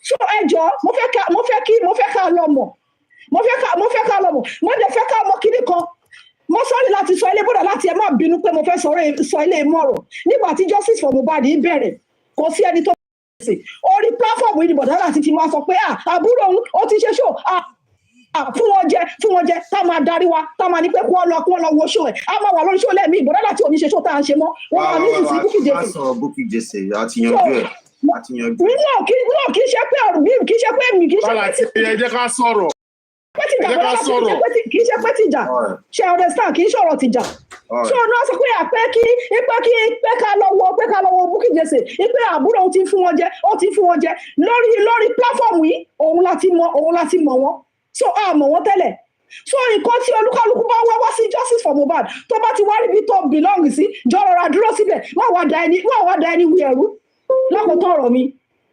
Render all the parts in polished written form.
so ẹjọ́ mo fẹ́ ká lọ mọ̀ mo fẹ́ ká lọ mọ̀ mo dẹ̀ fẹ́ ká mọ̀ kíní kan mo sọrí láti sọ ilé bọ́dà láti ẹ má bínú pé mo fẹ́ sọ ilé mọ̀rọ̀ nígbà tí justice for Mohbad bẹ̀rẹ̀ kò sí ẹni tó ṣe orí platform yìí ni bọ̀dà láti ti máa sọ pé àbúrò òun ó ti ṣe show fún wọn jẹ tá máa darí wa tá máa ní pé kí wọ́n lọ wo show ẹ̀ á máa wà lórí show lẹ́ẹ̀mí bọ̀dà láti òní ṣe show tá à ń ṣe mọ́ wọn máa ní ìsìn Bukky Jesse àti yanjú ẹ̀. kì í ṣe pé ọ̀rọ̀ mi kì í ṣe pé mi kì í ṣe pé ẹ jẹ́ ká sọ̀rọ̀ kì í ṣe pé tìjà ṣe understand kì í ṣọ̀rọ̀ tìjà so ọ̀nà sọ pé àpẹ́ kí ká lọ wo Bukky Jesse ipe àbúrò ó ti fún wọn jẹ lórí platform yìí òun láti mọ̀ wọ́n so a mọ̀ wọ́n tẹ́lẹ̀ so nǹkan tí olúkálùkù bá wá sí justice for Mohbad tó bá ti wá ríbi tó belong sí jọrọra dúró síbẹ̀ wọ́n wá da ẹni wí ẹ̀rú lákòótọ́ ọ̀rọ̀ mi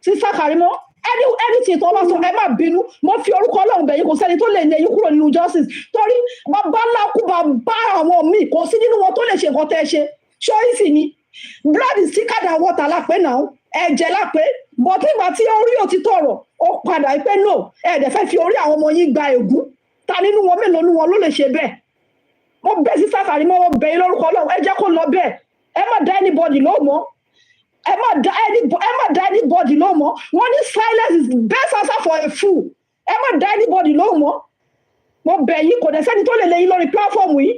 sísá Karimot anything tó bá sọ ẹ má bínú mo fi orúkọ Ọlọ́run bẹ̀yìn kò sẹ́ni tó lè ní ẹ̀yin kúrò nínú justice torí bàbá ńlá kú bá àwọn míì kò sí nínú wọn tó lè ṣe nǹkan tẹ́ ṣe ṣọ́ọ́yìsì ni blood is thicker than water lápẹ́ náà ẹ̀jẹ̀ lápẹ́ but nígbà tí orí ò ti tọ̀rọ̀ ó padà pé no ẹ̀ẹ́dẹ̀ fẹ́ fi orí àwọn ọmọ yín gba ègún ta nínú wọn mélòó nínú wọn ló lè ṣe bẹ́ẹ̀ mo bẹ̀ sí sáfàrí mọ́ wọn bẹ̀yìn lórúkọ Ọlọ́run ẹ jẹ́ kó lọ bẹ́ẹ̀ ẹ má dá anybody ló mọ́ ẹ má dá anybody ló mọ́ wọ́n ní silence is best answer for a fool ẹ má dá anybody ló mọ́ mo bẹ̀ yín kò dẹ̀ sẹ́ni tó lè lẹ́yìn lórí platform yìí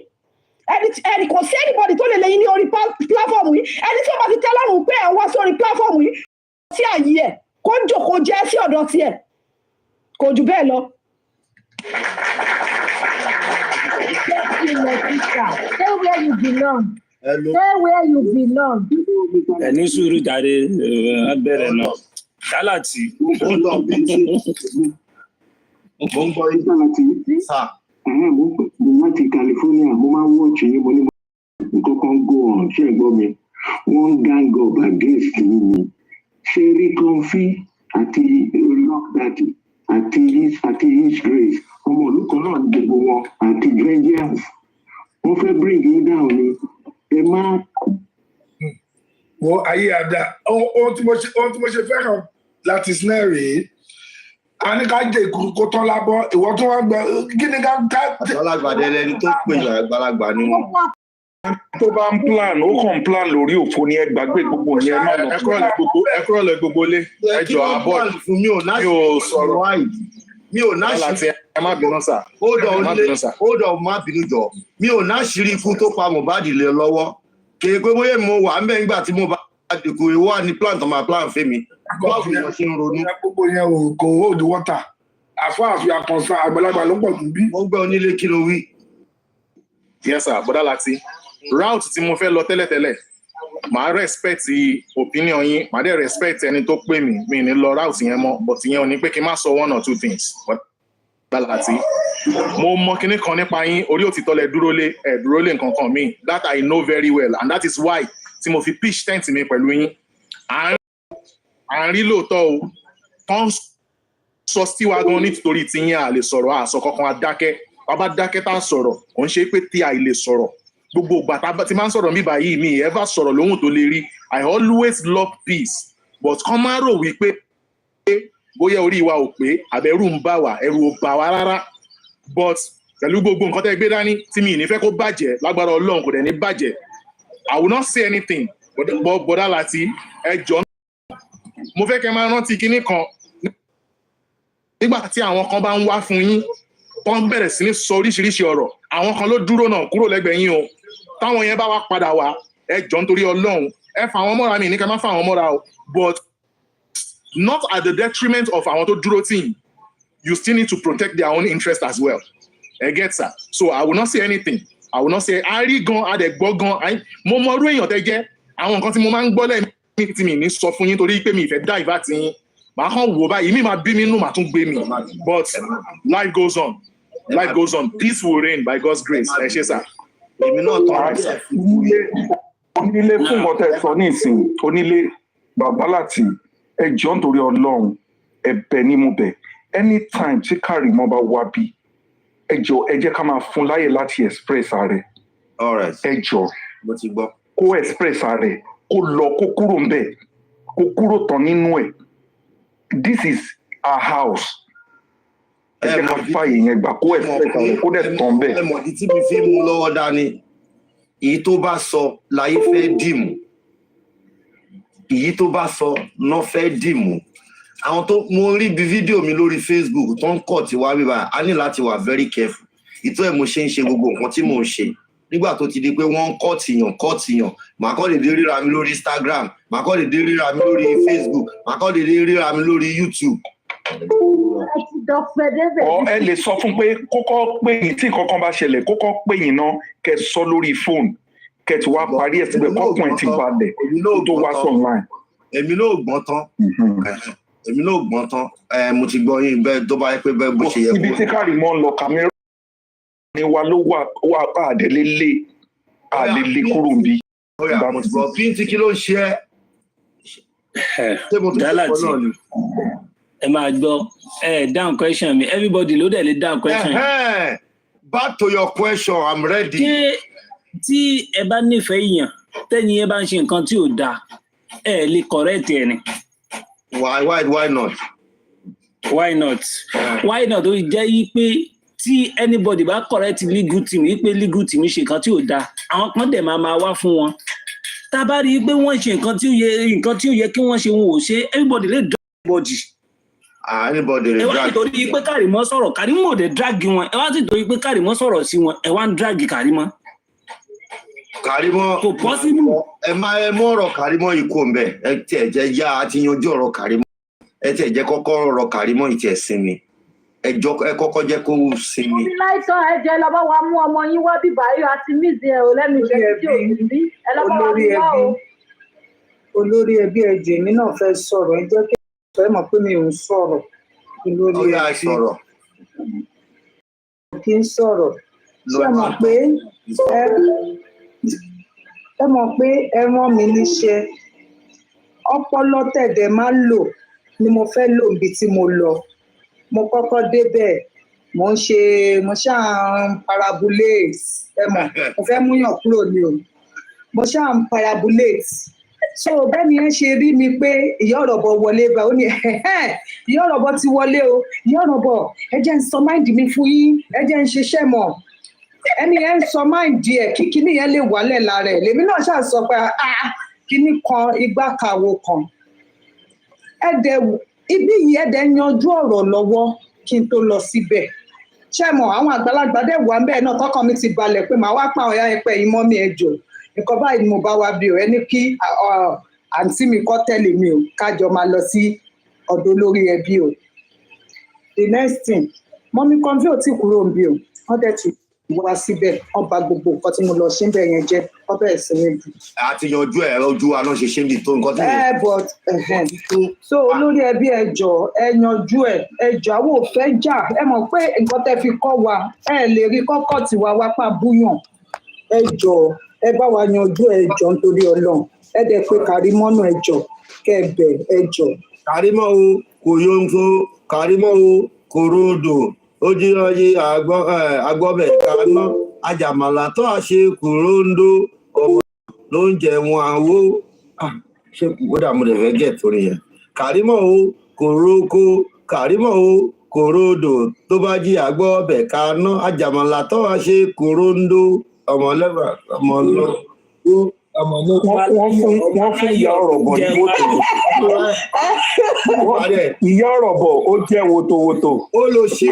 ẹni kò sí anybody tó lè lẹ́yìn ní orí platform yìí ẹni tí ó bá ti tẹ́ lọ́rùn pé ẹ̀ wá sí orí platform yìí sí àyè ẹ̀ kó jòkó jẹ́ sí ọ̀dọ̀ tiẹ̀ kò jù bẹ́ẹ̀ lọ. Stay where you belong. Stay where you belong. Ẹni sùúrù jáde abẹ́rẹ́ náà. Ṣálàtì. Mo ń gbọ́ yín sá. Mo láti California, mo máa ń wọ́ọ̀chì yín, mo ní nǹkan kan go on, ṣé ẹ gbọ́ mi? Wọ́n gang up against me. Ṣé rí Kọ́ńfí àti Olọ́kadì àti His Grace, ọmọ olùkọ́ náà ní gbogbo wọn àti Vengeance. Wọ́n fẹ́ bring you down ni. Ẹ máa. Wo ayé àdá ohun tí mo ṣe fẹ́ràn láti sinẹ́ rèé a ní ká jẹ ìkùrù kó tán lábọ́ ìwọ tó wá gbẹ kí ni ká. àgbàlagbà dẹrẹ ẹni tó pè yàn àgbàlagbà ni wọn. tó bá ń plan ó kàn ń plan lórí òfò ni ẹ gbàgbé gbogbo yẹn má lọ. ẹ kúrò lẹ gbogbo lé ẹjọ abọ mi ò sọ̀rọ̀ mi ò náà ṣe ẹ má bínú sà. ó dọ̀ má bínú jọ mi ò náà ṣírí ikú tó pa Mohbad lé lọ́wọ́ kéé pé bóyá mo wà ń bẹ nígbà tí mo bá dìkù ìwọ ní plan tó máa plan fẹ́mi. gbogbo yẹn ò kò hold water as far as we are concerned àgbàlagbà ló pọ̀ jù bí. mo gbọ́ onílé kí ló wí. yes sir bọ́dá láti route tí mo fẹ́ lọ tẹ́lẹ̀tẹ́lẹ̀ màá respect opinion yín màá dẹ̀ respect ẹni tó pè mí mi ní lọ route yẹn mọ́ but ìyẹn ò ní pé kí n má sọ one or two things bọ́dá láti mo mọ kinní kan nípa yín orí òtítọ́ lẹ dúró lé nǹkan kan mi that I know very well and that is why tí mo fi pitch tent mi pẹ̀lú yín à ń rí lóòótọ́ o tán sọ sí wa gan nítorí tí yín à lè sọ̀rọ̀ àsọ kankan adákẹ́ bàbá dákẹ́ tá a sọ̀rọ̀ kò ń ṣe pé tí a lè sọ̀rọ̀ gbogbo ìgbà tí máa ń sọ̀rọ̀ mi báyìí mi ever sọ̀rọ̀ lóhùn tó lè rí I always love peace but kàn máa rò wípé bóyá orí wa ò pé àbẹ̀rù ń bà wá ẹ̀rù ò bà wá rárá but pẹ̀lú gbogbo nǹkan tẹ́ gbé dání tí mi ì ní fẹ́ kó bàjẹ́ lágbára Ọlọ́run kò dẹ̀ ní bàjẹ́ I will not say anything bọ́dá láti ẹjọ́ mo fẹ́ kẹ́ máa rántí kinní kan nígbà tí àwọn kan bá ń wá fún yín tó ń bẹ̀rẹ̀ sí ní sọ oríṣiríṣi ọ̀rọ̀ àwọn kan ló dúró náà kúrò lẹ́gbẹ̀ẹ́ yín o táwọn yẹn bá wá padà wá ẹjọ́ nítorí Ọlọ́run ẹ fà àwọn mọ́ra mi ní ká má fà àwọn mọ́ra o but not at the detriment of àwọn tó dúró tì yín you still need to protect their own interest as well ẹ get sir so I will not say anything I will not say àárí gan adẹ̀gbọ́ gan mo mọ irú èèyàn tẹ́ jẹ́ àwọn nǹkan tí mo máa ń gbọ́ lẹ́yìn tí mi ní sọ fún yín torí pé mi ìfẹ́ dá ìbá ti yín màá kàn wò báyìí mi máa bí mi nù màá tún gbé mi but life goes on peace will reign by God's grace ẹ ṣé sà. èmi náà tọ́ ẹ onílé fún nǹkan tẹ́ sọ ní ìsìn onílé bàbá láti ẹjọ́ nítorí Ọlọ́run ẹ̀bẹ̀ ni mo bẹ̀ anytime tí Karimot bá wá bí ẹjọ́ ẹ jẹ́ ká máa fún láyè láti express ààrẹ ẹjọ́ kó express ààrẹ kó lọ kó kúrò ńbẹ̀ kó kúrò tán nínú ẹ̀ this is her house ẹ jẹ́ ká fààyè yẹn gbà kó expect àwọn kó dẹ̀ tán bẹ́ẹ̀. ẹmọ̀dí tí mi fi mú lọ́wọ́ dání èyí tó bá sọ láyé fẹ́ dìmú èyí tó bá sọ náà fẹ́ dìmú àwọn tó mo rí bí fídíò mi lórí Facebook tó ń kọ̀ tí wá bíbá a ní láti wà very careful ìtọ́ ẹ̀ mo ṣe ń ṣe gbogbo nǹkan tí mò ń ṣe nígbà tó ti di pé wọ́n ń kọ́ tìyàn màá kọ́ dédé ríra mi lórí Instagram màá kọ́ dédé ríra mi lórí Facebook màá kọ́ dédé ríra mi lórí YouTube. Ẹ lè sọ fún pé kókó pé yín tí nǹkan kan bá ṣẹlẹ̀ kókó pé yín náà kẹ́ sọ lórí fóònù kẹ́ tí wàá parí ẹ̀ síbẹ̀ kọ́kùn ẹ̀ ti balẹ̀ tó wá sọ online. èmi náà gbọ́n tán mo ti gbọ́ yín bẹ́ẹ̀ tó bá yẹ pé bẹ́ẹ̀ bó ṣe yẹ kó. ibi tí Karimot ń lọ Cameroon ni wa ló wà àdélélé àlélé kúrò bí. kí ló ń ṣe Gálàtì ẹ máa gbọ́ down question mi everybody ló dẹ̀ lè down question. Back to your question, I'm ready. ṣé tí ẹ bá nífẹ̀ẹ́ èèyàn tẹ́ni ẹ bá ń ṣe nǹkan tí ò dáa ẹ lè correct ẹ ni. Why not? Why not? Why not? Ó jẹ́ yí pé tí anybody bá correct legal team yí pé legal team ṣe nǹkan tí ò dáa àwọn kan dẹ̀ máa wá fún wọn. Tá a bá rí i pé wọ́n ṣe nǹkan tí ó yẹ kí wọ́n ṣe wọn ò ṣe everybody lè drag everybody. Anybody lè drag. Ẹ wá nítorí pé Karimot sọ̀rọ̀ Karimot ò dé drag wọn ẹ wá nítorí pé Karimot sọ̀rọ̀ sí wọn ẹ wá ń drag Karimot. Karimot kò possible. ẹ mú ọ̀rọ̀ Karimot yìí kò ń bẹ̀ ẹ tiẹ̀ jẹ́ yá àti yanjú ọ̀rọ̀ Karimot ẹ tiẹ̀ jẹ́ kọ́kọ́ ọ̀rọ̀ Karimot yìí tiẹ̀ sinmi ẹ kọ́kọ́ jẹ́ kó sinmi. láìsàn ẹ̀jẹ̀ lọ́bọ̀ wa mú ọmọ yín wá bíbá yóò àti mísì ẹ̀ ò lẹ́nu ìṣẹ́ tí ò ní bí ẹ lọ́bọ̀ wa mú wá o. olórí ẹbí ẹ̀jẹ̀ mi náà fẹ́ sọ̀rọ̀ ẹ jẹ́ kí ẹ mọ̀ pé mi ò ń sọ̀rọ̀ olórí ẹbí kí n sọ̀rọ̀ ṣé ẹ mọ̀ pé ẹ rán mi níṣẹ́ ọpọlọ tẹ̀dẹ̀ máa ń lò ni mo fẹ́ lò níbi tí mo lọ mo kọ́kọ́ débẹ̀ mo ṣáà ń parabulate ẹ mọ̀ mo fẹ́ múyàn kúrò ní o mo ṣáà ń parabulate so bẹ́ẹ̀ ni ẹ ṣe rí mi pé ìyá ọ̀rọ̀bọ̀ wọlé bá ó ní ìyá ọ̀rọ̀bọ̀ ti wọlé o ìyá ọ̀rọ̀bọ̀ ẹ jẹ́ ń sọ máìndì mi fún yín ẹ jẹ́ ń ṣiṣẹ́ mọ̀ ẹni ẹ ń sọ máìndì ẹ̀ kí kíní yẹn lè wálẹ̀ lára ẹ̀ lèmi náà ṣáà sọ pé kíní kan igbá kàwo kan ẹ̀dẹ̀ ibi yìí ẹ̀dẹ̀ yanjú ọ̀rọ̀ lọ́wọ́ kí n tó lọ síbẹ̀ ṣé mọ̀ àwọn àgbàlagbà dẹ̀ wà bẹ́ẹ̀ náà tọkàn mi ti balẹ̀ pé màá wá pa àwọn ẹ̀pẹ́ yìí mọ́ mi ẹ̀jọ̀ nǹkan báyìí ni mo bá wá bí o ẹni kí àǹtí mi kọ́ tẹ̀lé mi o kájọ máa lọ sí ọ̀dọ̀ olórí ẹbí o the next thing mọ́mí kan bí ò tí kúrò ń bí o wọ́n dẹ̀ ti wá síbẹ̀ wọ́n bà gbogbo nǹkan tí mo lọ ṣe ń bẹ̀ yẹn jẹ́ wọ́n bẹ̀rẹ̀ sí ní jù. àti yanjú ẹ̀ ojú àná ṣe ṣe ń di tó nǹkan tí mo. but so olórí ẹbí ẹ jọ̀ọ́ ẹ yanjú ẹ jọ̀ọ́ àwọn ò fẹ́ jà ẹ mọ̀ pé nǹkan tẹ́ fi kọ́ wa ẹ lè rí kọ́kọ́ tiwa wá pa búyàn ẹ jọ̀ọ́ ẹ bá wa yanjú ẹ jọ̀ọ́ nítorí Ọlọ́run ẹ dẹ̀ pé Karimot ẹ jọ̀ọ́ kẹ́ ẹ bẹ̀ ẹ jọ̀ọ́. Karimot o kò yọǹfo Karimot o kò ròdò ó jí ọyẹ agbọ́bẹ̀ kaná ajàmàlà tó a ṣe kúròǹdó ọmọ ló ń jẹ wọn àwọ ṣé kódà mo lè fẹ́ gẹ̀ torí yẹn Karimot o kò roko Karimot o kò ròdò tó bá jí agbọ́bẹ̀ kaná ajàmàlà tó a ṣe kúròǹdó ọmọlẹ́bà ọmọlọ́ wọ́n fún ìyá ọ̀rọ̀bọ̀ ní wòtò ìyá ọ̀rọ̀bọ̀ ó jẹ́ wòtòwòtò. ó lọ ṣe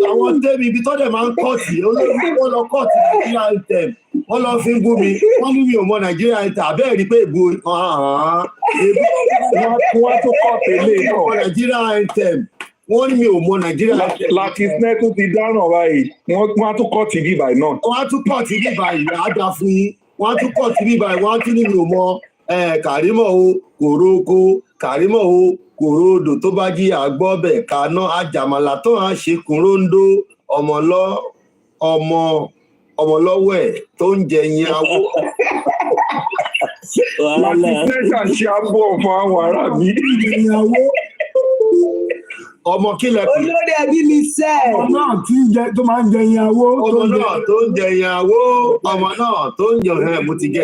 àwọn tẹ́mi ibi tọ́dẹ̀ máa ń kọ́ọ̀tì olóògbé wọ́n lọ kọ́ọ̀tì Nigeria anthem wọ́n lọ fi ń gún mi wọ́n ní mi ò mọ Nigeria anthem àbẹ́ẹ̀ rí pé ègbò wọ́n tún kọ́ọ̀tì ilé náà Nigeria anthem wọ́n ní mi ò mọ Nigeria anthem. láti sinẹ́tù ti dáràn báyìí wọ́n á tún kọ́ọ̀tì bíbà náà. wọ́n á tún kọ́ọ̀tì bíbà ìyá àdá fún yín wọ́n á tún kọ̀ sí bíbá wọ́n á tún ní mi ò mọ Karimot o kò roko Karimot o kò rodò tó bá jí àgbọ́bẹ̀ kaná àjàmàlà tó à ń ṣe kúròǹdó ọmọlọ́wọ́ ẹ̀ tó ń jẹ yín awó. láti tẹ́sà ṣe àbọ̀ fún àwọn ará mi. ọmọ kílẹ̀ kù. olórí ẹbí mi sẹ́. ọmọ náà tó máa ń jẹ yín awó. ọmọ náà tó ń jẹ yín awó ọmọ náà tó ń jẹ mo ti jẹ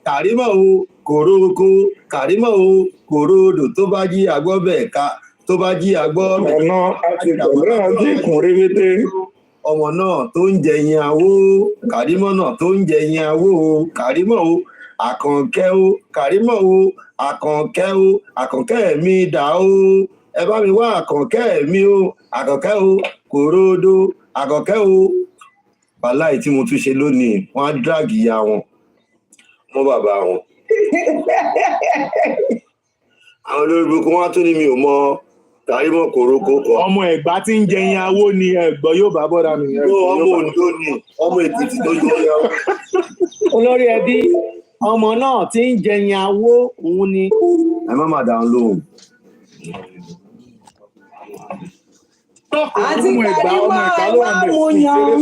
Karimot o kò roko Karimot o kò rodò tó bá jí agbọ́bẹ̀ tó bá jí àgbọ́. ọ̀nà àti pẹ̀lú àti ìkùn rébété. Ọmọ náà tó ń jẹ yin awó, Karimot náà tó ń jẹ yin awó o, Karimot o, Àkànkẹ́ o, Karimot o, Àkànkẹ́ o, Àkànkẹ́ mi dà o, ẹ bá mi wá Àkànkẹ́ mi o, Àkànkẹ́ o, kòròdó, Àkànkẹ́ o. Wàláì tí mo tún ṣe lónìí, wọ́n á drag ìyá wọn mọ́ bàbá wọn. Àwọn olórí burúkú wọn á tún ní mi ò mọ Karimot kòrókó kọ. Ọmọ Ẹ̀gbá tí ń jẹ yin awó ni ẹ̀gbọ́n yóò bá bọ́dà mi. Ọmọ Oǹdó ni, ọmọ Èkìtì tó yọ ya. Olórí ẹbí ọmọ náà tí ń jẹ yin awó òun ni. Ẹ má má dáhùn lóhùn. Àti Karimot wá mú yan.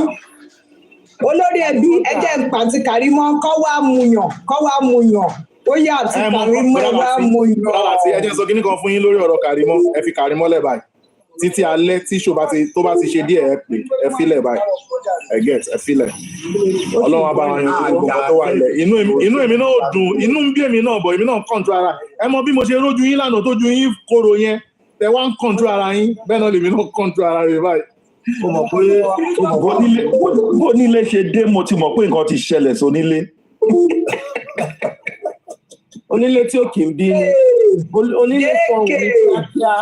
Olórí ẹbí ẹjẹ àti Karimot kọ́ wá mú yàn. Ó yà àti Karimot wá mú yàn. Àti ẹjẹ sọ kíní kan fún yín lórí ọ̀rọ̀ Karimot, ẹ fi Karimot lẹ̀ báyìí. Títí alẹ́ tí ṣó tó bá ti ṣe díẹ̀ ẹ pè ẹ filẹ̀ báyìí. Ẹ filẹ̀. Ọlọ́run abá wọn yanjú gbogbo nǹkan tó wà lẹ̀. Inú èmi náà ò dùn, inú ń bí èmi náà bọ̀, èmi náà ń kọ̀ǹtù ara. Ẹ mọ bí mo ṣe rójú yín lánàá tójú yín kóró yẹn. Tẹ wá ń kọ̀ǹtù ara yín, bẹ́ẹ̀ náà lèmi náà kọ̀ǹtù ara rẹ̀ báyìí. Mo mọ̀ pé bónílé ṣe dé mo ti mọ̀ pé nǹkan ti ṣẹlẹ̀ sónílé. Onílé tí ó kì í bí onílé fọhùn ní kíákíá.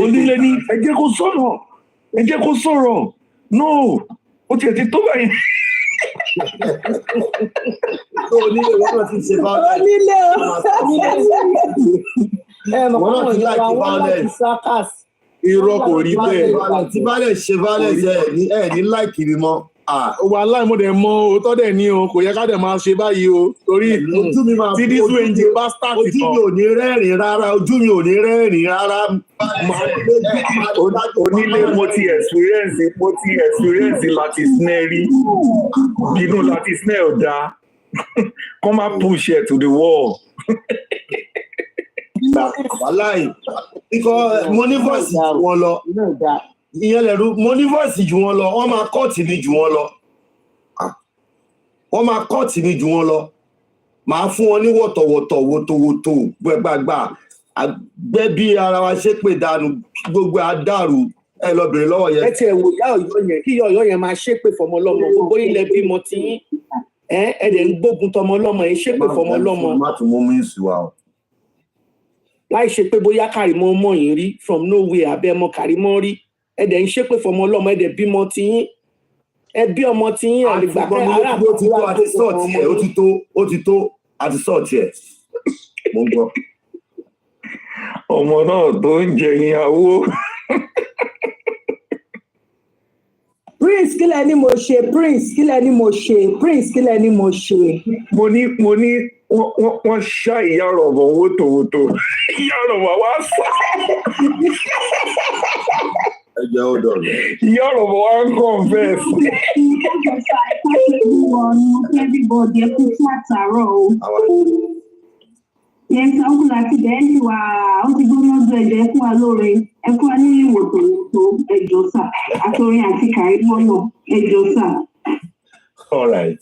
Onílé ní ẹ jẹ́ kó sọ̀rọ̀ no ó tiẹ̀ ti tó báyìí. Onílé wọn náà ti ṣe violence. Wọn náà ti láti violence. Irọ́ kò rí bẹ́ẹ̀. Tí bá lè ṣe violence ẹ̀ ní láìkì mi mọ́. Wàhálà mo dẹ̀ mọ òótọ́ dẹ̀ ní o, kò yẹ ká dẹ̀ máa ṣe báyìí o, torí tí dísú ẹnjì bá start tán. Ojú mi ò ní rẹ́rìn rárá. Onílé mo ti experience láti snare rí. Inú láti snare ò dáa. Kọ́ máa push it to the wall. Wàláì ikọ̀ mo ní voice jù wọn lọ. Ìyẹn lẹ̀rú mo ní voice jù wọn lọ, wọ́n máa kọ́ọ̀tì mi jù wọn lọ. Màá fún wọn ní wọ̀tọ̀wọ̀tọ̀ gbẹgbàgbà àgbẹ̀ bí ara wa ṣe pè dànù gbogbo àdàrú ẹ lọ bèrè lọ́wọ́ yẹn. Ẹ tiẹ̀ wò yá Ọ̀yọ́ yẹn kí Ọ̀yọ́ yẹn máa ṣépè fọmọ lọ́mọ gbogbo ilẹ̀ bímọ tí yín ẹ dẹ̀ ń gbógun tọmọ lọ́mọ ẹ ṣépè fọmọ lọ́mọ. Má tún mú mi sùn wa o. Láì ṣe pé bóyá Karimot mọ̀ yín rí from nowhere abẹ́ ọmọ Karimot rí ẹ dẹ̀ ń ṣépè fọmọ lọ́mọ ẹ dẹ̀ bímọ tí yín ẹ bí ọmọ tí yín ẹ lè gbà pé ara ó ti tó àti sọ́ọ̀tì ẹ̀ ó ti tó àti sọ́ọ̀tì ẹ̀ mo ń gbọ́. Ọmọ náà tó ń jẹ yin awó. Prince kílẹ̀ ni mo ṣe Mo ní wọ́n ṣá ìyá ọ̀rọ̀bọ̀ wótòwótò. Ìyá ọ̀rọ̀bọ̀ wá sá. Ẹ jẹ́ ó dọ̀rọ̀. Ìyá ọ̀rọ̀bọ̀ wá ń confess. Everybody, ẹ kú fún àtàárọ̀ o. Yes, uncle àti bẹ́ẹ̀ni wa, ó ti gbóná ọdún ẹ̀jẹ̀ fún wa lóore. Ẹ fún wa ní ìwòsàn ẹjọ́ sà. Àtòrin àti Karimot náà ẹjọ́ sà. All right.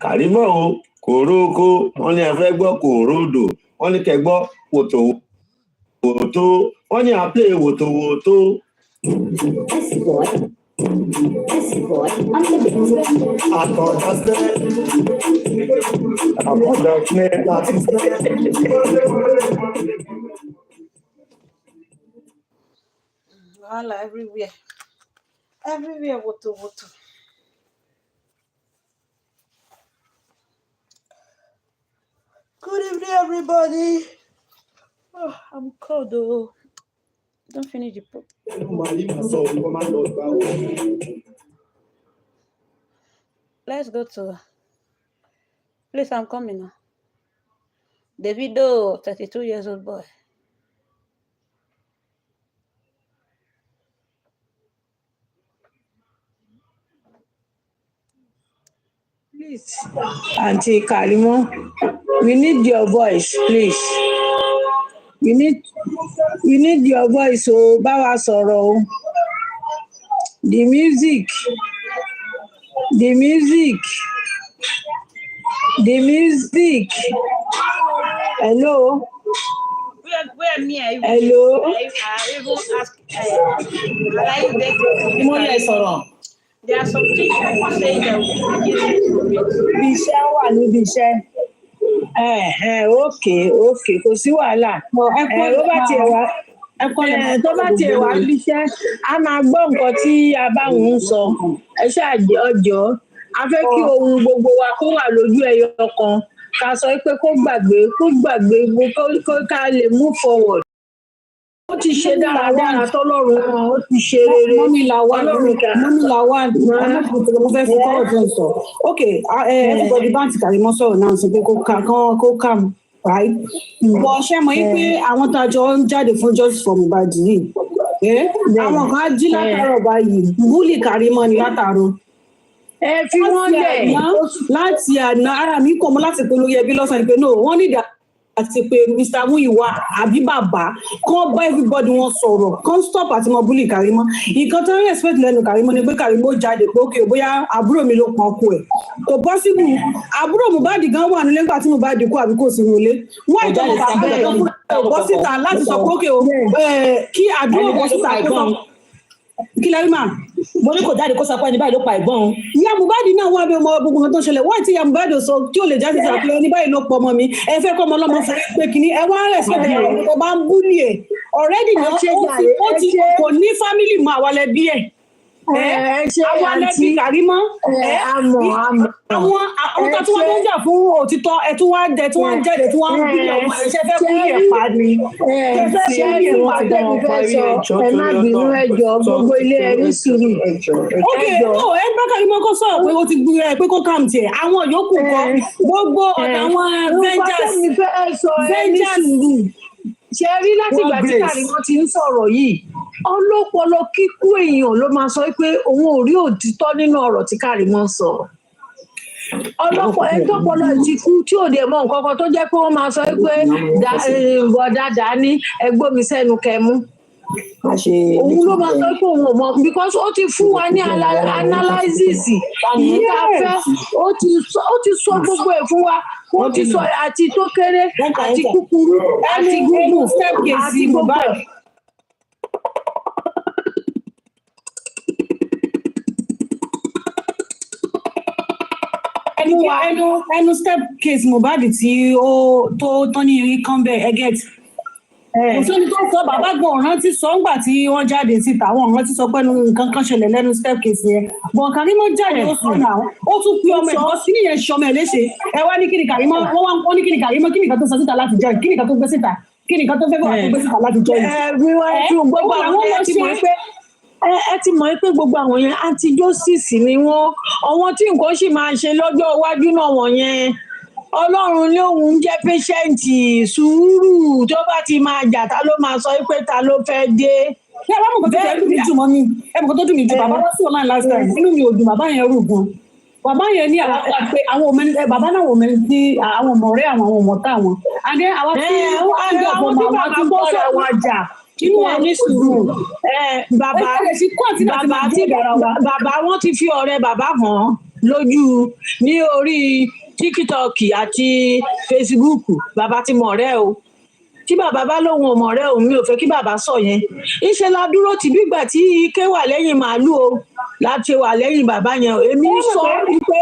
Karimot o, kòrókó, wọ́n ní ẹ fẹ́ gbọ́ kòródò, wọ́n ní kẹ́ gbọ́ wòtòwòtò, wọ́n ní àpè wòtòwòtò. Wahala everywhere. Woto. Good evening, everybody. Oh, I'm cold though. Don't finish the program. Let's go to. Please, I'm coming now. Davido, 32 years old boy. Please, Auntie Karimot, we need your voice, please. We need your voice, so bá wa sọ̀rọ̀ o. The music. Hello. Where me? Hello. I even ask. Allow them to. There are some things you say that will be easy from it. Ibi iṣẹ́ wà níbi iṣẹ́. Okay, kò sí wàhálà. Tó bá tiẹ̀ wá bí iṣẹ́, a máa gbọ́ nǹkan tí a bá ń sọ. Ẹ ṣáàjọ́. A fẹ́ kí ohun gbogbo wa kó wà lójú ẹyọ kan. Ká sọ pé kó gbàgbé kó ká lè move forward. Ó ti ṣe dáradára tọ́lọ́run wọn, ó ti ṣe rere. Mọ́mí Lawan, mo fẹ́ fi kọ́ ọ̀dọ́ sọ. Okay, everybody bá ti Karimot sọ̀rọ̀ náà sọ pé kó calm, right? Bọ̀ ṣé mọ̀ yín pé àwọn tájọ ń jáde fún justice for Mohbad yìí. Àwọn kan á jí látàárọ̀ báyìí, búlì Karimot ni látàárọ̀. Ẹ fi wọ́n lẹ̀. Láti àná ara mi kọ̀ mọ́ láti pe olóyè ẹbí lọ́sàn-án pé no, wọ́n ní ìdá àti pé Mr. Muyiwa àbí bàbá kàn bá everybody wọn sọ̀rọ̀ kàn stop àti mọ búlì Karimot. Nǹkan tó ń respect lẹ́nu Karimot ni pé Karimot jáde pé okay bóyá àbúrò mi ló pọn ọkọ ẹ̀. Kò possible àbúrò Mohbad gan wà nílé nígbà tí Mohbad kú àbí kò sí nílé. Wọ́n ìjọba bàbá ẹ̀ bọ́ síta láti sọ pé okay kí àdúrà bọ́ síta kó sọ. Kí lẹ́rìí mà? Mo ní kò jáde kó sọ pé ẹni báyìí ló pa ẹ̀gbọ́n òun. Ìyá Mohbad náà wà bí ọmọ gbogbo nǹkan tó ṣẹlẹ̀ wọ́n ti ìyá Mohbad sọ tí ò lè jáde sọ pé ẹni báyìí ló pọ̀ ọmọ mi ẹ fẹ́ kọ́ ọmọ ọlọ́mọ fún pé kìíní ẹ wá rẹ̀ sọ́dọ̀ ẹ̀ ẹ bá ń búlì ẹ̀ ọ̀rẹ́dì náà ó ti kò ní fámìlì mọ́ àwọn ẹbí ẹ̀. Àwọn ẹbí Karimot àwọn kan tí wọ́n ń jà fún òtítọ́ ẹ̀ tí wọ́n ń jáde tí wọ́n ń búlì ọmọ ẹ̀ṣẹ̀ fẹ́ búlì ẹ̀ pa ni. Ẹ má bínú ẹjọ́ gbogbo ilé ẹ ní sùúrù. Ẹ bá Karimot kó sọ̀rọ̀ pé ó ti gbúra ẹ̀ pé kó kàm tiẹ̀ àwọn yòókù kọ gbogbo ọ̀dà àwọn Avengers. Ṣé rí láti ìgbà tí Karimot ti ń sọ̀rọ̀ yìí ọlọ́pọlọ kíkú èèyàn ló máa sọ pé òun ò rí òtítọ́ nínú ọ̀rọ̀ tí Karimot sọ. Ẹjọ́pọlọ ti kú tí ò dé mọ nǹkan kan tó jẹ́ pé wọ́n máa sọ pé bọ̀dá ní ẹgbó mi sẹ́nu kẹmú. Òun ló máa sọ pé òun ò mọ because ó ti fún wa ní analysis yìí ká fẹ́ ó ti sọ gbogbo ẹ̀ fún wa ó ti sọ àti tó kéré àti kúkúrú àti gúgùn àti gbogbo ẹ̀. ẹnu step case Mohbad tí ó tó tán ní irin kan bẹ́ẹ̀ ẹgẹ́t kò sóni tó sọ bàbá gan ọ̀ràn ti sọ ńgbà tí wọ́n jáde síta àwọn ọ̀ràn ti sọ pé nǹkan kan ṣẹlẹ̀ lẹ́nu step case yẹn bọ̀n Karimot jáde ó sọ náà ó tún pe ọmọ ẹ̀kọ́ sí nìyẹn ṣọmọ ẹ̀ léṣe ẹ wá ní kíni Karimot wọ́n ní kíni Karimot kíni kan tó sọ síta láti jọ kíni kan tó gbé síta kíni kan tó fẹ́ bọ̀ tó gbé síta láti jọ ẹ ti mọ̀ pé gbogbo àwọn yẹn antijosis ni wọ́n àwọn tí nǹkan sì máa ṣe lọ́jọ́ iwájú náà wọ̀nyẹn Ọlọ́run ní òun jẹ́ pẹ́ṣẹ́ǹtì sùúrù tó bá ti máa jà ta ló máa sọ pé ta ló fẹ́ dé. Ẹ bá mọ̀ kó tó dùn mí jù mọ́ mi ẹ mọ̀ kó tó dùn mí jù bàbá wá sí online last time inú mi ò dùn bàbá yẹn rù gan bàbá yẹn ní àwọn ọmọ bàbá náà wọ̀n mẹ́rin tí àwọn ọmọ rẹ̀ àwọn ọmọ táwọn àdé àwọn tí àwọn tí bàbá bọ́ sọ̀rọ̀ jà inú ẹ ní sùúrù bàbá wọn ti fi ọ̀rẹ́ bàbá hàn lójú ní orí TikTok àti Facebook bàbá ti mọ̀ ọ̀rẹ́ o tí bàbá bá lóun ò mọ̀ ọ̀rẹ́ òun mi ò fẹ́ kí bàbá sọ yẹn ìṣe la dúró tì bí ìgbà tí ike wà lẹ́yìn màálù o láti wà lẹ́yìn bàbá yẹn o èmi sọ wípé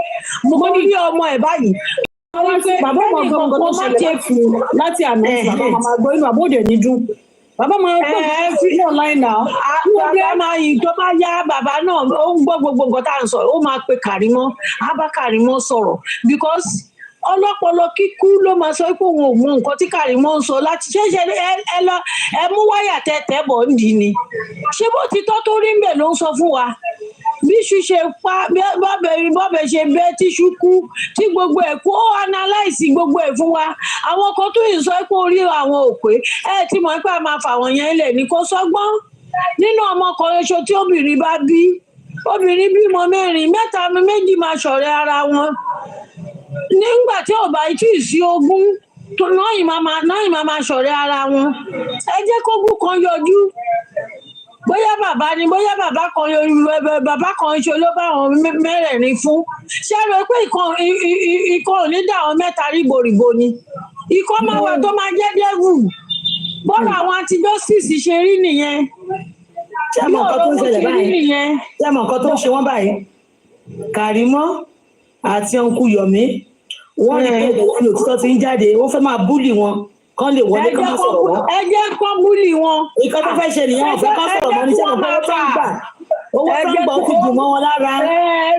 mo rí ọmọ ẹ̀ báyìí bàbá ọmọ ọgbọ́n tó ṣẹlẹ̀ láti àná bàbá máa gbọ́ inú àbódè ní dùn bàbá máa gbọ́ sí online now. Bàbá máa yìí tó bá yá bàbá náà ó ń gbọ́ gbogbo nǹkan tá à ń sọ ó máa pe Karimot á bá Karimot sọ̀rọ̀ because ọlọ́pọlọ kíkú ló máa sọ pé òun ò mọ nǹkan tí Karimot ń sọ láti ṣẹṣẹ ẹ mú wáyà tẹ bọ̀ ń dì ní ṣé bó ti tọ́ tó rí ń bẹ̀ ló ń sọ fún wa bí iṣu ṣe pa bọ́bẹ̀ ṣe bẹ́ tíṣu kú tí gbogbo ẹ̀ kó analyse gbogbo ẹ̀ fún wa àwọn kan tó yìí sọ pé orí àwọn òpè ẹ ti mọ̀ pé a máa fà wọ́n yẹn lẹ̀ ní kó sọ́gbọ́n nínú ọmọ kan ṣoṣo tí obìnrin bá bí obìnrin bímọ mẹ́rin mẹ́ta méjì máa ṣọ̀rẹ́ ara wọn nígbà tí ò bá tí ì sí ogún náà yìí máa ṣọ̀rẹ́ ara wọn ẹ jẹ́ kógún kan yọjú bóyá bàbá ni bóyá bàbá kan ṣe ló bá àwọn mẹ́rẹ̀ẹ̀rin fún ṣé ẹ rò pé ikọ̀ ò ní dá àwọn mẹ́ta ríboríbo ni ikọ́ máa wà tó máa jẹ́ dẹ́gù bọ́ọ̀lù àwọn anti-justice ṣe rí nìyẹn ṣé àmọ́ nǹkan tó ń ṣẹlẹ̀ báyìí ṣé àmọ́ nǹkan tó ń ṣe wọ́n báyìí Kàrímọ́ àti ọ̀nkú Yọ̀mí wọ́n ní pé ìdọ̀wọ́ ní òtítọ́ ti ń jáde wọ́n fẹ́ máa búlì wọn kán lè wọlé kán máa sọ̀rọ̀ wọn. ẹ jẹ́ kán búlì wọn. nǹkan tó fẹ́ ṣe nìyẹn wọ́n fẹ́ kán sọ̀rọ̀ wọn níṣẹ́ wọn fẹ́ tó ń gbà owó tó ń gbà ó ti dùn mọ́ wọn lára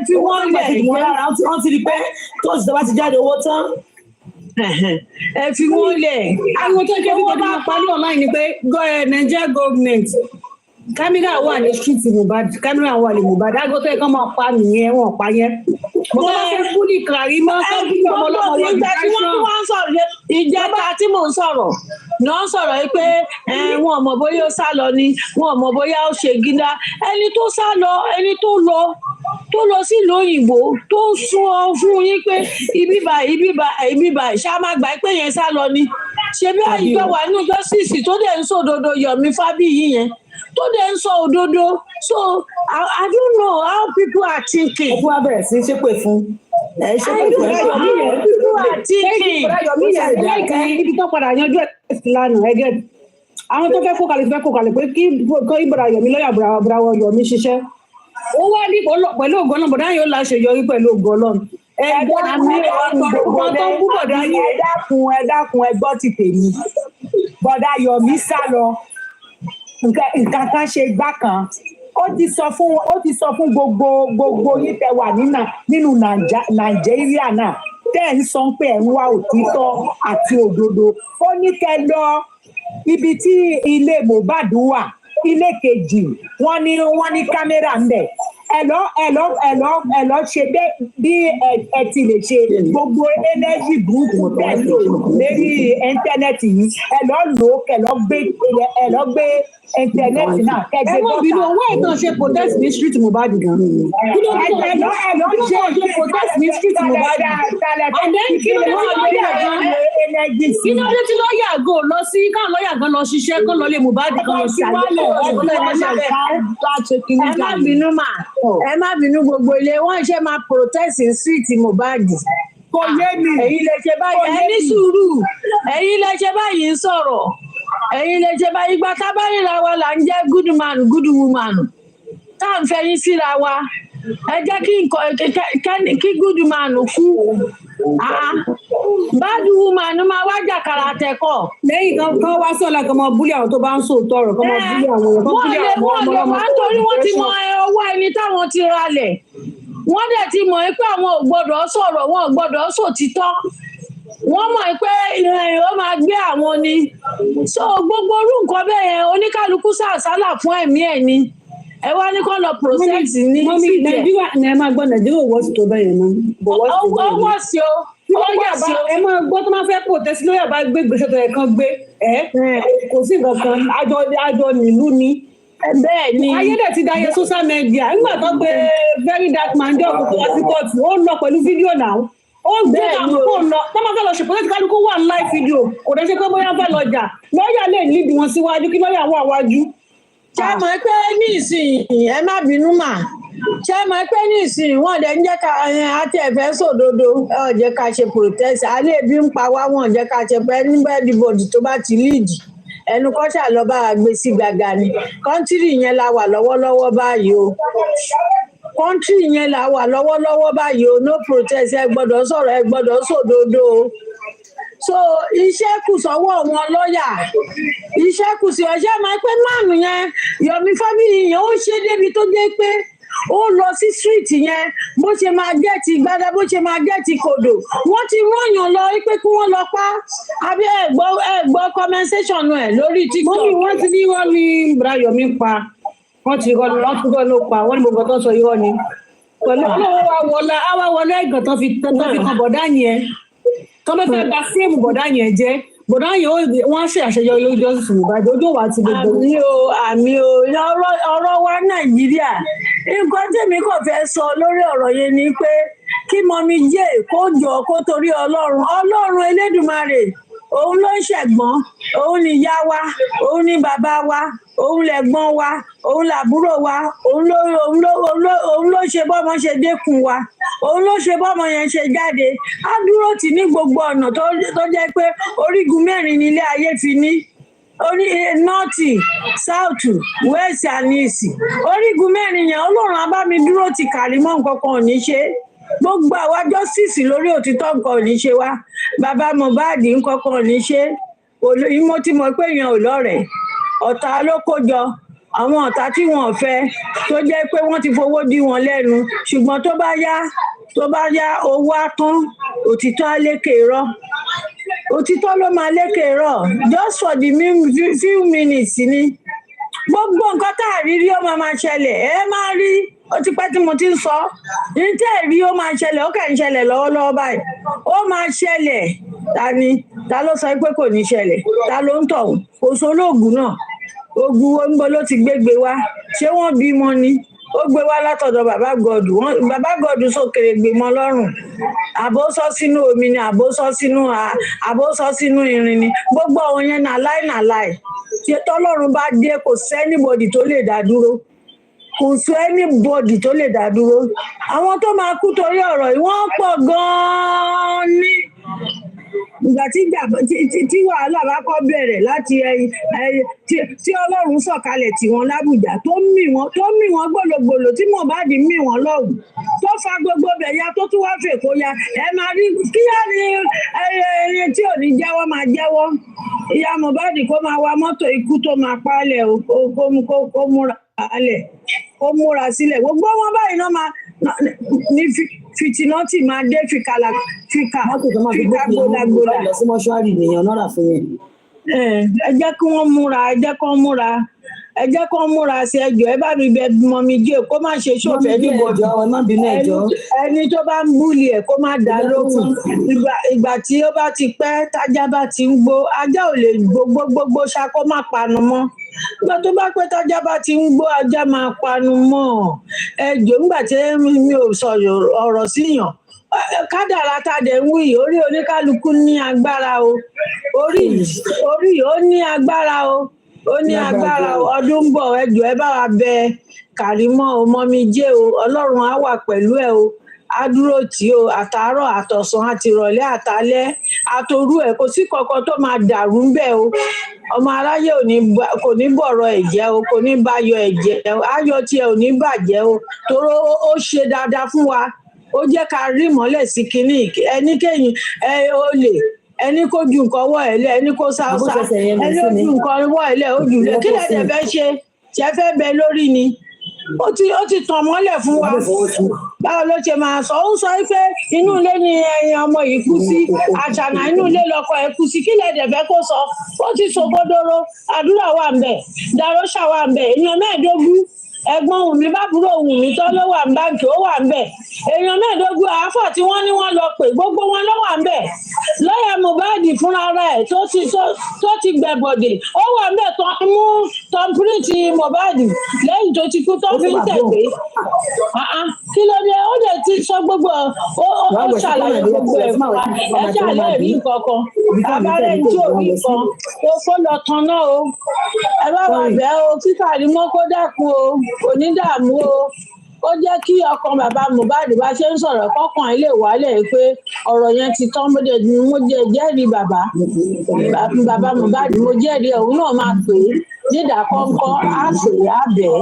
fi wọ́n lẹ̀ wọ́n ti rí pé tó ti bá ti jáde owó tán. ẹ fi wọ́n lẹ̀ àwọn tó ń ké fún ọdún parí online ni pé Nigeria government kámẹ́rà wà ní street Mohbad kámẹ́rà wà ní Mohbad àgọ́ tó yẹ kán máa pa nìyẹn wọn pa yẹn. mo bá fẹ́ fúlì Kàrímọ́ sọ́kùnrin ọmọlọ́mọ wọn ìjẹta tí mò ń sọ̀rọ̀ náà sọ̀rọ̀ yìí pé wọn ò mọ̀ bóyá ó sá lọ ni wọn ò mọ̀ bóyá ó ṣe gíga ẹni tó sá lọ ẹni tó lọ sílùú òyìnbó tó sún ọ fún yín pé ibi báyìí ṣá má gbà pé yẹn sá lọ ni ṣebí àyíká wà nínú justice tó dẹ̀ ń sọ òdodo Yomi Fabiyi yẹn tó dẹ̀ ń sọ òdodo so I don't know how people are thinking. ẹ fún wa bẹ̀rẹ̀ sí ṣépè fún ẹ ṣépè fún ẹ Yomi yẹn people are thinking. Yomi yẹn ibi tó padà yanjú ẹ̀ lánàá ẹgẹ́ àwọn tó fẹ́ kó kalẹ̀ pé kí ìbúra Yomi lọ́yà búra Yomi ṣiṣẹ́ ó wá ní pẹ̀lú ògo náà bọ̀dá yóò láṣeyọrí pẹ̀lú ògo Ọlọ́run. ẹ dákun ẹ gbọ́ ti tèmi bọ̀dá Yomi sá lọ nǹkan kan ṣe gbá kan ó ti sọ fún gbogbo yín tẹ́ wà nínú Nàìjíríà náà tẹ́ ń sọ pé ẹ̀ ń wá òtítọ́ àti òdodo ó ní kẹ́ lọ ibi tí ilé Mohbad wà ilé kejì wọ́n ní kámẹ́rà ń bẹ̀ ẹ lọ ṣe bí ẹ ti lè ṣe gbogbo energy burúkú tẹ̀lé lórí íńtánẹ́ẹ̀tì yìí ẹ lọ lò ó kẹ lọ gbé íńtánẹ́ẹ̀tì náà kẹgbẹ́ bọ́ta. ẹ mọ̀ bínú owó ìtàn ṣe protest ní street Mohbad gan. ẹ lọ ṣe protest ní street Mohbad. and then kí ló dé tí lọ́ọ̀yà gan lọ sí káwọn lọ́ọ̀yà gan lọ ṣiṣẹ́ kán lọ lé Mohbad kan lọ ẹ má bínú gbogbo ilé wọn ṣe máa protest in street Mohbad kò yé mi ẹ̀yin lè ṣe báyìí ẹ ní sùúrù ẹ̀yin lè ṣe báyìí ń sọ̀rọ̀ ẹ̀yin lè ṣe báyìí gba tábàrí ra wa là ń jẹ́ good man good woman tá à ń fẹ̀yìn síra wa ẹ jẹ́ kí good man kú bad woman máa wá jàkàrà àtẹ̀kọ́. lẹ́yìn kan wá sọ̀la kan mọ búlì àwọn tó bá ń sòótọ́ ọ̀rọ̀ kan mọ búlì àwọn èèyàn kan búlì àwọn ọmọ ọmọ nítorí wọ́n ti mọ owó ẹni táwọn ti ralẹ̀ wọ́n dẹ̀ ti mọ̀ pé àwọn ò gbọ́dọ̀ sọ̀rọ̀ wọn ò gbọ́dọ̀ sòtítọ́ wọ́n mọ̀ pé ó máa gbé àwọn ni so gbogbo orú nǹkan bẹ́ẹ̀ yẹn oníkálukú sàsálà fún ẹ̀mí ẹ̀ ni ẹ wá ní kọ́ lọ process ní síbẹ̀. Nàìjíríà ní ẹ máa gbọ́ Nàìjíríà ò wọ́ọ̀sì tó bẹ́ẹ̀ yẹn náà. ó wọ́ọ̀sì o. ẹ máa gbọ́ tó máa fẹ́ protest lóyà bá gbé gbèsè tó yẹ kán gbé kò sí nǹkan kan àjọ nílùú ni. bẹ́ẹ̀ ni ayédè ti dáyé social media nígbà tó gbé very dark man jẹ́ òkùnkùn wá sí kóòtù ó lọ pẹ̀lú fídíò náà ó gbé àwọn kó lọ tó máa fẹ́ lọ ṣèpọ̀ láti kálukú wà ní live video kò dẹ́ ṣe pé bóyá fẹ́ lọ jà lọ́ọ̀yà lè lead wọn síwájú kí lọ́ọ̀yà wà wájú. ṣé mọ̀ pé ní ìsìn ẹ má bínú mà ṣé mọ̀ pé ní ìsìn wọn dẹ̀ ń jẹ́ ká àti ẹ̀fẹ́ sòdodo ọ̀ jẹ́ ká ṣe protest alẹ́ ebi ń pa wá wọn jẹ́ ká ṣe pé nígbà everybody tó bá ti lead ẹnu kọ́ṣà lọ bá wa gbé sí gbàgà ni kọ́ńtírì yẹn la wà lọ́wọ́lọ́wọ́ báyìí o kọ́ńtírì yẹn la wà lọ́wọ́lọ́wọ́ báyìí o no protest ẹ gbọ́dọ̀ sọ̀rọ̀ ẹ gbọ́dọ̀ sòdodo o so iṣẹ́ kù sọ́wọ́ wọn lọ́ọ̀yà iṣẹ́ kù sí ọṣẹ́ máa pẹ́ márùn yẹn Yomi Fabiyi yẹn ó ṣe débi tó dé pé ó lọ sí street yẹn bó ṣe máa jẹ́ ti gbádá bó ṣe máa jẹ́ ti kòdò wọ́n ti ròyàn lọ pé kí wọ́n lọ pa àbí ẹ̀gbọ́ compensation ẹ̀ lórí TikTok. wọ́n ti ní wọ́n ní bra Yomi pa wọ́n ti rọ́ ló pa wọ́n ní gbogbo tó sọ irọ́ ni pẹ̀lú ọlọ́wọ́ wọlé ẹ̀gàn tó fi kan bọ̀dá yẹn tó bẹ́ẹ̀ fẹ́ gba fíìmù bọ̀dá yẹn jẹ́ bọ̀dá yẹn wọ́n ṣe àṣeyọrí lórí justice Mohbad ojú wa ti gbogbo. àmì o ọ̀rọ̀ wa Nàìjíríà nǹkan tèmi kò fẹ́ sọ lórí ọ̀rọ̀ yẹn ni pé kí mọ́mí jẹ́ kó jọ kó torí Ọlọ́run Elédùmarè òun ló ń ṣẹ̀gbọ́n òun ni ìyá wa òun ni bàbá wa òun lẹ̀gbọ́n wa òun làbúrò wa òun ló ṣe bọ́mọ ṣe dékun wa òun ló ṣe bọ́mọ yẹn ṣe jáde á dúró tì ní gbogbo ọ̀nà tó jẹ́ pé orígun mẹ́rin nílé ayé fi ní orí nọ́ọ̀tì sáùtù wẹ́ẹ̀sì àní ìsì orígun mẹ́rin yẹn ọlọ́run á bá mi dúró ti Kàrímọ́ nǹkan kan ò ní ṣe gbogbo àwa justice lórí òtítọ́ nǹkan ò ní ṣe wá bàbá Mohbad nǹkan kan ò ní ṣe mo ti mọ̀ pé èèyàn ò lọ́rẹ̀ẹ́ ọ̀tá ló kó jọ àwọn ọ̀tá tí wọ́n fẹ́ tó jẹ́ pé wọ́n ti fowó dí wọn lẹ́nu ṣùgbọ́n tó bá yá owó á tán òtítọ́ á lékè irọ́ òtítọ́ ló máa lékè irọ́ just for the few minutes ni gbogbo nǹkan tá a rí rí ó máa ṣẹlẹ̀ ẹ máa rí ó ti pẹ́ tí mo ti ń sọ ní tẹ́ ẹ̀ rí ó máa ṣẹlẹ̀ ó kàn ń ṣẹlẹ̀ lọ́wọ́lọ́wọ́ báyìí ó máa ṣẹlẹ̀ ta ló sọ pé kò ní ṣẹlẹ̀ ta ló ń tọ̀ kò sólóògùn náà ogun oúnjẹ ló ti gbégbé wá ṣé wọ́n bímọ ni ó gbé wá látọ̀dọ̀ bàbá gọdù sókèrè gbémọ lọ́rùn àbó sọ sínú omi ni àbó sọ sínú irin ni gbogbo àwọn yẹn nà láì tí tọ́lọ́run bá dé kò sẹ́nìbọdì tó lè dá dúró kò sí anybody tó lè dá dúró àwọn tó máa kú torí ọ̀rọ̀ yìí wọ́n pọ̀ gan-an ní ìgbà tí wàhálà bá kọ́ bẹ̀rẹ̀ láti tí Ọlọ́run sọ̀kalẹ̀ tí wọ́n lábùjá tó mì wọ́n gbòlògbòlò tí Mohbad mì wọ́n lọ́hùn tó fa gbogbo bẹ̀yà tó tún wá fèkó ya ẹ máa rí kíá ní ẹni tí ò ní jẹ́wọ́ máa jẹ́wọ́ ìyá Mohbad kó máa wa mọ́tò ikú tó máa pálẹ̀ kó múra alẹ̀ kó múra sílẹ̀ gbogbo wọn báyìí náà máa ní fìtínọ́tì máa dé fìkà gbódàgbódà. lọ sí mọ́ṣúárì nìyẹn náírà fún yẹn. ẹ jẹ́ kí wọ́n múra ẹ jẹ́ kí wọ́n múra sí ẹjọ́ ẹ bá mi bẹ mọ mi jẹ́ kó má ṣe ṣòfẹ́ níbọ̀dọ̀ ẹni tó bá ń búlì ẹ̀ kó má dá lóhùn ìgbà tí ó bá ti pẹ́ tájá bá ti ń gbó ajá ò lè gbogbo ṣakó má panu mọ́ nígbà tó bá pẹ́ tájá bá ti ń gbó ajá máa panu mọ́ ẹjọ́ nígbà tí mi ò sọ ọ̀rọ̀ síyàn kádàrá tá a dẹ̀ ń wí orí oníkálukú ní agbára o orí ó ní agbára o ó ní agbára ọdún ń bọ̀ ẹjọ́ ẹ bá wa bẹ Kàrímọ́ ọmọ mi jẹ́ o Ọlọ́run á wà pẹ̀lú ẹ o á dúró tì o àtàárọ̀ àtọ̀sán àtìrọ̀lẹ́ àtàlẹ́ àtòru ẹ̀ kò sí kankan tó máa dàrú ń bẹ̀ o ọmọ aráyé kò ní bọ̀rọ̀ ẹ̀jẹ̀ o kò ní báyọ̀ ẹ̀jẹ̀ ayọ̀ tiẹ̀ ò ní bàjẹ́ o toró ó ṣe dáadáa fún wa ó jẹ́ ká rí mọ́lẹ̀ sí kinní ẹnikẹ́yìn olè ẹni kó ju nǹkan wọ̀ ẹ̀ lẹ̀ ẹni kó sáúsá ẹni ó ju nǹkan wọ̀ ẹ̀ lẹ̀ ó jù lẹ̀ kí lẹ́dẹ̀ fẹ́ ṣe ṣe fẹ́ bẹ lórí ni ó ti tàn mọ́lẹ̀ fún wa báwo ló ṣe máa sọ ó sọ pé inú ilé ni ẹyin ọmọ yìí kú sí àṣànà inú ilé lọkọ ẹ̀ kú sí kí lẹ́dẹ̀ fẹ́ kó sọ ó ti sọ gbódóró àdúrà wà ń bẹ̀ dàróṣà wà ń bẹ̀ èèyàn mẹ́ẹ̀ẹ́dógún ẹ̀gbọ́n Wùnmí bábúrò Wùnmí tó ló wà ní báńkì ó wà ń bẹ̀ èèyàn mẹ́ẹ̀ẹ́dógún àáfọ̀ tí wọ́n ní wọ́n lọ pè gbogbo wọn ló wà ń bẹ̀ lọ́yà Mohbad fúnra rẹ̀ tó ti gbẹ̀bọ̀dè ó wà ń bẹ̀ tó mú tọ́mpírìtì Mohbad lẹ́yìn tó ti kú tó fi ń tẹ̀lé kí ló dé ó dẹ̀ ti sọ gbogbo ó ṣàlàyé gbogbo ẹ̀ fún wa ẹ ṣàlàyé rí nǹkan abárẹ́ tí ò rí nǹkan kó lọ tan náà o ẹ bá wà bẹ́ẹ̀ o kí Kàrímọ́ kó dákun o onídààmú o ó jẹ́ kí ọkàn bàbá Mohbad bá ṣe ń sọ̀rọ̀ kọ́kàn ilé wálẹ̀ pé ọ̀rọ̀ yẹn ti tán mo jẹ́rìí bàbá Mohbad mo jẹ́rìí òun náà máa pè é dídà kọ́ńkọ́ á pè é àbẹ̀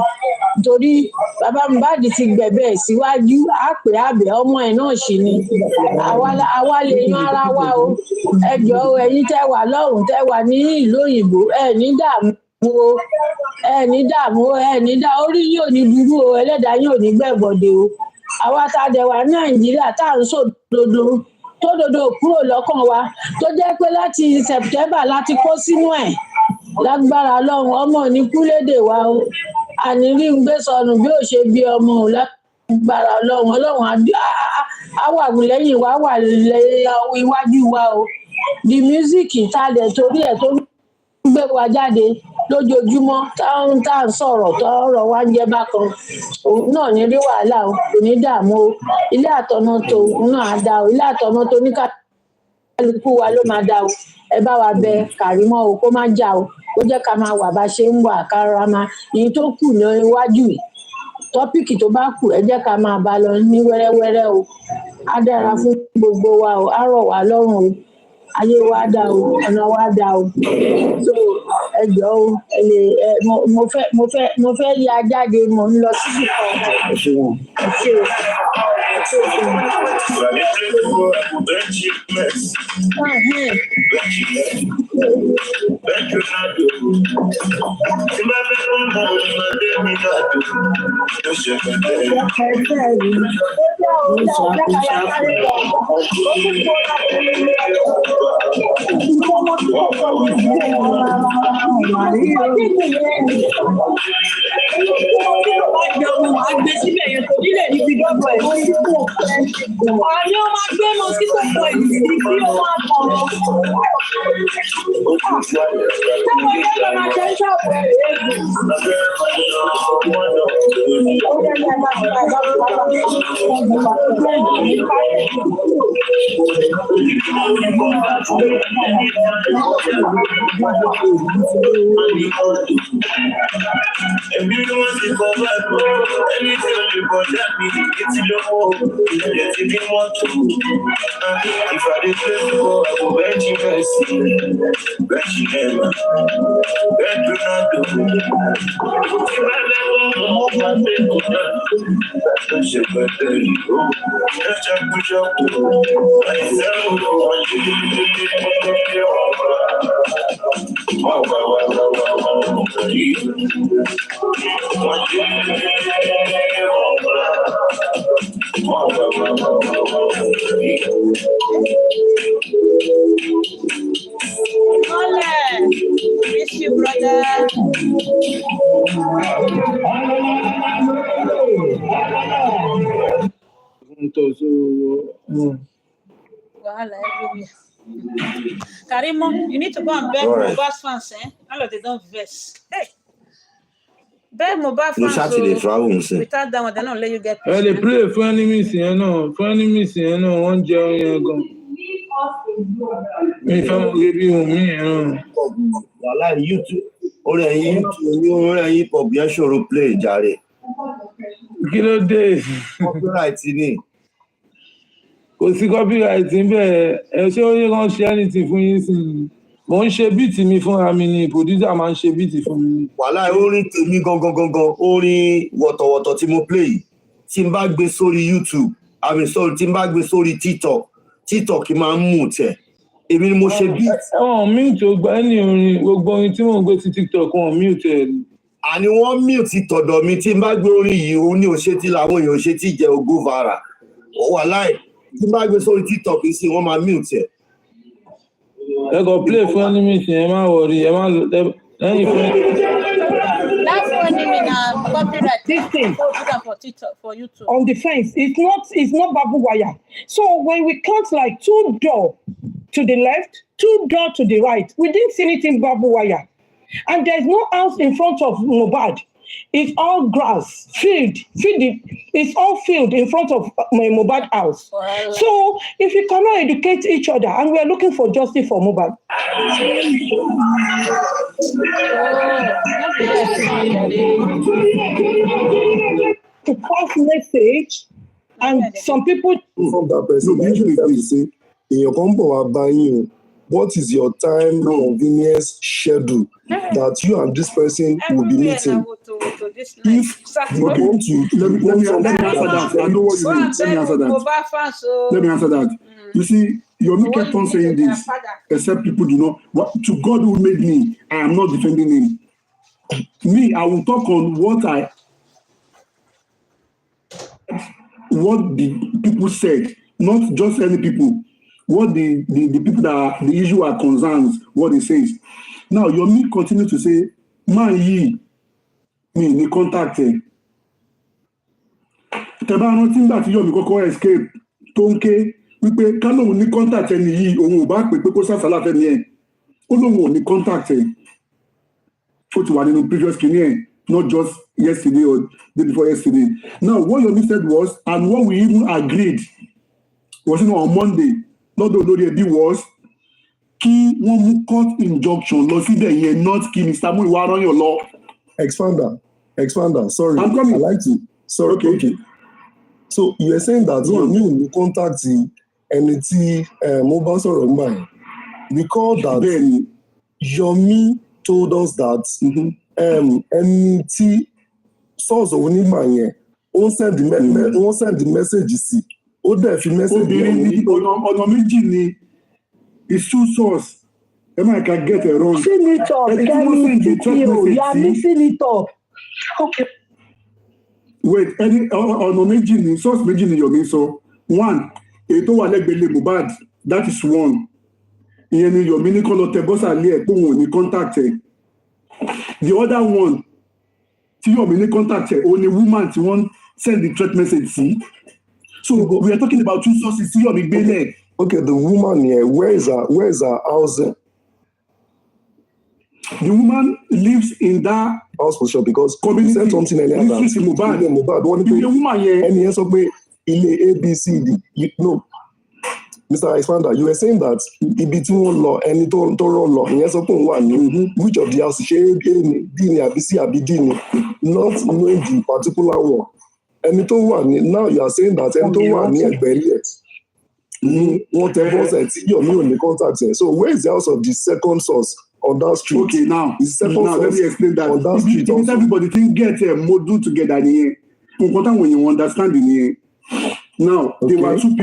torí bàbá Mohbad ti gbẹ̀bẹ̀ síwájú á pè é àbẹ̀ ọmọ ẹ̀ náà sì ni àwa lè yan ara wa o ẹ jọ̀ọ́ ẹ̀yin tẹ́ wà lọ́hùn tẹ́ wà ní ìlú òyìnbó ẹ̀ ní dààmú orí yóò ní burú o ẹlẹ́dàá yóò ní gbẹ̀bọ̀dé o àwa tá a dẹ̀ wà ní Nàìjíríà tá à ń sòdodo tó dodo kúrò lọ́kàn wa tó jẹ́ pé láti September láti kó sínú ẹ̀ lágbára Ọlọ́run ọmọ ní kúlédè wa o àní rí ń gbé sọnù bí ó ṣe bí ọmọ o lágbára Ọlọ́run á wà lẹ́yìn wa wà iwájú wa o the music tá a dẹ̀ torí ẹ̀ tó gbé wa jáde lójoojúmọ́ táwọn tá à ń sọ̀rọ̀ tọ́rọ̀ wá ń jẹ́ bákan òun náà ní rí wàhálà o kò ní dààmú o ilé àtọ̀nà tó náà á dá o ilé àtọ̀nà tó ní kálukú wa ló máa dá o ẹ bá wa bẹ Kàrímọ́ o kó má jà o ó jẹ́ ká máa wà bá ṣe ń wà kára máa èyí tó kù ní iwájú yìí tọ́pìkì tó bá kù ẹ jẹ́ ká máa bá lọ ní wẹ́rẹ́wẹ́rẹ́ o á dára fún gbogbo wa o á rọ̀ wá lọ́rùn o ayé wa dá o ọ̀nà wa dá o so ẹ jọ̀ọ́ o ẹ lè mo fẹ́ ya jáde mo ń lọ síbi kan ẹ ṣe o. Ọ̀rẹ́ ó máa gbé mọ sí pọ̀pọ̀ ìlú sí ó máa kọ̀ ọ́. Táwọn ọ̀rẹ́ lọ máa jẹ́ ṣọ́ọ̀bù rẹ̀ Miss you, brother. Wahala everywhere. Karimo, you need to go and beg Mohbad's fans, eh? All of them don't vex. Hey. Beg Mohbad fans. Without that one, they don't let you get peace. They play for enemies, you know. For enemies, you know. One joy, you know. If I'm give you me, you know. Wàhálà YouTube. Orí ẹ̀yin pọ̀ bí ẹ ṣòro play jàre. Kí ló dé? Copyright ni. Kò sí copyright níbẹ̀. Ẹ ṣé ó yẹ kán ṣe anything fún yín sí i. Mo ń ṣe bíìtì mi fúnra mi ni producer máa ń ṣe bíìtì fún mi. Wàhálà orin tèmi gangan orin wọ̀tọ̀wọ̀tọ̀ tí mo play yìí tí n bá gbé sórí YouTube tí n bá gbé sórí TikTok máa ń mú tẹ̀. Èmi ni mo ṣe beat. Mute ò gbà ẹni orin gbogbo orin tí mò ń gbé sí TikTok wọn mute ẹ̀. Àní wọ́n mute tọ̀dọ̀ mi tí n bá gbé orin yìí òun ní òṣètì làwọn èèyàn òṣètì jẹ́ ogó vara. Wàhálà tí n bá gbé sórí TikTok sí wọ́n máa mute ẹ̀. Ẹ kò play fún enemies ẹ má worry ẹ má lẹ́yìn fún. That's what I mean. Copyright. This thing for TikTok, for YouTube. on the fence, it's not barbed wire. So when we count like 2 door to the left, 2 door to the right, we didn't see anything barbed wire. And there's no house in front of Mohbad. It's all grass, field. It's all field in front of my Mohbad house. Wow. So if we cannot educate each other, and we are looking for justice for Mohbad. To pass message, and some people. From that person, usually they say, in your company, what is your time convenience schedule that you and this person will be meeting? If you want to, let me answer that. I know what you mean. Let me answer that. Let me answer that. You see, Yomi kept on saying this, except people do not. To God who made me, I am not defending him. Me, I will talk on what the people said, not just any people. What the people that the issue are concerns, what he says. Now, Yomi continue to say, man, me contact him. Tẹ́bá rántí nígbà tí Yomi kọ́kọ́ escape tó ń ké wípé ká lóun ní contact ẹni yìí òun ò bá pè pé kó sàṣàlà fẹ́ni ẹ̀ ó lóun ò ní contact ẹ̀ ó ti wà nínú previous kìíní ẹ̀ not just yesterday or day before yesterday. Now, what Yomi said was, and what we even agreed was on Monday, lọ́dọ̀ olórí ẹbí was kí wọ́n mú court injunction lọ síbẹ̀ yẹn not kí Mr. Muyiwa rányàn lọ. Expander, sorry. I'm coming. I like to. Sorry, okay. So you are saying that you contact ẹni tí mo bá sọ̀rọ̀ nígbà yẹn. Recall that Yomi told us that ẹni tí source onígbà yẹn ó send the message sí. Ó dẹ̀ fi message obìnrin ní ọ̀nà méjì ni is two source. Emma can get it wrong. Mixing it up, you are mixing it up. Okay. Wait, ọ̀nà méjì ni source méjì ni Yomi sọ. One, èyí tó wà lẹ́gbẹ̀ẹ́ Mohbad, that is one. Ìyẹn ni Yomi ní kọ́ lọ tẹ bọ́sà lé ẹ̀ pé òun ò ní contact ẹ̀. The other one, tí Yomi ní contact ẹ̀, òun ni woman tí wọ́n send the threat message sí. So we are talking about two sources tí Yomi gbé lẹ̀. Okay, the woman here, where is her house? The woman lives in that house for sure because community. Said something earlier that Mohbad. One The woman here. And he sọ pé ilé ABCD. No, Mr. Expander, you were saying that ibi tí wọ́n lọ ẹni tó rọ̀ lọ ìyẹn sọ pé òun wà ní which of the house ṣé A ni D ni àbí C àbí D ni not knowing the particular one. Ẹni tó wà ní now you are saying that ẹni tó wà ní ẹgbẹ́ ilé ni wọ́n tẹ bọ́sẹ̀ tí Yomi ò ní contact ẹ̀. So where is the house of the second source on that street? Okay, now let me explain that. On that street if everybody think get module together nìyẹn nǹkan táwọn èèyàn understand nìyẹn. Now there were two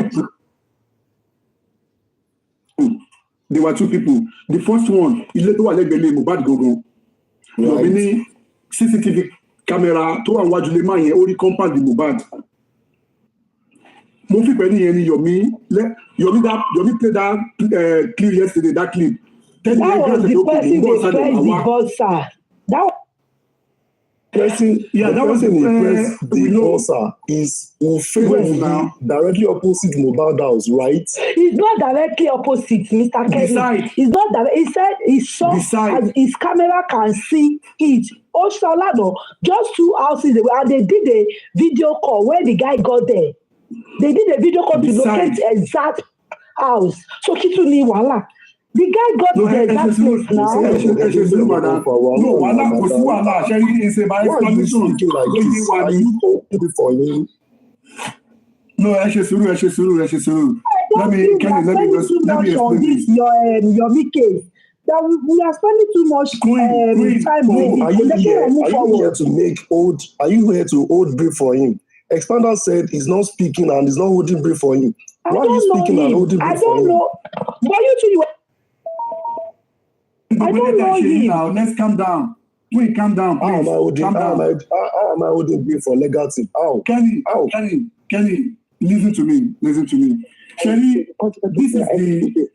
people. The first one ilé tó wà lẹ́gbẹ̀ẹ́ Mohbad gangan. Yomi ní CCTV camera tó wà wájú lè máa yẹn ó rí compound Mohbad. Mo fi pẹ̀lú yẹn ni Yomi played that clip yesterday, that clip. That was the person they pressed the buzzer. That person the buzzer is directly opposite Mohbad house, right? It's not directly opposite, Mr. Kelly. It's not that. He said he saw as his camera can see it. Oshalado, just 2 houses away, and they did a video call when the guy got there. They did a video call to locate the exact house. So kitu ni wala. The guy got to the exact place now. No, wala kò sí wàhálà. Ṣé is about explanation like this? No, ẹ ṣe sùúrù. Let me explain this. Your case. That we are spending too much time on it. Are you here to hold brief for him? Expander said he's not speaking and he's not holding brief for him. Why are you speaking and holding brief for him? I don't know. But you two, I don't know him. Now, let's calm down. Wait, calm down, please. How am I holding brief for legacy? How? Kenny, listen to me. Kenny, this is the...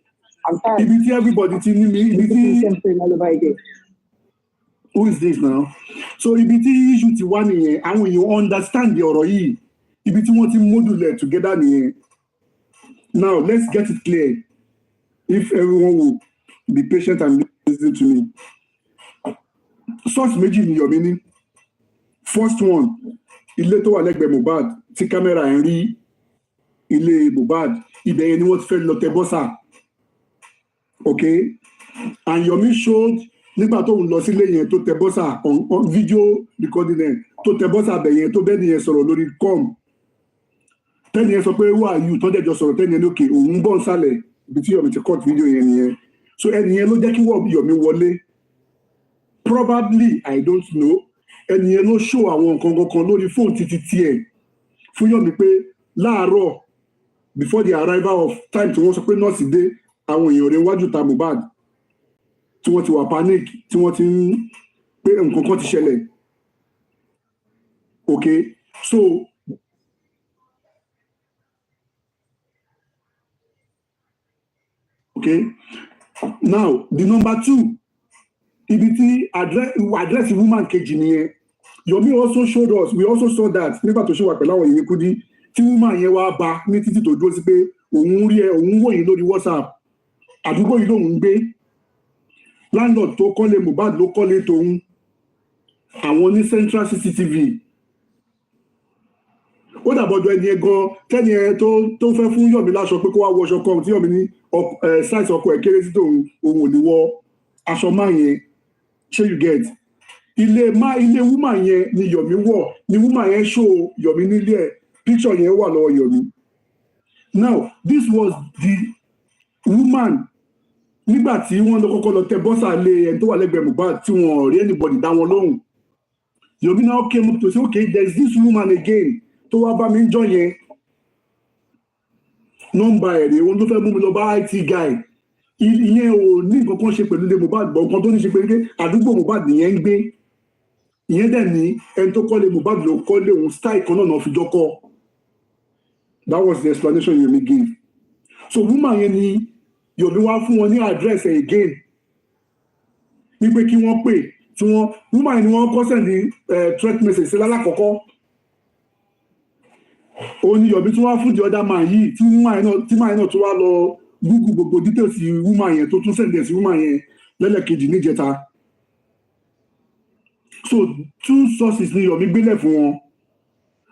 Ibi tí everybody ti ní mi. Who is this now? So ibi tí issue ti wá nìyẹn, àwọn èèyàn understand the ọ̀rọ̀ yìí. Ibi tí wọ́n ti modulate together nìyẹn. Now let's get it clear. If everyone will be patient and listen to me. Source méjì ni Yomi ní. First one, ilé tó wà lẹ́gbẹ̀ẹ́ Mohbad tí kámẹ́rà ń rí ilé Mohbad. Ibẹ̀ yẹn ni wọ́n ti fẹ́ lọ tẹ bọ́sà. Okay, and Yomi showed nígbà tó ń lọ sílé yẹn tó tẹ bọ́sà on video recording ẹ̀ tó tẹ bọ́sà bẹ̀ yẹn tó bẹ́ẹ̀ nìyẹn sọ̀rọ̀ lórí com tẹ́ni yẹn sọ pé wà yù tó dẹ̀jọ sọ̀rọ̀ tẹ́ni yẹn lókè òun bọ̀ nsàlẹ̀ ibi tí Yomi ti cut video yẹn nìyẹn so ẹni yẹn ló jẹ́ kí Yomi wọlé probably I don't know ẹni yẹn ló show àwọn nǹkan kankan lórí fóònù títí tiẹ̀ fún Yomi pé láàárọ̀ before the arrival of time tí wọ́n sọ pé nọ́ọ̀sì dé àwọn èèyàn rẹ̀ wájú ta Mohbad tí wọ́n ti wà panic tí wọ́n ti ń pé nǹkan kan ti ṣẹlẹ̀ okay so okay now the number 2 ibi tí address woman kejì nìyẹn Yomi also showed us we also saw that nígbà tó ṣe wà pẹ̀lú àwọn èèyàn Kudi tí woman yẹn wá bá ní títí tó dúró sí pé òun rí ẹ òun wò yín lórí WhatsApp àdúgbò yìí lòun gbé landlord tó kọ́lé Mohbad ló kọ́lé tòun àwọn ní central CCTV ó dàbọ̀jọ ẹni ẹ gan tẹ́ni ẹ tó fẹ́ fún Yọ̀mí láṣọ pé kó wá wọṣọ kan tí Yọ̀mí ní size ọkọ ẹ̀ kéré sí tòun òun ò ní wọ aṣọ máa yẹn ṣé you get ilé woman yẹn ni Yọ̀mí wọ̀ ni woman yẹn show Yọ̀mí nílé ẹ̀ picture yẹn wà lọ́wọ́ Yọ̀mí. Now this was the woman nígbà tí wọ́n lọ kọ́kọ́ lọ tẹ bọ́sà lé ẹni tó wà lẹ́gbẹ̀ẹ́ Mohbad tí wọ́n ò rí anybody dá wọn lóhùn. Yọ̀mí now came up to say okay there is this woman again tó wá bá mi ń jọ yẹn nọ́mbà ẹ̀ rèé wọn ló fẹ́ mú mi lọ bá IT guy ìyẹn ò ní nǹkan kan ṣe pẹ̀lú ilé Mohbad bọ̀ nǹkan tó ní ṣe pé àdúgbò Mohbad nìyẹn ń gbé ìyẹn dẹ̀ ní ẹni tó kọ́lé Mohbad ló kọ́lé òun style kan náà fi jọkọ́. That was the explanation Yomi gave. So woman yẹn ni Yomi wá fún wọn ní address ẹ̀ again wípé kí wọ́n pè tí wọ́n woman yẹn ni wọ́n kọ́ send threat message sí lálákọ̀ọ́kọ́. Òun ni Yomi tí wọ́n fún the other man yìí tí máa yẹn náà tó wá lọ Google gbogbo details woman yẹn tó tún send sí woman yẹn lẹ́lẹ́kejì níjẹta. So 2 sources ni Yomi gbélẹ̀ fún wọn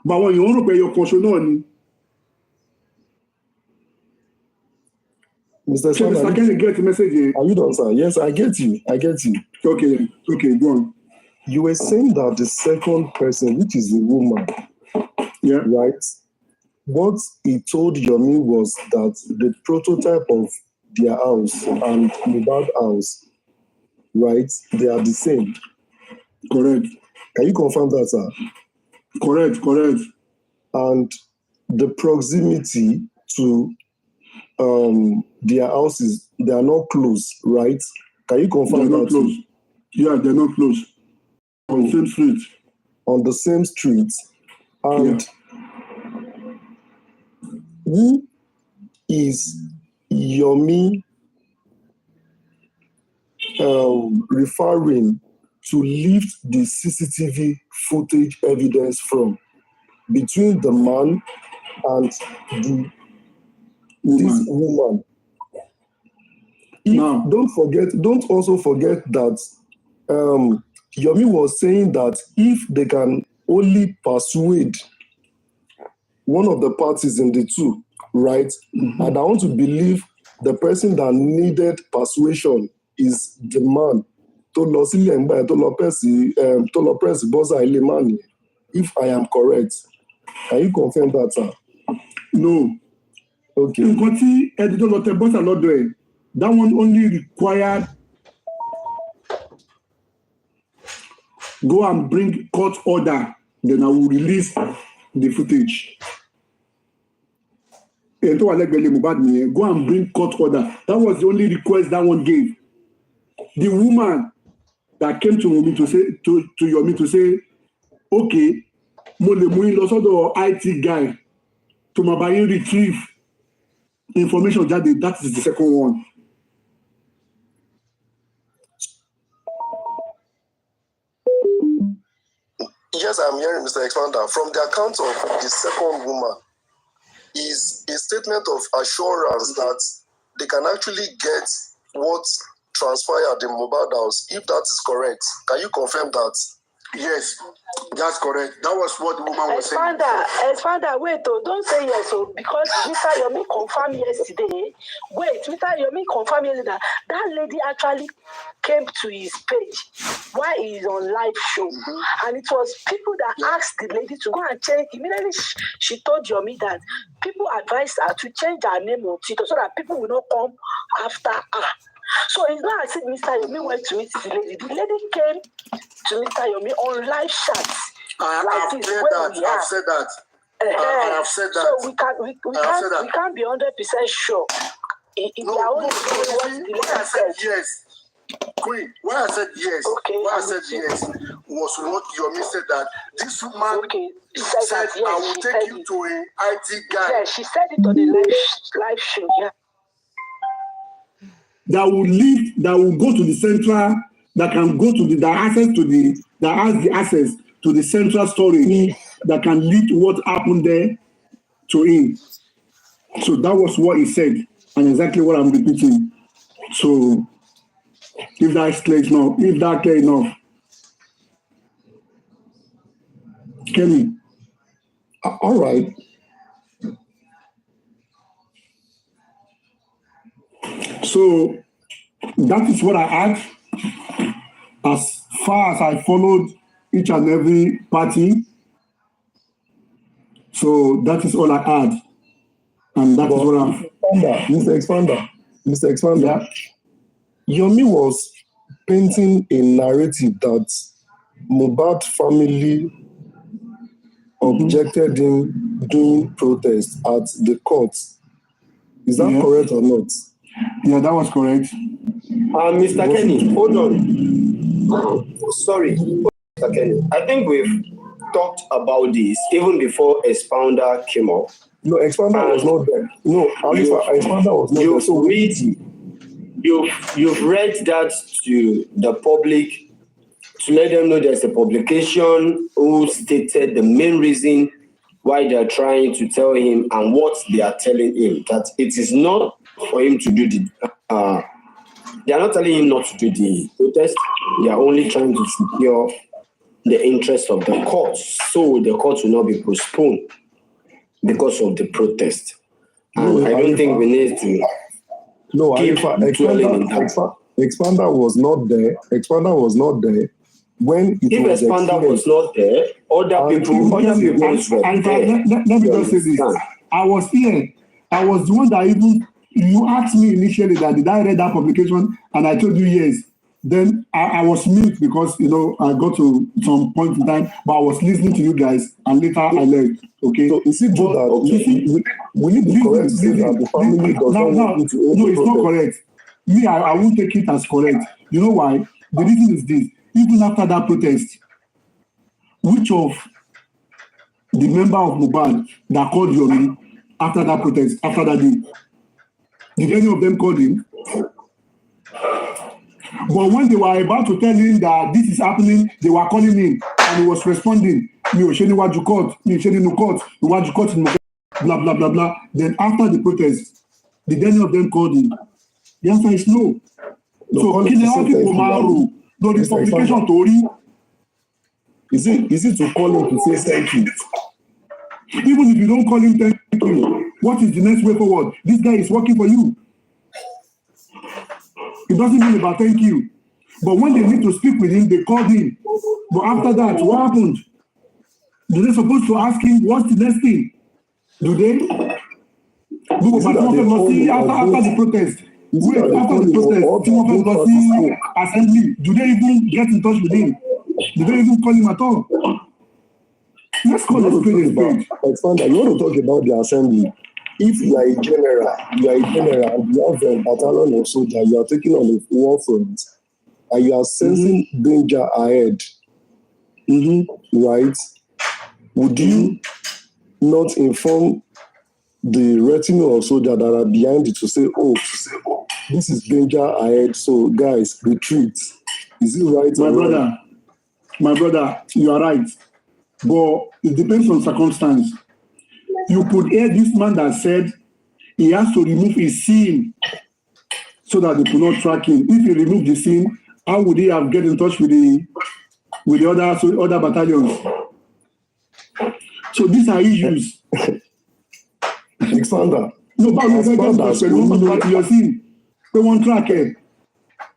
báwọn èèyàn rò pé ẹyọ kan ṣo náà ni. Mr. Sime, can you get the message here? Are you done, sir? Yes, I get you. Okay, go on. You were saying that the second person, which is the woman, right? What he told Yomi was that the prototype of their house and Mohbad house, right? They are the same. Correct. Can you confirm that, sir? Correct. And the proximity to their houses, they are not close, right? Can you confirm they're that? Not close. Yeah, they're not close. On the same street. On the same street. And who is Yomi referring to lift the CCTV footage evidence from between the man and this woman? Don't also forget that Yomi was saying that if they can only persuade one of the parties in the two, right? Mm-hmm. And I want to believe the person that needed persuasion is the man. If I am correct. Can you confirm that, sir? No. Okay. That one only required go and bring court order, then I will release the footage. Go and bring court order. That was the only request that one gave. The woman that came to me to say to Yomi to say, okay, mo le mú yín lọ sọ́dọ̀ IT guy to máa bá yín retrieve information jáde. That is the second one. Yes, I'm hearing Mr. Expander. From the account of the second woman is a statement of assurance that they can actually get what transpired in Mohbad house, if that is correct. Can you confirm that? Yes, that's correct. That was what the woman was saying. Expander, wait, don't say yes, because Mr. Yomi confirmed yesterday. Wait, Mr. Yomi confirmed yesterday that lady actually came to his page while he is on live show. Mm-hmm. And it was people that asked the lady to go and change. Immediately she told Yomi that people advised her to change her name on Twitter so that people will not come after her. So it's not as if Mr. Yomi went to meet the lady. The lady came to Mr. Yomi on live chat. I've said that. I have said that. So we can't be 100% sure. I said yes. Queen, why I said yes, was what Yomi said that this woman said I will take you to an IT guy. Yeah, she said it on the live show, yeah. That will go to the central, that can go to that has the access to the central storage that can lead to what happened there to him. So that was what he said, and exactly what I'm repeating. So if that's clear enough, Kenny. All right. So that is what I had. As far as I followed each and every party, so that is all I had. And that is what I'm... Mr. Expander, Yomi was painting a narrative that Mohbad family objected him doing protest at the court. Is that correct or not? Yeah, that was correct. Mr. Kenny, hold on. Sorry, Mr. Kenny. I think we've talked about this even before Expounder came up. No, Expounder was not there. No, Expounder was not there. So you've read that to the public to let them know there's a publication who stated the main reason why they're trying to tell him and what they are telling him, that it is not for him to do the they are not telling him not to do the protest. They are only trying to secure the interest of the court, so the court will not be postponed because of the protest. And I don't think we need to keep dwelling in that. Expander was not there. Expander was not there when it if was Expander was not there, other people were there. Let me just say this. I was here. I was the one that even you asked me initially that did I read that publication, and I told you yes. Then I was mute because I got to some point in time, but I was listening to you guys, and later I left. Okay. So is it true that we need to correct to say that the family does not need to no, it's not correct. Me, I won't take it as correct. You know why? The reason is this. Even after that protest, which of the member of Mohbad that called Yomi after that protest, after that day, did any of them call him? But when they were about to tell him that this is happening, they were calling him and he was responding. Me o sheni waju court, me sheni no court, waju court in blah blah blah blah. Then after the protest, did any of them call him? The answer is no. So kí ni àwọn people máa rò lórí publication torí? Is it to call him to say thank you? Even if you don't call him thank you, what is the next way forward? This guy is working for you. It doesn't mean about thank you. But when they need to speak with him, they called him. But after that, what happened? Do they supposed to ask him what's the next thing? Do they? After the protest. Wait, after the protest, assembly, do they even get in touch with him? Do they even call him at all? Let's call it a spade. Expander, you want to talk about the assembly? If you are a general, and you have a battalion of soldiers, you are taking on a war front, and you are sensing danger ahead, right? Would you not inform the retinue of soldiers that are behind it to say, this is danger ahead, so guys, retreat? Is it right? My brother, you are right. But it depends on circumstance. You could hear this man that said he has to remove his scene so that they could not track him. If he removed the scene, how would he have get in touch with the other battalions? So these are issues. Expander. No, but your scene. They won't track it.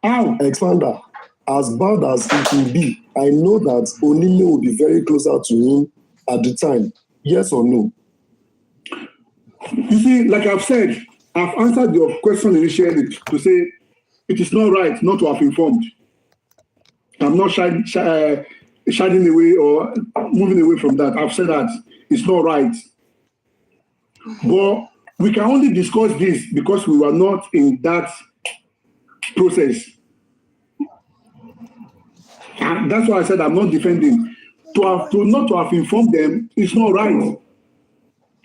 How? Expander. As bad as it will be, I know that Onile will be very closer to him at the time. Yes or no? You see, like I've said, I've answered your question initially to say it is not right not to have informed. I'm not shying away or moving away from that. I've said that it's not right. But we can only discuss this because we were not in that process. And that's why I said I'm not defending. Not to have informed them, it's not right.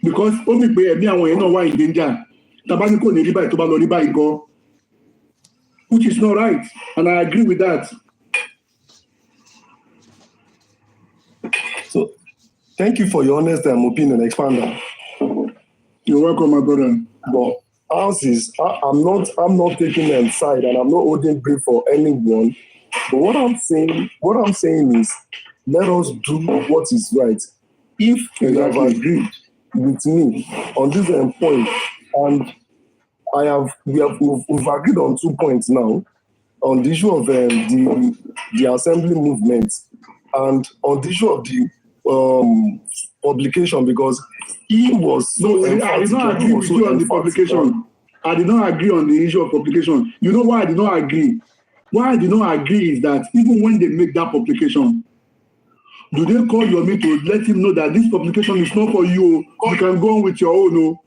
Because only me and we know why in danger. Which is not right. And I agree with that. So thank you for your honest opinion, Expander. You're welcome, my brother. But ours is I'm not taking them side and I'm not holding brief for anyone. But what I'm saying is let us do what is right. if you have agreed with me on this point, and we've agreed on 2 points now, on the issue of the assembly movement and on the issue of the publication, because he was so I did not agree with you on the publication. I did not agree on the issue of publication. You know why I did not agree? Why I did not agree is that even when they make that publication, do they call Yomi to let him know that this publication is not for you? You can go on with your own. No,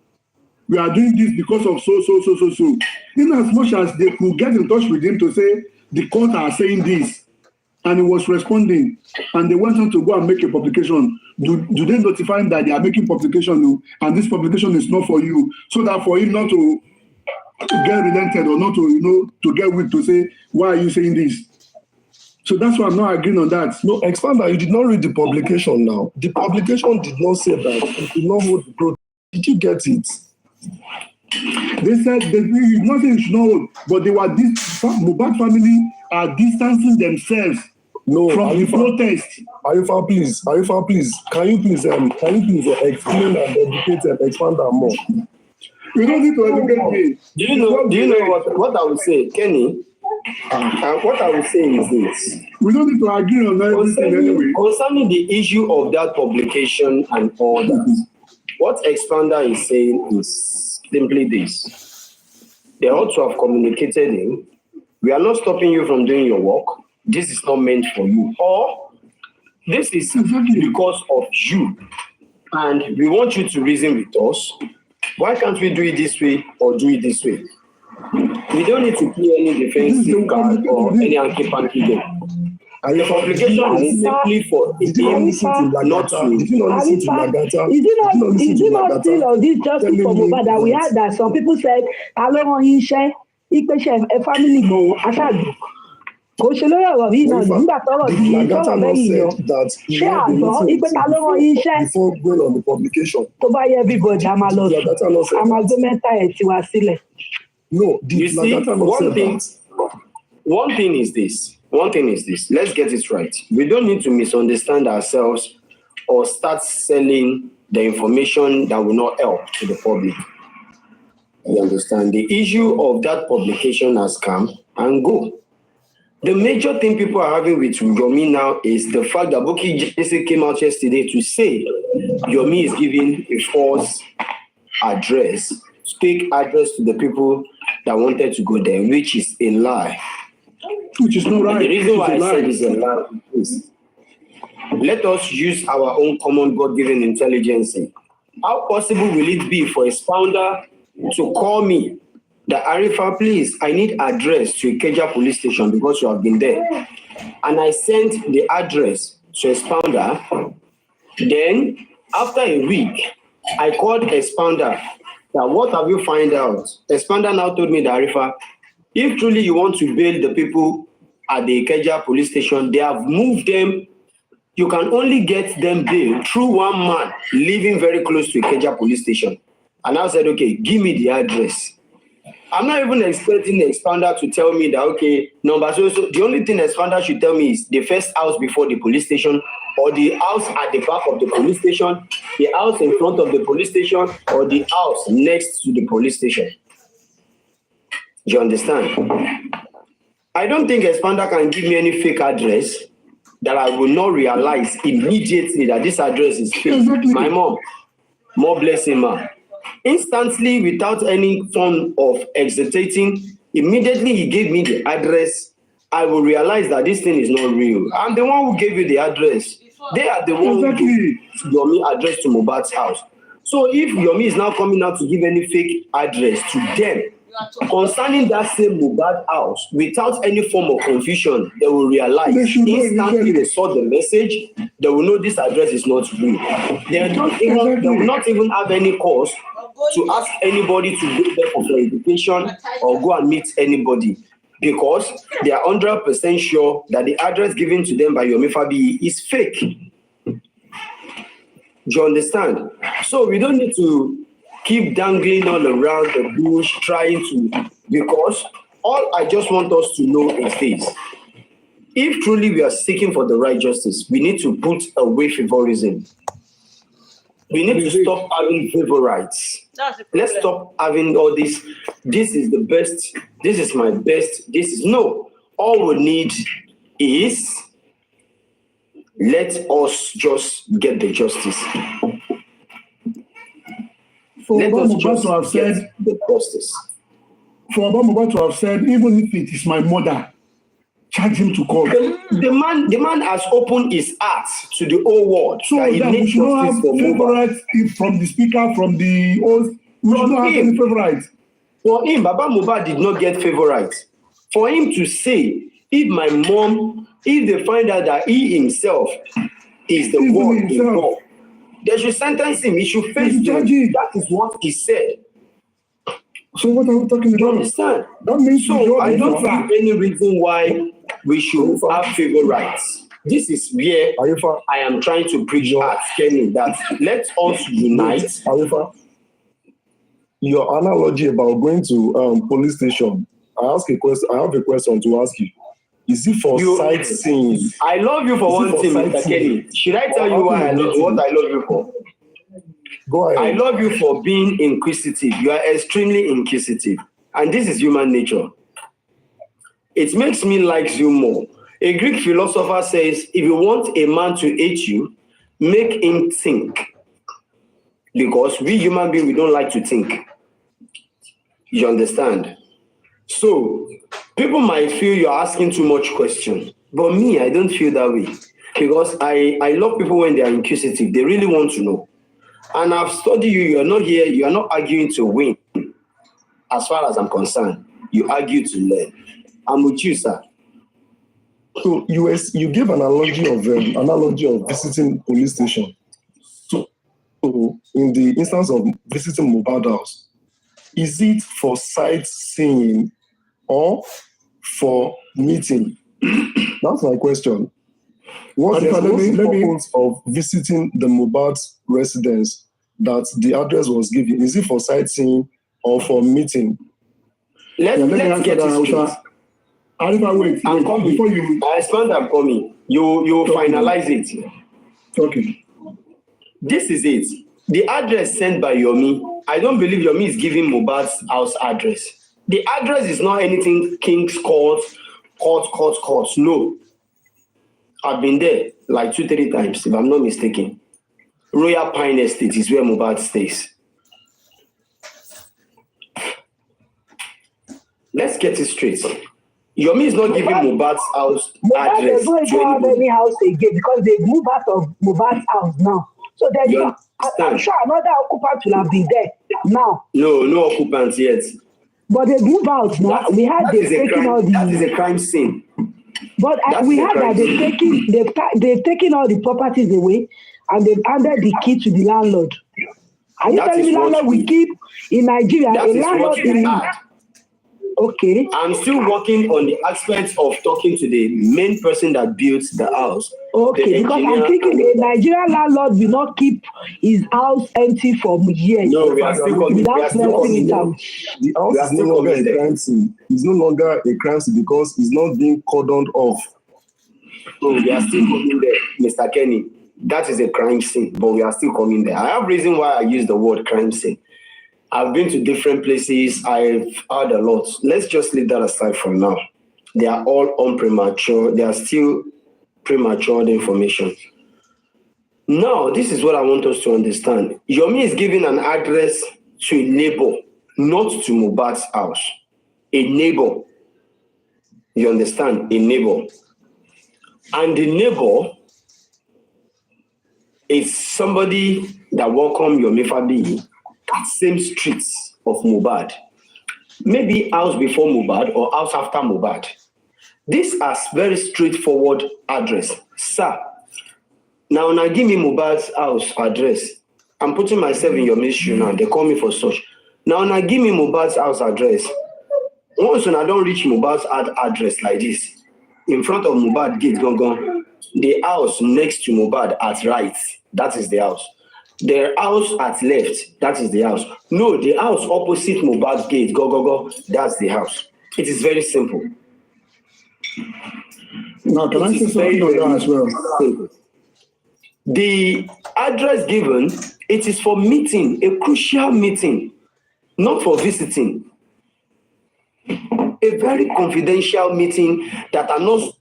we are doing this because of so. In as much as they could get in touch with him to say the court are saying this, and he was responding, and they went on to go and make a publication. Do they notify him that they are making publication, and this publication is not for you, so that for him not to get relented or not to to get weak to say, why are you saying this? So that's why I'm not agreeing on that. No, Expander, you did not read the publication now. The publication did not say that it did not hold the protest. Did you get it? They said nothing should not hold, but they were Mohbad family are distancing themselves from the protest. Arifa, please. Can you please explain and educate and expand that more? You don't need to educate me. Do you know what I would say, Kenny? What I would say is this. We don't need to agree on everything anyway. Concerning the issue of that publication and all that, what Expander is saying is simply this. They ought to have communicated him. We are not stopping you from doing your work. This is not meant for you. Or this is because of you. And we want you to reason with us. Why can't we do it this way or do it this way? We don't need to play any defensive card or any hanky-panky game. The publication is simply for him not to. Is it not still on this justice for Mohbad that we had that some people said, Aloba share, a family go, Aṣáájú. Kò ṣe lórí ọ̀rọ̀ yìí náà nígbà tọ́rọ̀ yìí tọ́rọ̀ lẹ́yìn lọ. Ṣé àgbọ̀ ìpè Aloba iṣẹ́ tó bá yẹ everybody a máa lọ sùn, a máa gbé mẹ́ta ẹ̀ tiwa sílẹ̀. No, you see, one thing is this. Let's get it right. We don't need to misunderstand ourselves or start selling the information that will not help to the public. You understand? The issue of that publication has come and go. The major thing people are having with Yomi now is the fact that Bukky Jesse came out yesterday to say Yomi is giving a false address, fake address to the people that wanted to go there, which is a lie. Which is not right. And the reason why I said it's a lie is let us use our own common God-given intelligence. How possible will it be for a founder to call me that Arifa, please, I need address to Ikeja police station because you have been there. And I sent the address to a founder. Then, after a week, I called Expander. Now, what have you found out? Expander now told me that, Arifa, if truly you want to bail the people at the Ikeja police station, they have moved them. You can only get them bailed through one man living very close to Ikeja police station. And I said, okay, give me the address. I'm not even expecting the Expander to tell me that, okay, so the only thing the Expander should tell me is the first house before the police station, or the house at the back of the police station, the house in front of the police station, or the house next to the police station. Do you understand? I don't think Expander can give me any fake address that I will not realize immediately that this address is fake. Exactly. My mom, more blessing, man. Instantly, without any form of hesitating, immediately he gave me the address. I will realize that this thing is not real. I'm the one who gave you the address. They are the one who gave Yomi address to Mohbad's house. So if Yomi is now coming out to give any fake address to them concerning that same Mohbad house, without any form of confusion, they will realize instantly they saw the message, they will know this address is not real. They will not even have any cause to ask anybody to go there for clarification or go and meet anybody, because they are 100% sure that the address given to them by Yomi Fabi is fake. Do you understand? So we don't need to keep dangling all around the bush trying to, because all I just want us to know is this. If truly we are seeking for the right justice, we need to put away favorism. We need to stop having favorites. Let's stop having all this. This is the best. This is my best. This is no. All we need is let us just get the justice. For Let us Mohbad just to have get said, the justice. for Mohbad to have said, even if it is my mother, charge him to court. The man has opened his heart to the whole world. So that he that we needs should not justice have for Mohbad. favorites from the speaker, from the host. We should not have any favorites. For him, Baba Mohbad did not get favorites. For him to say, if my mom, if they find out that he himself is the one involved, they should sentence him. He should face the judge. That is what he said. So what are we talking about? You understand? That means so I don't see any reason why we should have favorites. This is where I am trying to preach at Kenny that let us unite. Your analogy about going to police station, I have a question to ask you. Is it for sightseeing? I love you for one thing, Mr. Kenny. Should I tell you what I love you for? Go ahead. I love you for being inquisitive. You are extremely inquisitive. And this is human nature. It makes me like you more. A Greek philosopher says, if you want a man to hate you, make him think. Because we human beings, we don't like to think. You understand? So, people might feel you're asking too much questions. But me, I don't feel that way. Because I love people when they are inquisitive. They really want to know. And I've studied you. You're not here. You're not arguing to win. As far as I'm concerned, you argue to learn. I'm with you, sir. So you gave an analogy of visiting police station. So in the instance of visiting Mohbad house, is it for sightseeing or for meeting? That's my question. What's the purpose of visiting the Mohbad's residence that the address was given? Is it for sightseeing or for meeting? Let's get it straight. Wait, I'm coming. Before you, I expand, I'm coming. You finalize it. Okay. This is it. The address sent by Yomi, I don't believe Yomi is giving Mohbad's house address. The address is not anything King's Court. No. I've been there like 2-3 times, if I'm not mistaken. Royal Pine Estate is where Mohbad stays. Let's get it straight. Yomi is not giving Mohbad's house address. Mohbad doesn't have any house again because they move out of Mohbad's house now. So I'm sure another occupant will have been there now. No occupants yet. But they move out now. That is a crime scene. But we had that they've taken all the properties away and they've handed the key to the landlord. Are you telling me landlord we keep in Nigeria? That is what we had. Okay. I'm still working on the aspect of talking to the main person that built the house. Okay, because I'm thinking the Nigerian landlord will not keep his house empty for years. No, we are still coming. Without renting it out. The house is no longer a crime scene. It's no longer a crime scene because it's not being cordoned off. So we are still coming there, Mr. Kenny. That is a crime scene, but we are still coming there. I have reason why I use the word crime scene. I've been to different places. I've heard a lot. Let's just leave that aside for now. They are all unpremature. They are still premature information. Now, this is what I want us to understand. Yomi is giving an address to a neighbor, not to Mohbad's house. A neighbor. You understand? A neighbor. And the neighbor is somebody that welcomed Yomi Fabi at same streets of Mohbad. Maybe house before Mohbad or house after Mohbad. This is very straightforward address. Sir, now give me Mohbad's house address. I'm putting myself in your mission now. They call me for such. Now give me Mohbad's house address. Once when I don't reach Mohbad's address like this, in front of Mohbad gate, the house next to Mohbad at right, that is the house. The house at left, that is the house. No, the house opposite Mohbad gate, that's the house. It is very simple. Now, can I say something on that as well? Simple. The address given, it is for meeting, a crucial meeting, not for visiting. A very confidential meeting that are not.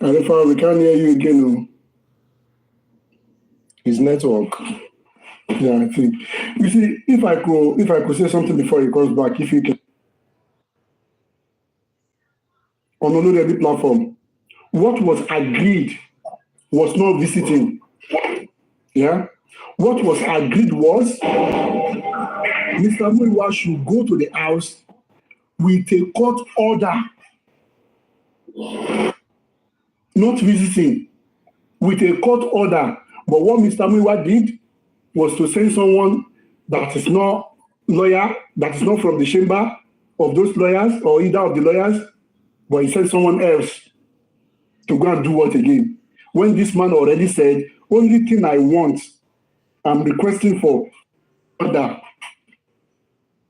Alefa, we can't hear you again. His network. Yeah, I think. You see, if I could say something before he comes back, if you can. On the platform, what was agreed was not visiting. Yeah? What was agreed was Mr. Muiwa should go to the house with a court order. Not visiting, with a court order. But what Mr. Muiwa did was to send someone that is not lawyer, that is not from the chamber of those lawyers or either of the lawyers, but he sent someone else to go and do what again? When this man already said, only thing I want, I'm requesting for order.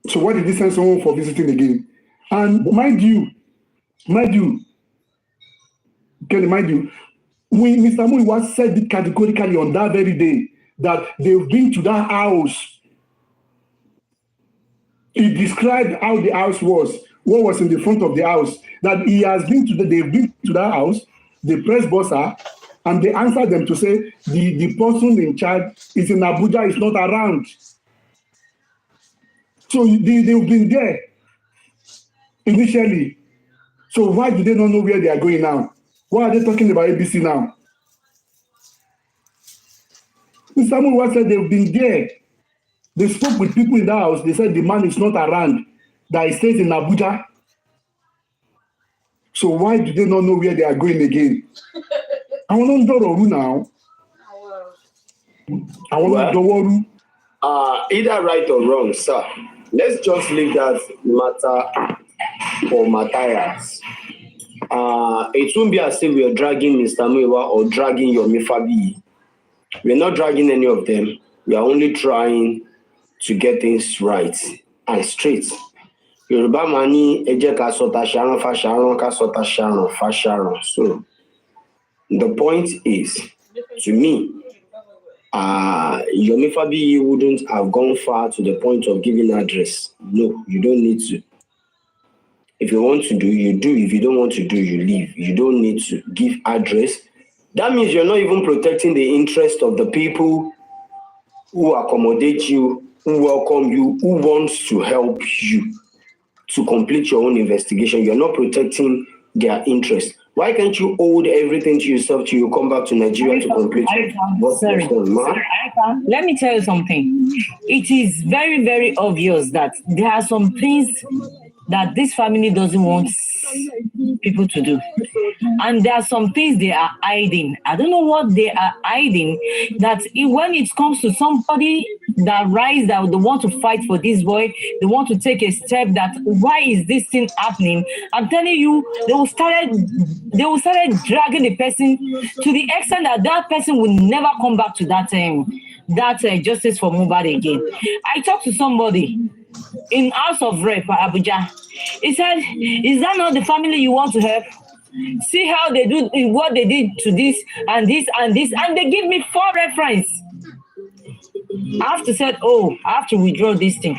So why did he send someone for visiting again? And mind you, when Mr. Muiwa said it categorically on that very day that they've been to that house. He described how the house was, what was in the front of the house, that he has been to they've been to that house, they pressed buzzer, and they answered them to say the person in charge is in Abuja, is not around. So they've been there initially. So why do they not know where they are going now? Why are they talking about ABC now? Mr. Muiwa said they've been there. They spoke with people in the house. They said the man is not around, that he stays in Abuja. So why do they not know where they are going again? I want to know now. I want to know. Either right or wrong, sir. Let's just leave that matter for Matthias. It won't be as if we are dragging Mr. Muiwa or dragging Yomi Fabi. We're not dragging any of them. We are only trying to get things right and straight. Yoruba mani eje ka sota sharon fa sharon ka sota sharon fa sharon. So the point is, to me, Yomi Fabi wouldn't have gone far to the point of giving address. No, you don't need to. If you want to do, you do. If you don't want to do, you leave. You don't need to give address. That means you're not even protecting the interest of the people who accommodate you, who welcome you, who wants to help you to complete your own investigation. You're not protecting their interest. Why can't you hold everything to yourself till you come back to Nigeria to complete what's Sorry. Let me tell you something. It is very, very obvious that there are some things that this family doesn't want people to do. And there are some things they are hiding. I don't know what they are hiding, that when it comes to somebody that rise, that they want to fight for this boy, they want to take a step that, why is this thing happening? I'm telling you, they will start dragging the person to the extent that that person will never come back to that justice for Mohbad again. I talked to somebody in House of Rep, Abuja. He said, is that not the family you want to help? See how they do what they did to this and this and this, and they give me 4 references. I have to say, I have to withdraw this thing.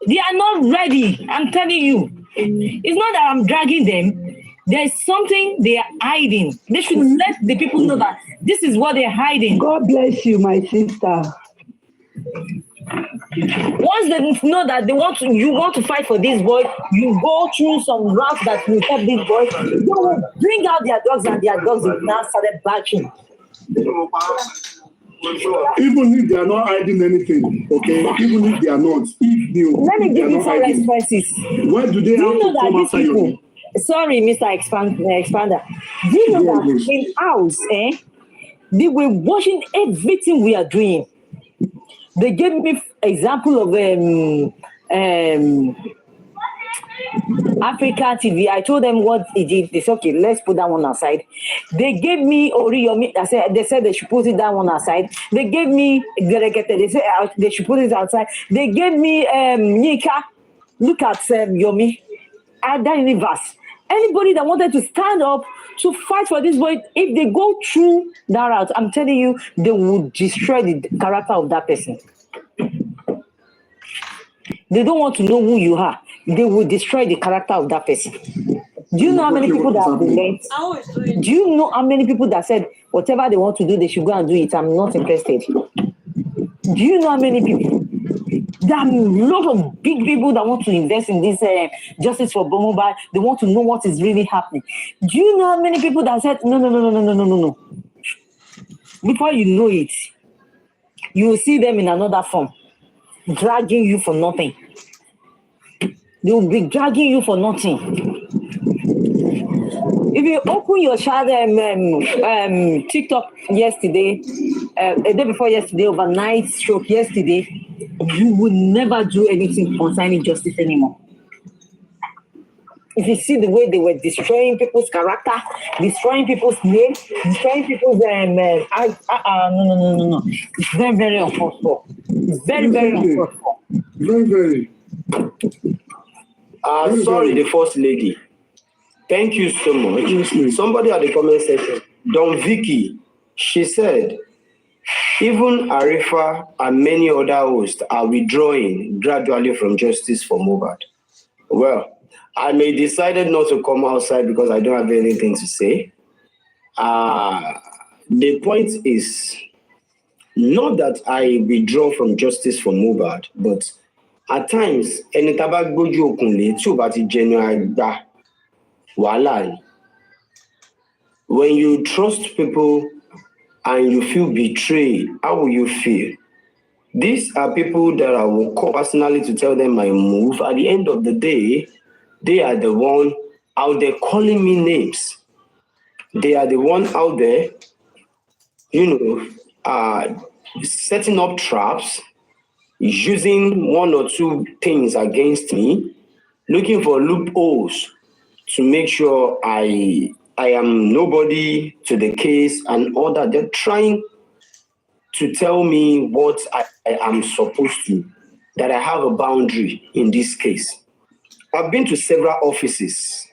They are not ready. I'm telling you. It's not that I'm dragging them. There's something they are hiding. They should let the people know that this is what they're hiding. God bless you, my sister. Once they know that you want to fight for this boy, you go through some routes that will help this boy. They will bring out their dogs, and their dogs will now started barking. Even if they are not hiding anything, okay? Even if they are not, let me give you some responses. Why do they have to come after you? Sorry, Mr. Expander. Do you know that in house, they were watching everything we are doing? They gave me example of Africa TV. I told them what it did. They said, okay, let's put that one aside. They gave me Oriyomi. They said they should put it that one aside. They gave me Gerekete. They said they should put it outside. They gave me Nika. Look at Yomi. At that universe. Anybody that wanted to stand up to fight for this boy, if they go through that route, I'm telling you, they will destroy the character of that person. They don't want to know who you are. They will destroy the character of that person. Do you know how many people that have been lent? Do you know how many people that said whatever they want to do, they should go and do it? I'm not interested. Do you know how many people? There are a lot of big people that want to invest in this justice for Mohbad. They want to know what is really happening. Do you know how many people that said no? Before you know it, you will see them in another form, dragging you for nothing. They will be dragging you for nothing. If you open your child TikTok yesterday, a day before yesterday, overnight stroke yesterday, you would never do anything concerning justice anymore. If you see the way they were destroying people's character, destroying people's name, destroying people's no. It's very, very uncomfortable. It's very, very uncomfortable. Very. Sorry, the first lady. Thank you so much. Somebody at the comment section, Don Vicky, she said, even Arifa and many other hosts are withdrawing gradually from justice for Mohbad. Well, I may decided not to come outside because I don't have anything to say. The point is not that I withdraw from justice for Mohbad, but at times, ẹni tá bá gbójú òkùnlé tí ò bá ti jẹnu àgbà wàhálà ni. When you trust people and you feel betrayed, how will you feel? These are people that I will call personally to tell them my move. At the end of the day, they are the one out there calling me names. They are the one out there, setting up traps, using one or two things against me, looking for loopholes to make sure I am nobody to the case and all that. They're trying to tell me what I am supposed to, that I have a boundary in this case. I've been to several offices.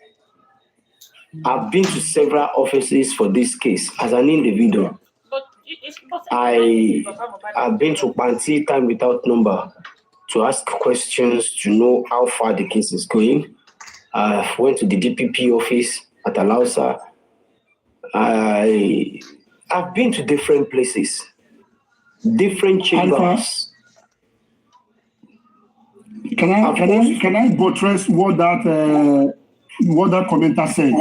I've been to several offices for this case as an individual. I've been to Panti Time Without Number to ask questions to know how far the case is going. I went to the DPP office at Alausa. I've been to different places, different chambers. Can I buttress what that commenter said?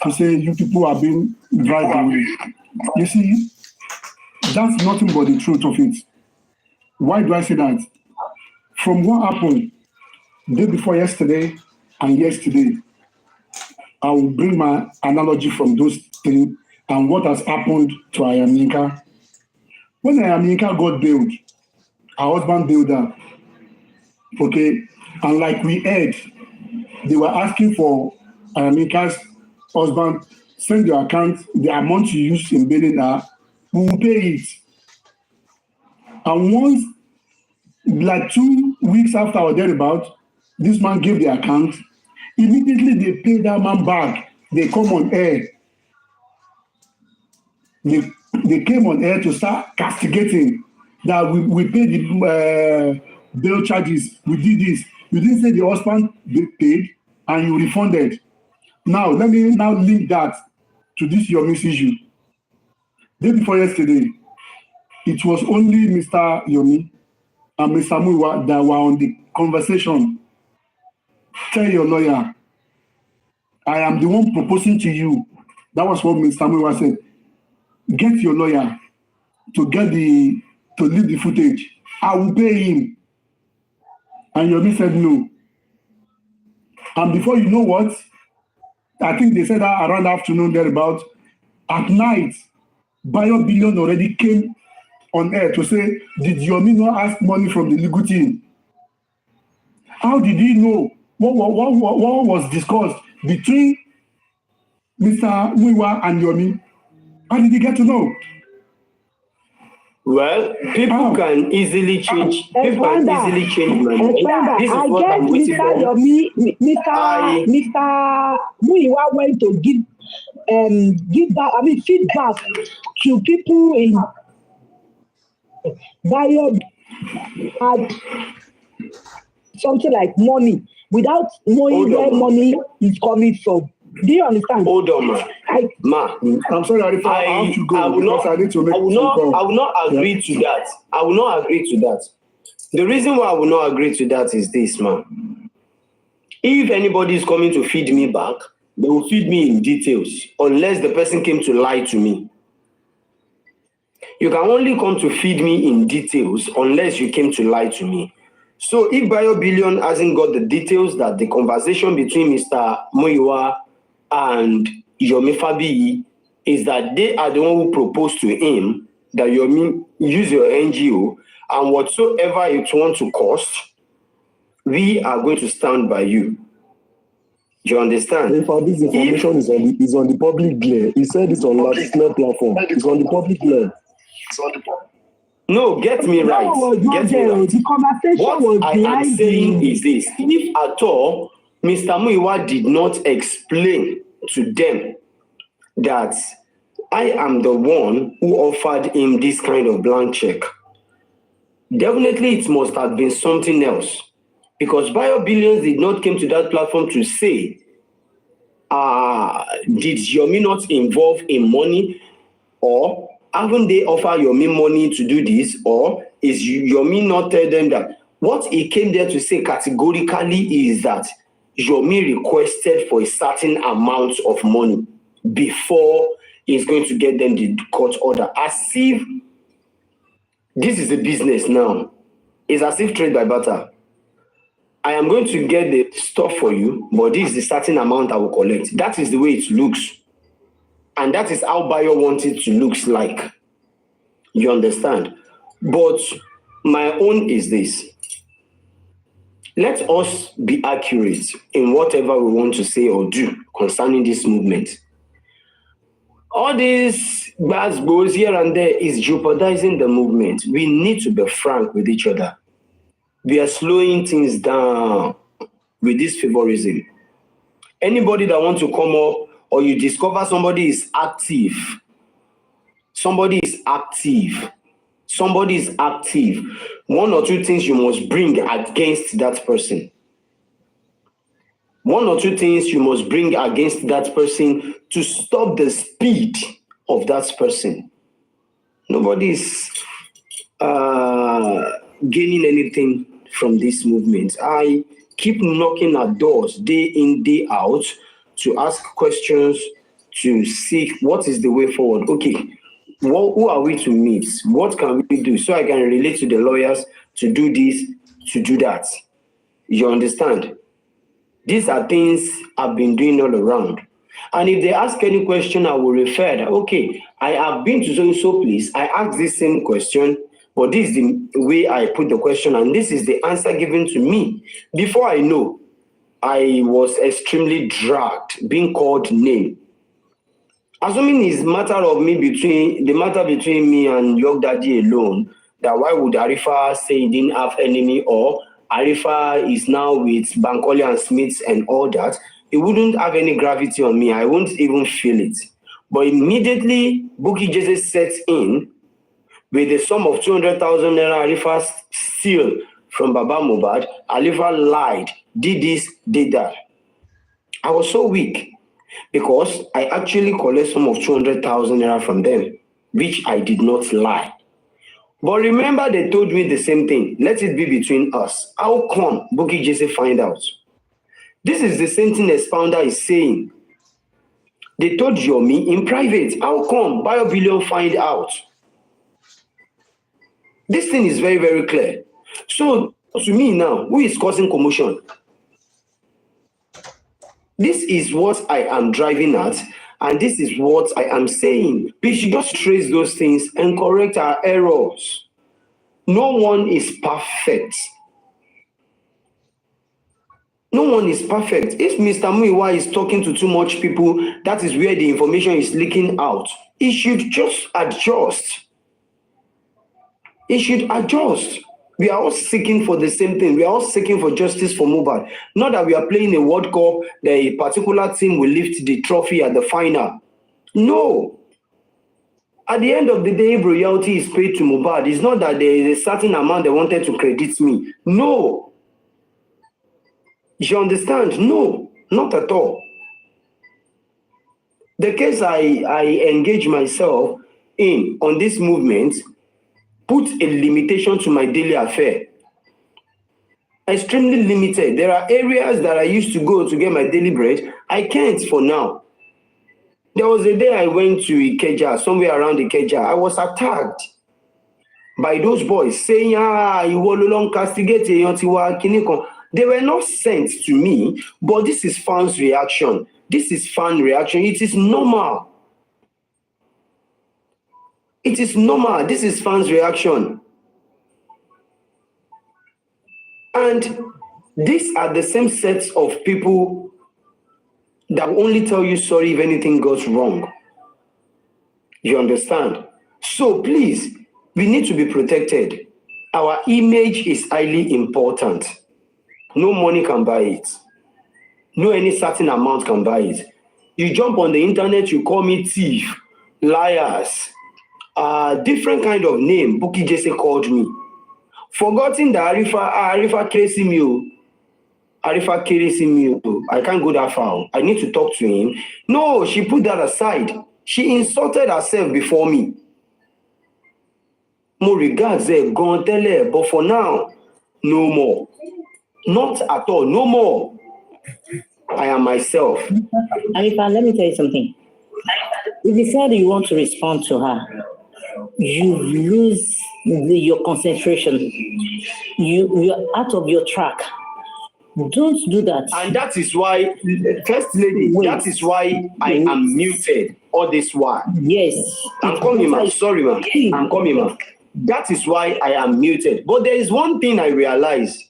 To say you people are being dragged away. You see, that's nothing but the truth of it. Why do I say that? From what happened day before yesterday and yesterday, I will bring my analogy from those things and what has happened to Ayaminka. When Ayaminka got bailed, her husband bailed her. Okay, and like we heard, they were asking for Ayaminka's husband, send your account, the amount you used in bailing her, we will pay it. And once, like 2 weeks after or thereabout, this man gave the account. Immediately they pay that man back. They come on air. They came on air to start castigating that we paid the bail charges. We did this. You didn't say the husband paid and you refunded. Now let me link that to this your miss issue. Day before yesterday, it was only Mr. Yomi and Mr. Muiwa that were on the conversation. Tell your lawyer, I am the one proposing to you. That was what Mr. Muiwa said. Get your lawyer to leave the footage. I will pay him. And Yomi said no. And before you know what, I think they said that around afternoon thereabout, at night, Bayo Billion already came on air to say, did Yomi not ask money from the legal team? How did he know what was discussed between Mr. Muiwa and Yomi? How did he get to know? Well, people can easily change. People can easily change my mind. This is I what guess I'm waiting Mr. for. Yomi, Mr. Muiwa went to give feedback to people in Bayo had something like money without knowing where money is coming from. Do you understand? Hold on, ma. I'm sorry, Arifa, I have to go because I need to make I will not agree to that. I will not agree to that. The reason why I will not agree to that is this, man. If anybody is coming to feed me back, they will feed me in details, unless the person came to lie to me. You can only come to feed me in details unless you came to lie to me. So if BioBillion hasn't got the details that the conversation between Mr. Muiwa and Yomi Fabiyi is that they are the one who proposed to him that Yomi use your NGO and whatsoever it wants to cost, we are going to stand by you. You understand? This information is on the public glare. He said it's on last platform. It's on the public glare. No, get me right. Get me right. What I am saying is this. If at all, Mr. Muiwa did not explain to them that I am the one who offered him this kind of blank check, definitely it must have been something else. Because BioBillions did not come to that platform to say, did Yomi not involve in money, or haven't they offered Yomi money to do this, or is Yomi not tell them that? What he came there to say categorically is that Yomi requested for a certain amount of money before he's going to get them the court order. As if this is a business now. It's as if trade by barter. I am going to get the stuff for you, but this is the certain amount I will collect. That is the way it looks. And that is how Bayo wants it to look like. You understand? But my own is this. Let us be accurate in whatever we want to say or do concerning this movement. All these bad goes here and there is jeopardizing the movement. We need to be frank with each other. We are slowing things down with this favorism. Anybody that wants to come up, or you discover somebody is active, somebody is active, one or two things you must bring against that person. One or two things you must bring against that person to stop the speed of that person. Nobody is gaining anything from this movement. I keep knocking at doors day in, day out to ask questions, to seek what is the way forward. Okay, who are we to meet? What can we do? So I can relate to the lawyers to do this, to do that. You understand? These are things I've been doing all around. And if they ask any question, I will refer that, okay, I have been to so place. I asked this same question, but this is the way I put the question, and this is the answer given to me. Before I know, I was extremely dragged, being called name. Assuming it's matter between me and York Daddy alone, that why would Arifa say he didn't have enemy, or Arifa is now with Bankole and Smiths and all that, it wouldn't have any gravity on me. I won't even feel it. But immediately, Bukky Jesse sets in with the sum of 200,000 naira Arifa steal from Baba Mohbad. Arifa lied, did this, did that. I was so weak because I actually collect sum of 200,000 naira from them, which I did not lie. But remember, they told me the same thing. Let it be between us. How come Bukky Jesse find out? This is the same thing Expounder is saying. They told Yomi in private. How come BioBillion find out? This thing is very, very clear. So, to me now, who is causing commotion? This is what I am driving at, and this is what I am saying. We should just trace those things and correct our errors. No one is perfect. No one is perfect. If Mr. Muiwa is talking to too much people, that is where the information is leaking out. He should just adjust. He should adjust. We are all seeking for the same thing. We are all seeking for justice for Mohbad. Not that we are playing a World Cup, that a particular team will lift the trophy at the final. No. At the end of the day, if royalty is paid to Mohbad, it's not that there is a certain amount they wanted to credit me. No. You understand? No, not at all. The case I engage myself in on this movement put a limitation to my daily affair. Extremely limited. There are areas that I used to go to get my daily bread. I can't for now. There was a day I went to Ikeja, somewhere around Ikeja. I was attacked by those boys saying, you will castigate. They were not sent to me, but this is fans' reaction. This is fan reaction. It is normal. It is normal. This is fans' reaction. And these are the same sets of people that will only tell you sorry if anything goes wrong. You understand? So please, we need to be protected. Our image is highly important. No money can buy it. No any certain amount can buy it. You jump on the internet, you call me thief, liars, different kind of name. Buki Jesse called me. Forgetting that Arifa Keresimiu. Arifa Keresimiu. I can't go that far. I need to talk to him. No, she put that aside. She insulted herself before me. More regards there, gone tell her, but for now, no more. Not at all, no more. I am myself. Arifa, let me tell you something. If you said you want to respond to her, you lose your concentration. You're out of your track. Don't do that. And that is why, First Lady, that is why I am muted all this while. Yes. I'm coming, man. Sorry, man. I'm coming, man. That is why I am muted. But there is one thing I realize.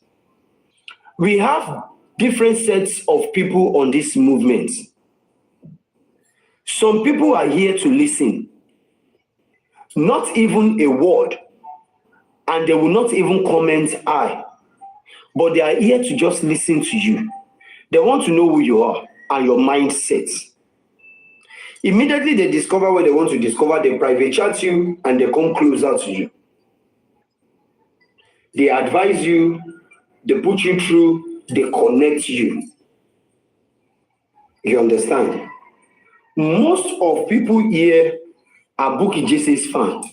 We have different sets of people on this movement. Some people are here to listen. Not even a word. And they will not even comment I. But they are here to just listen to you. They want to know who you are and your mindset. Immediately they discover what they want to discover, they private chat you and they come closer to you. They advise you, they put you through, they connect you. You understand? Most of people here are Buki Jesse's fans.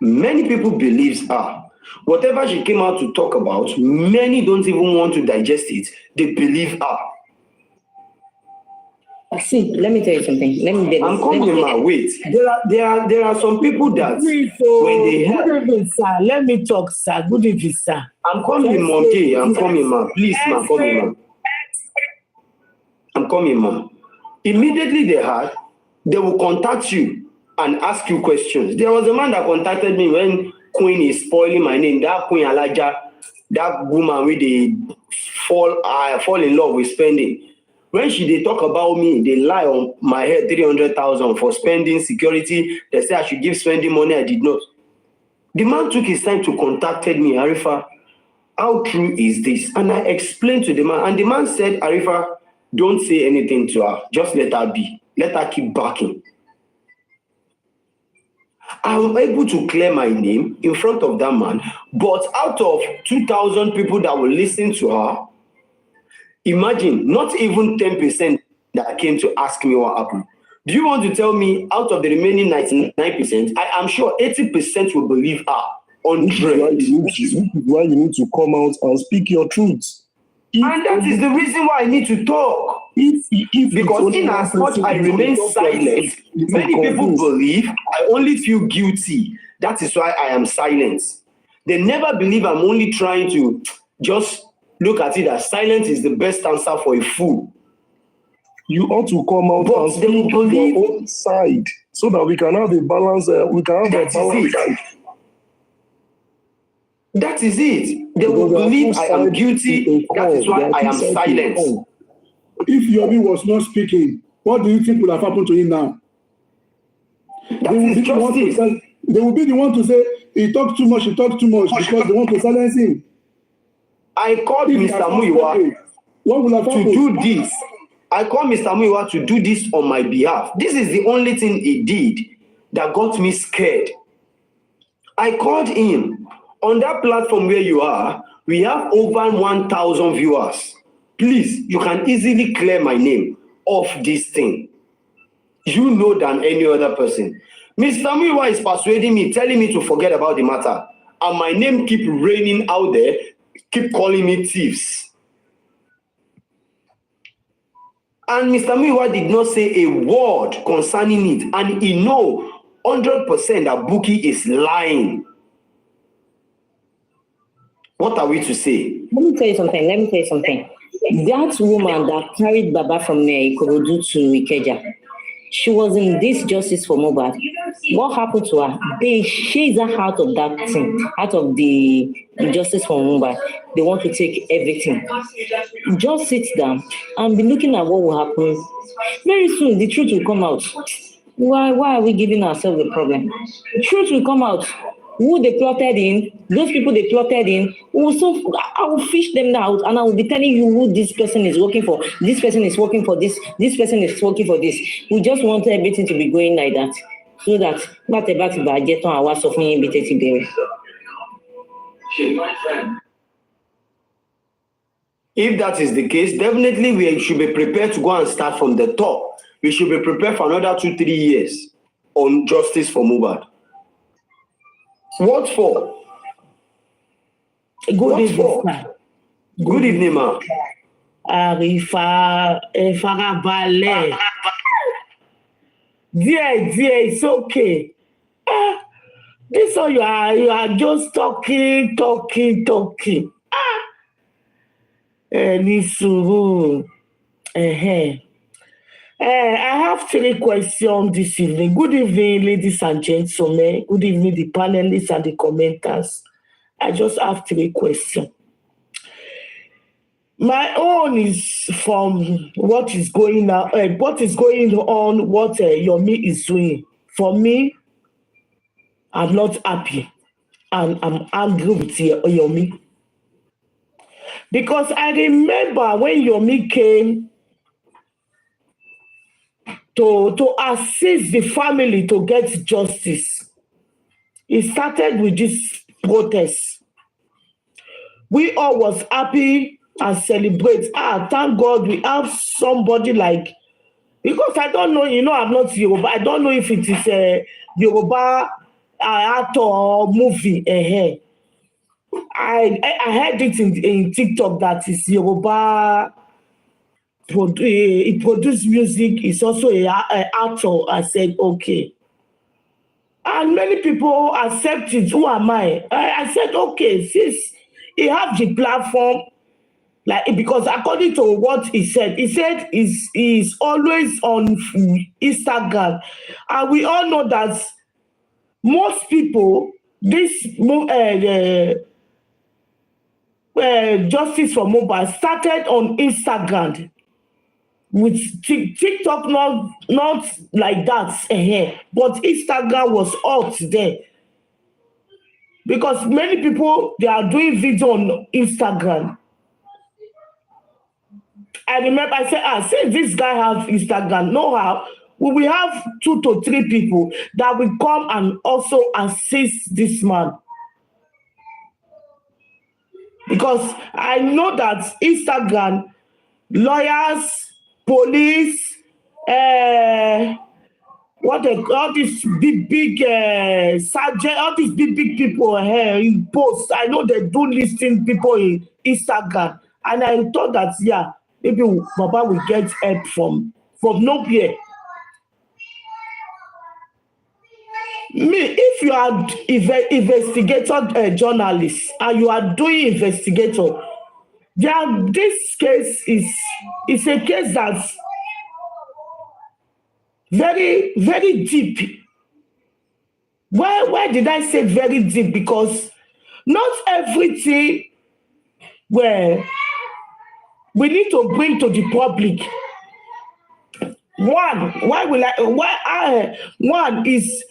Many people believe her. Whatever she came out to talk about, many don't even want to digest it. They believe her. See, let me tell you something. I'm coming, ma. Wait. There are some people that when they have. Good evening, sir. Let me talk, sir. Good evening, sir. I'm coming, ma. Okay, I'm coming, ma. Please, ma. I'm coming, ma. I'm coming, ma. Immediately they will contact you and ask you questions. There was a man that contacted me when Queen is spoiling my name. That Queen Alaja, that woman with the fall in love with spending. When they talk about me, they lie on my head 300,000 for spending security. They say I should give spending money. I did not. The man took his time to contact me, Arifa. How true is this? And I explained to the man, and the man said, Arifa, don't say anything to her. Just let her be. Let her keep backing. I was able to clear my name in front of that man, but out of 2,000 people that will listen to her, imagine not even 10% that came to ask me what happened. Do you want to tell me out of the remaining 99%, I am sure 80% will believe her? 100. Which is why you need to come out and speak your truth. And that is the reason why I need to talk. Because in as much I remain silent, many people believe I only feel guilty. That is why I am silent. They never believe I'm only trying to just look at it as silence is the best answer for a fool. You ought to come out and speak your own side so that we can have a balance. We can have a balance. That is it. They will believe I am guilty. That is why I am silent. If Yomi was not speaking, what do you think would have happened to him now? That is justice. They will be the one to say he talked too much, because they want to silence him. I called Mr. Muiwa to do this. I called Mr. Muiwa to do this on my behalf. This is the only thing he did that got me scared. I called him. On that platform where you are, we have over 1,000 viewers. Please, you can easily clear my name off this thing. You know than any other person. Mr. Muiwa is persuading me, telling me to forget about the matter. And my name keep raining out there, keep calling me thieves. And Mr. Muiwa did not say a word concerning it. And he know 100% that Buki is lying. What are we to say? Let me tell you something. That woman that carried Baba from Ikorodu to Ikeja, she was in this justice for Mohbad. What happened to her? They chased her out of that thing, out of the justice for Mohbad. They want to take everything. Just sit down and be looking at what will happen. Very soon, the truth will come out. Why are we giving ourselves the problem? The truth will come out. Who they plotted in, those people they plotted in, I will fish them out and I will be telling you who this person is working for. This person is working for this person is working for this. We just want everything to be going like that. So that if that is the case, definitely we should be prepared to go and start from the top. We should be prepared for another 2-3 years on justice for Mohbad. What for? Good evening, ma. Good evening, ma. Farabalẹ̀. Dear, it's okay. This one you are just talking. Ní sùúrù. I have 3 questions this evening. Good evening, ladies and gentlemen. Good evening, the panelists and the commenters. I just have 3 questions. My own is from what is going on, what Yomi is doing. For me, I'm not happy, and I'm angry with Yomi. Because I remember when Yomi came to assist the family to get justice. It started with this protest. We all was happy and celebrate. Thank God we have somebody like, because I don't know, I'm not Yoruba. I don't know if it is a Yoruba actor or movie. I heard it in TikTok that is Yoruba. He produced music. He's also an actor. I said, okay. And many people accept it. Who am I? I said, okay, since he have the platform, because according to what he said he's always on Instagram. And we all know that most people, this justice for Mohbad started on Instagram. With TikTok, not like that, but Instagram was out there. Because many people, they are doing video on Instagram. I remember I said, since this guy has Instagram, know how we will have 2 to 3 people that will come and also assist this man. Because I know that Instagram, lawyers, police, all these big sergeant, all these big people in posts. I know they do listing people in Instagram, and I thought that maybe Baba will get help from nowhere. Me, if you are investigator journalist and you are doing investigator, this case is a case that's very, very deep. Why did I say very deep? Because not everything where we need to bring to the public. One is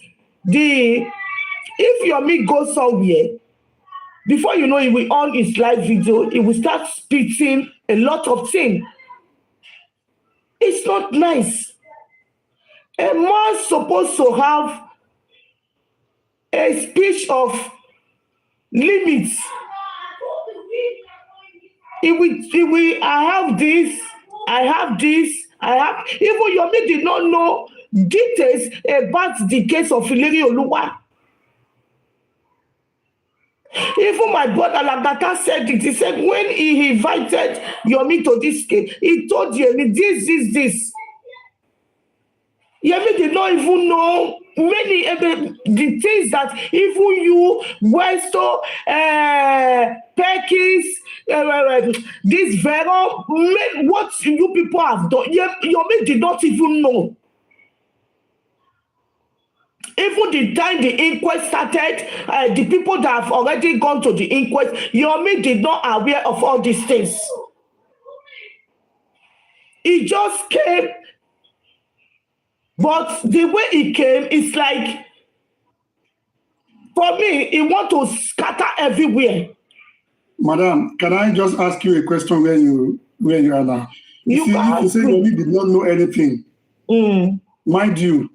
if Yomi goes somewhere, before you know it will on his live video, it will start spitting a lot of things. It's not nice. A man supposed to have a speech of limits. I have this. Even Yomi did not know details about the case of Ileri Oluwa. Even my brother Lagata said it. He said when he invited Yomi to this case, he told Yomi this. Yomi did not even know many the things that even you Westo, Perkins, this Vero, what you people have done. Yomi did not even know. Even the time the inquest started, the people that have already gone to the inquest, Yomi did not aware of all these things. He just came, but the way he came, it's like, for me, he want to scatter everywhere. Madam, can I just ask you a question where you are now? You say Yomi did not know anything. Mind you,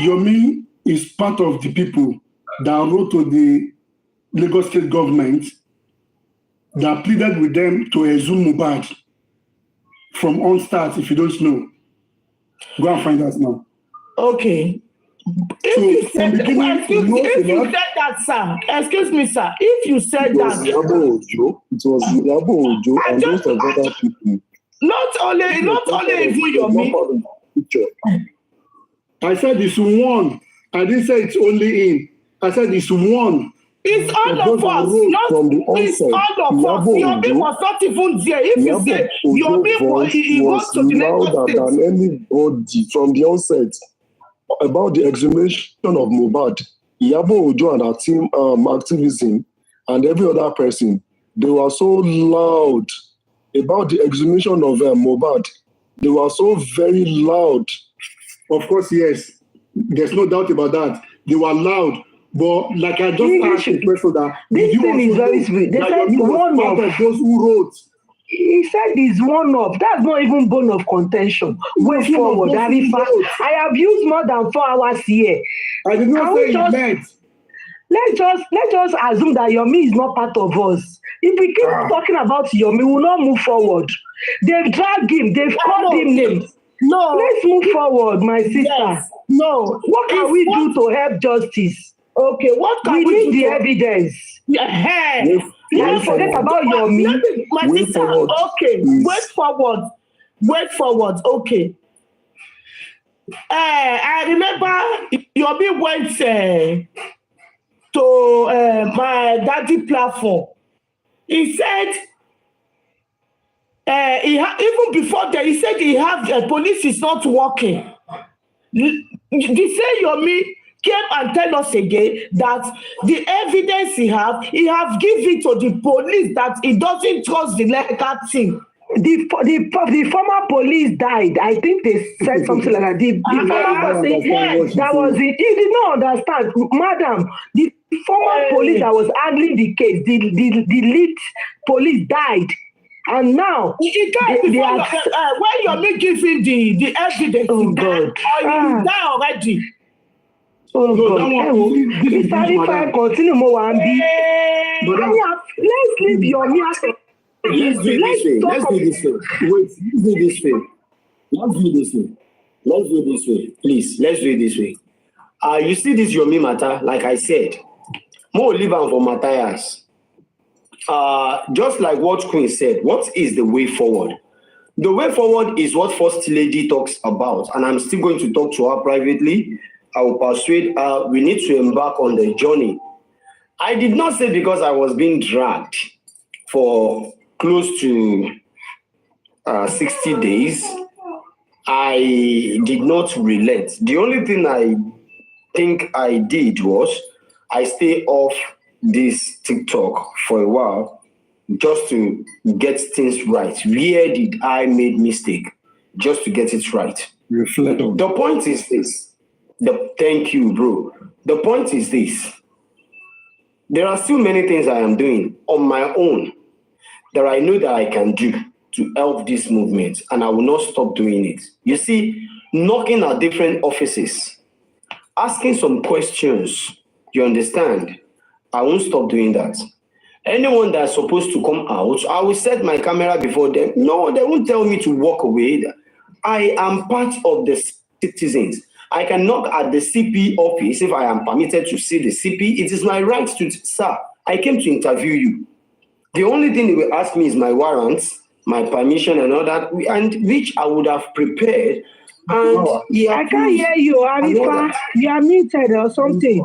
Yomi is part of the people that wrote to the Lagos state government that pleaded with them to exhume Mohbad from OnStart. If you don't know, go and find us now. Okay. If you said that, sir, excuse me, sir. If you said that, it was Yabo Ojo and those of other people. Not only even Yomi. I said it's one. I didn't say it's only in. I said it's one. It's all of us. It's all of us. Yomi was not even there. If you say Yomi was to the Lagos State than anybody from the onset about the exhumation of Mohbad, Yabo Ojo and our team activism and every other person, they were so loud about the exhumation of Mohbad. They were so very loud. Of course, yes. There's no doubt about that. They were loud. But like I just asked the question that this thing is very sweet. They said one of those who wrote. He said he's one of. That's not even bone of contention. Way forward, Arifa. I have used more than 4 hours here. I did not say it meant. Let's just assume that Yomi is not part of us. If we keep talking about Yomi, we will not move forward. They've dragged him. They've called him names. No. Let's move forward, my sister. Yes. No. What can we do to help justice? Okay, what can we need do? The evidence. Let's forget about Yomi. My sister, okay. Wait forward. Okay. I remember Yomi went to my daddy platform. He said, even before that, he said police is not working. The same Yomi came and tell us again that the evidence he have given to the police that he doesn't trust the legal team. The former police died. I think they said something like that. The former person, yes, that was it. He did not understand, madam. The former police that was handling the case, the lead police died. And now he died before when Yomi giving the evidence. Oh God! He died already. Oh God! It's very fine. Continue more and be. Let's leave Yomi. Let's do this way. Please, let's do it this way. You see this Yomi matter, like I said, more leave am for Matthias. Just like what Queen said, what is the way forward? The way forward is what First Lady talks about, and I'm still going to talk to her privately. I will persuade her we need to embark on the journey. I did not say because I was being dragged for close to 60 days, I did not relent. The only thing I think I did was I stay off this TikTok for a while just to get things right. Where did I make mistake? Just to get it right. Reflect on. The point is this. Thank you, bro. The point is this. There are still many things I am doing on my own that I know that I can do to help this movement, and I will not stop doing it. You see, knocking at different offices, asking some questions, you understand? I won't stop doing that. Anyone that's supposed to come out, I will set my camera before them. No, they won't tell me to walk away. I am part of the citizens. I can knock at the CP office if I am permitted to see the CP. It is my right to, sir, I came to interview you. The only thing they will ask me is my warrants, my permission and all that, and which I would have prepared. And I can't hear you, Arifa. You are muted or something.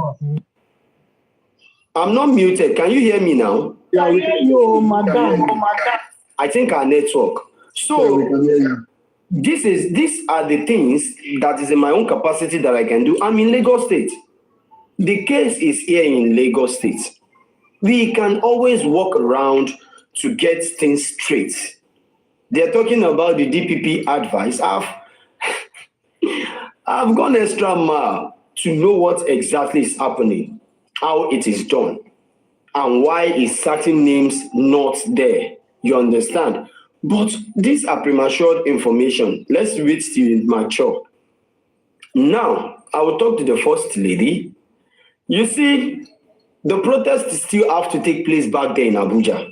I'm not muted. Can you hear me now? Yeah, I hear you, madam. I think our network. So these are the things that is in my own capacity that I can do. I'm in Lagos State. The case is here in Lagos State. We can always walk around to get things straight. They're talking about the DPP advice. I've gone extra mile to know what exactly is happening, how it is done, and why is certain names not there. You understand? But these are premature information. Let's wait till it mature. Now, I will talk to the First Lady. You see, the protests still have to take place back there in Abuja.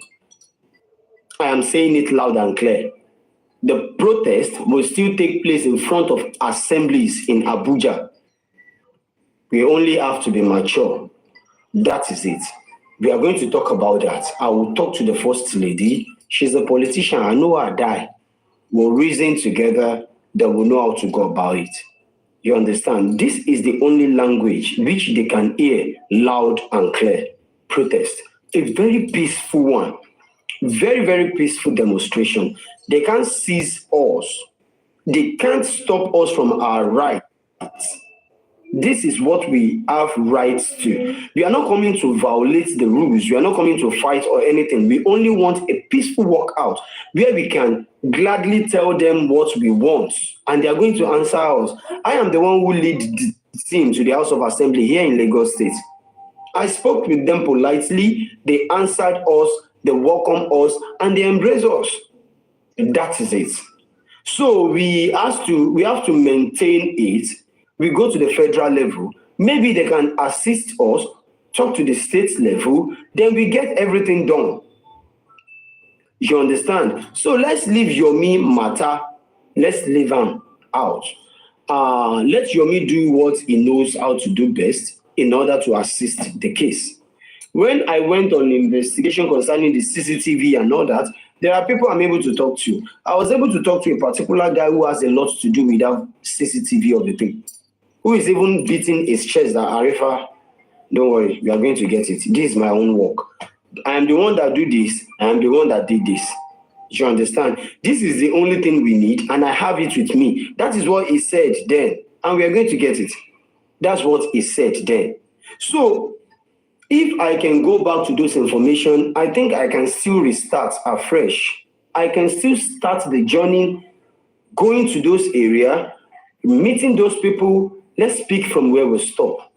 I am saying it loud and clear. The protest will still take place in front of assemblies in Abuja. We only have to be mature. That is it. We are going to talk about that. I will talk to the First Lady. She's a politician. I know her die. We'll reason together that we'll know how to go about it. You understand? This is the only language which they can hear loud and clear. Protest. A very peaceful one. Very, very peaceful demonstration. They can't seize us. They can't stop us from our rights. This is what we have rights to. We are not coming to violate the rules. We are not coming to fight or anything. We only want a peaceful walkout where we can gladly tell them what we want, and they are going to answer us. I am the one who lead the team to the House of Assembly here in Lagos State. I spoke with them politely. They answered us, they welcomed us, and they embraced us. That is it. So we have to maintain it. We go to the federal level. Maybe they can assist us, talk to the state level, then we get everything done. You understand? So let's leave Yomi matter. Let's leave him out. Let Yomi do what he knows how to do best in order to assist the case. When I went on investigation concerning the CCTV and all that, there are people I'm able to talk to. I was able to talk to a particular guy who has a lot to do with that CCTV of the thing, who is even beating his chest that Arifa, don't worry, we are going to get it. This is my own work. I am the one that do this. I am the one that did this. You understand? This is the only thing we need, and I have it with me. That is what he said then, and we are going to get it. That's what he said then. So, if I can go back to those information, I think I can still restart afresh. I can still start the journey, going to those areas, meeting those people. Let's speak from where we stop.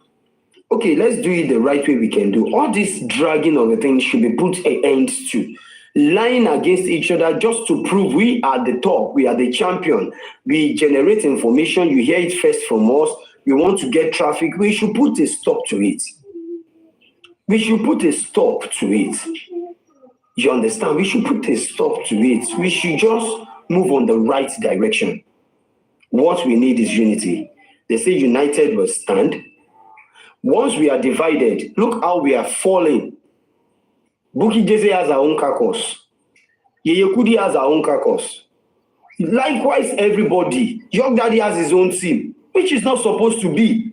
Okay, let's do it the right way we can do. All this dragging of the thing should be put an end to. Lying against each other just to prove we are the top, we are the champion. We generate information, you hear it first from us, we want to get traffic. We should put a stop to it. We should put a stop to it. You understand? We should put a stop to it. We should just move on the right direction. What we need is unity. They say united will stand. Once we are divided, look how we are falling. Buki Jeze has our own caucus. Yeye Kudi has our own caucus. Likewise, everybody. Young Daddy has his own team, which is not supposed to be.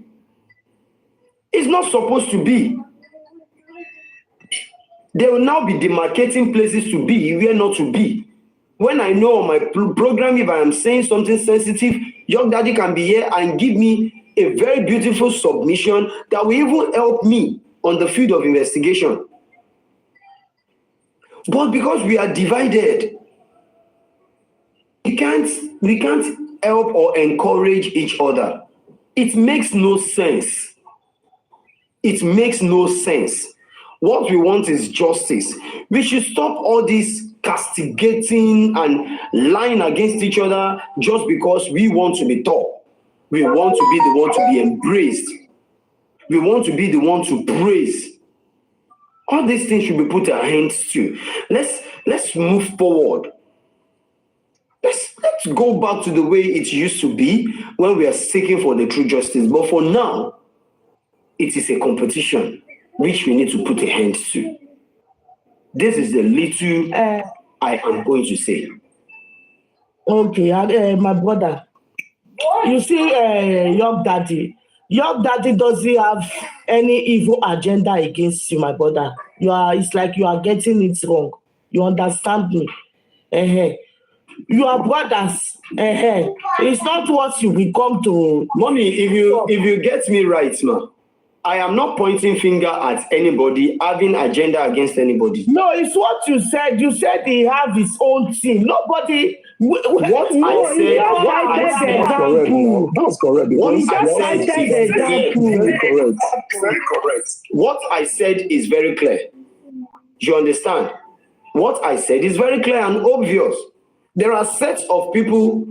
It's not supposed to be. They will now be demarcating places to be where not to be. When I know on my program, if I am saying something sensitive, Young Daddy can be here and give me a very beautiful submission that will even help me on the field of investigation. But because we are divided, we can't help or encourage each other. It makes no sense. It makes no sense. What we want is justice. We should stop all this castigating and lying against each other just because we want to be top. We want to be the one to be embraced. We want to be the one to praise. All these things should be put our hands to. Let's move forward. Let's go back to the way it used to be when we are seeking for the true justice. But for now, it is a competition which we need to put a hand to. This is the little I am going to say. Okay, my brother. You see, your daddy. Your daddy doesn't have any evil agenda against you, my brother. It's like you are getting it wrong. You understand me? You are brothers. It's not what you will come to. Mommy, if you get me right, ma, I am not pointing finger at anybody, having agenda against anybody. No, it's what you said. You said he have his own team. Nobody. What I said. That's correct. Very correct. What I said is very clear. You understand? What I said is very clear and obvious. There are sets of people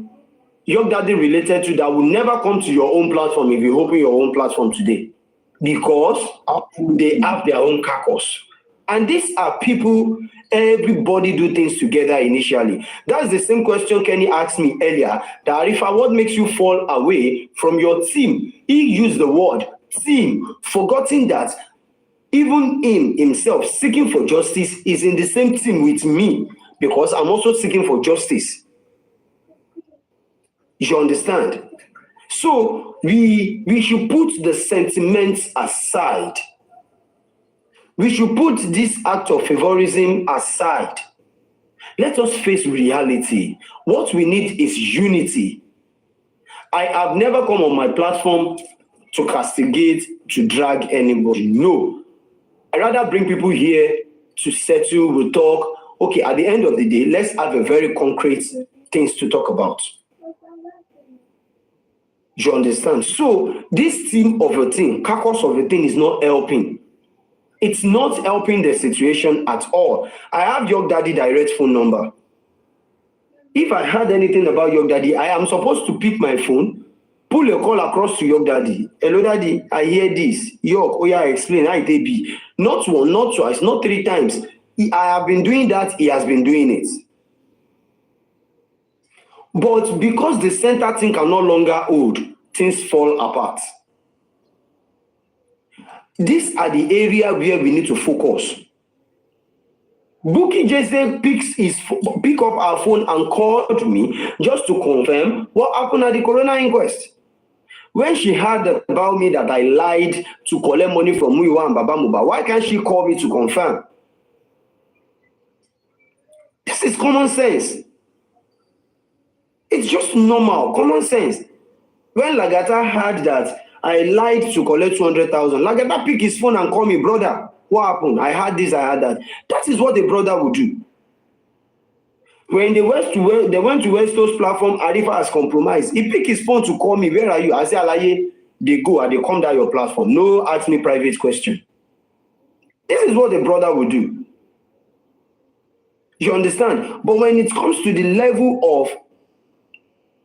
Young Daddy related to that will never come to your own platform if you open your own platform today, because they have their own caucus. And these are people, everybody do things together initially. That's the same question Kenny asked me earlier, that if what makes you fall away from your team? He used the word team, forgetting that even himself seeking for justice is in the same team with me, because I'm also seeking for justice. You understand? So we should put the sentiments aside. We should put this act of favorism aside. Let us face reality. What we need is unity. I have never come on my platform to castigate, to drag anybody. No. I'd rather bring people here to settle, we'll talk. Okay, at the end of the day, let's have a very concrete things to talk about. You understand? So this team of a thing, caucus of a thing is not helping. It's not helping the situation at all. I have Young Daddy direct phone number. If I heard anything about Young Daddy, I am supposed to pick my phone, pull a call across to Young Daddy. Hello, Daddy, I hear this. York, oh yeah, explain how it be. Not one, not twice, not 3 times. I have been doing that, he has been doing it. But because the center thing can no longer hold, things fall apart. These are the area where we need to focus. Buki Jesse pick up our phone and called me just to confirm what happened at the coroner inquest. When she heard about me that I lied to collect money from Muyiwa and Baba Mohbad, why can't she call me to confirm? This is common sense. It's just normal, common sense. When Lagata heard that I lied to collect 200,000, Lagata pick his phone and call me, brother, what happened? I had this, I had that. That is what a brother would do. When they went to West Coast platform, Arifa has compromised. He picked his phone to call me, where are you? I say, Alaye, they go and they come down your platform. No, ask me private question. This is what a brother would do. You understand? But when it comes to the level of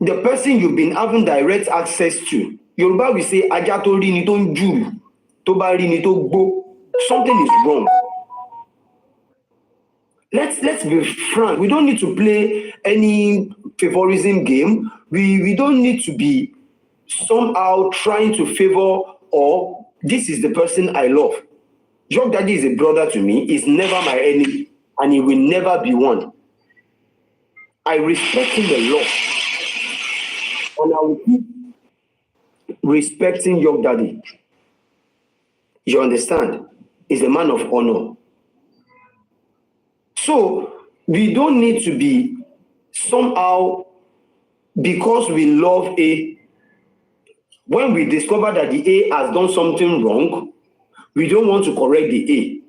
the person you've been having direct access to, Yoruba will say, Aja to ri ni to nju, to ba ri ni to gbo. Something is wrong. Let's be frank. We don't need to play any favorism game. We don't need to be somehow trying to favor or this is the person I love. Young Daddy is a brother to me. He's never my enemy, and he will never be one. I respect him a lot, and I will keep respecting Young Daddy. You understand? He's a man of honor. So we don't need to be somehow, because we love A, when we discover that the A has done something wrong, We don't want to correct the A.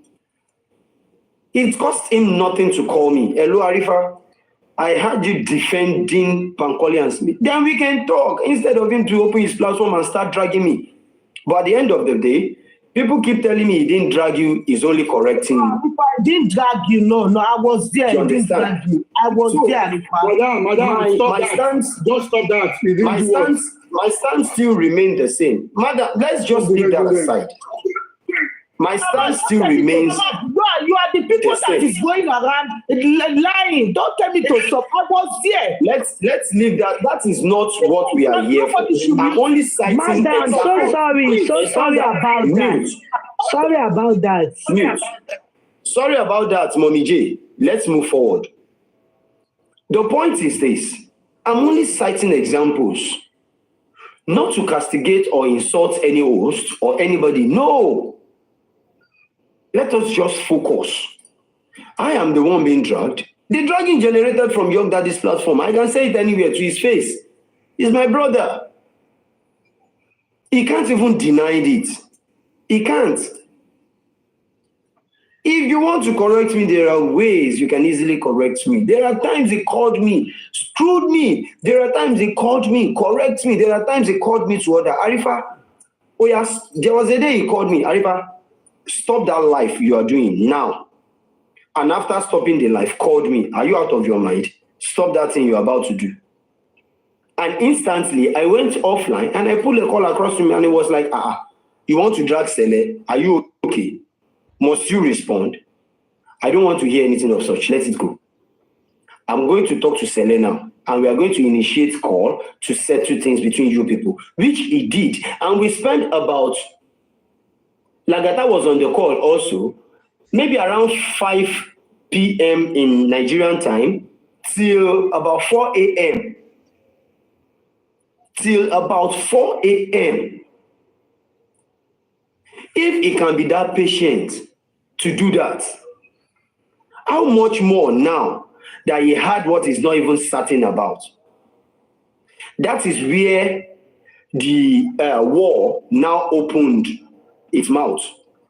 It cost him nothing to call me. Hello, Arifa. I heard you defending Pankoli and Smith. Then we can talk instead of him to open his platform and start dragging me. But at the end of the day, people keep telling me he didn't drag you, he's only correcting you. If I didn't drag you, no, I was there. You I didn't drag understand? you. I was So, there. Madam, stop my that. stance, Just stop that. You didn't do what? my stance still remains the same. Madam, let's just leave that aside. My stance still remains. You are the people that is going around lying. Don't tell me to stop. I was there. Let's leave that. That is not what we are here for. I'm only citing. Madam, so sorry about that. Sorry about that. Mute. Sorry about that, Mommy J. Let's move forward. The point is this. I'm only citing examples. Not to castigate or insult any host or anybody. No. Let us just focus. I am the one being dragged. The dragging generated from Young Daddy's platform. I can say it anywhere to his face. He's my brother. He can't even deny it. He can't. If you want to correct me, there are ways you can easily correct me. There are times he called me, screwed me. There are times he called me, correct me. There are times he called me to order. Arifa, oh yes, there was a day he called me. Arifa, stop that life you are doing now. And after stopping the life, called me. Are you out of your mind? Stop that thing you're about to do. And instantly, I went offline and I pulled a call across to me and it was like, you want to drag Sele? Are you okay? Must you respond? I don't want to hear anything of such. Let it go. I'm going to talk to Sele now. And we are going to initiate call to settle things between you people, which he did. And we spent about, Lagata was on the call also, maybe around 5 p.m. in Nigerian time till about 4 a.m. Till about 4 a.m. If he can be that patient to do that, how much more now that he had what he's not even certain about? That is where the war now opened its mouth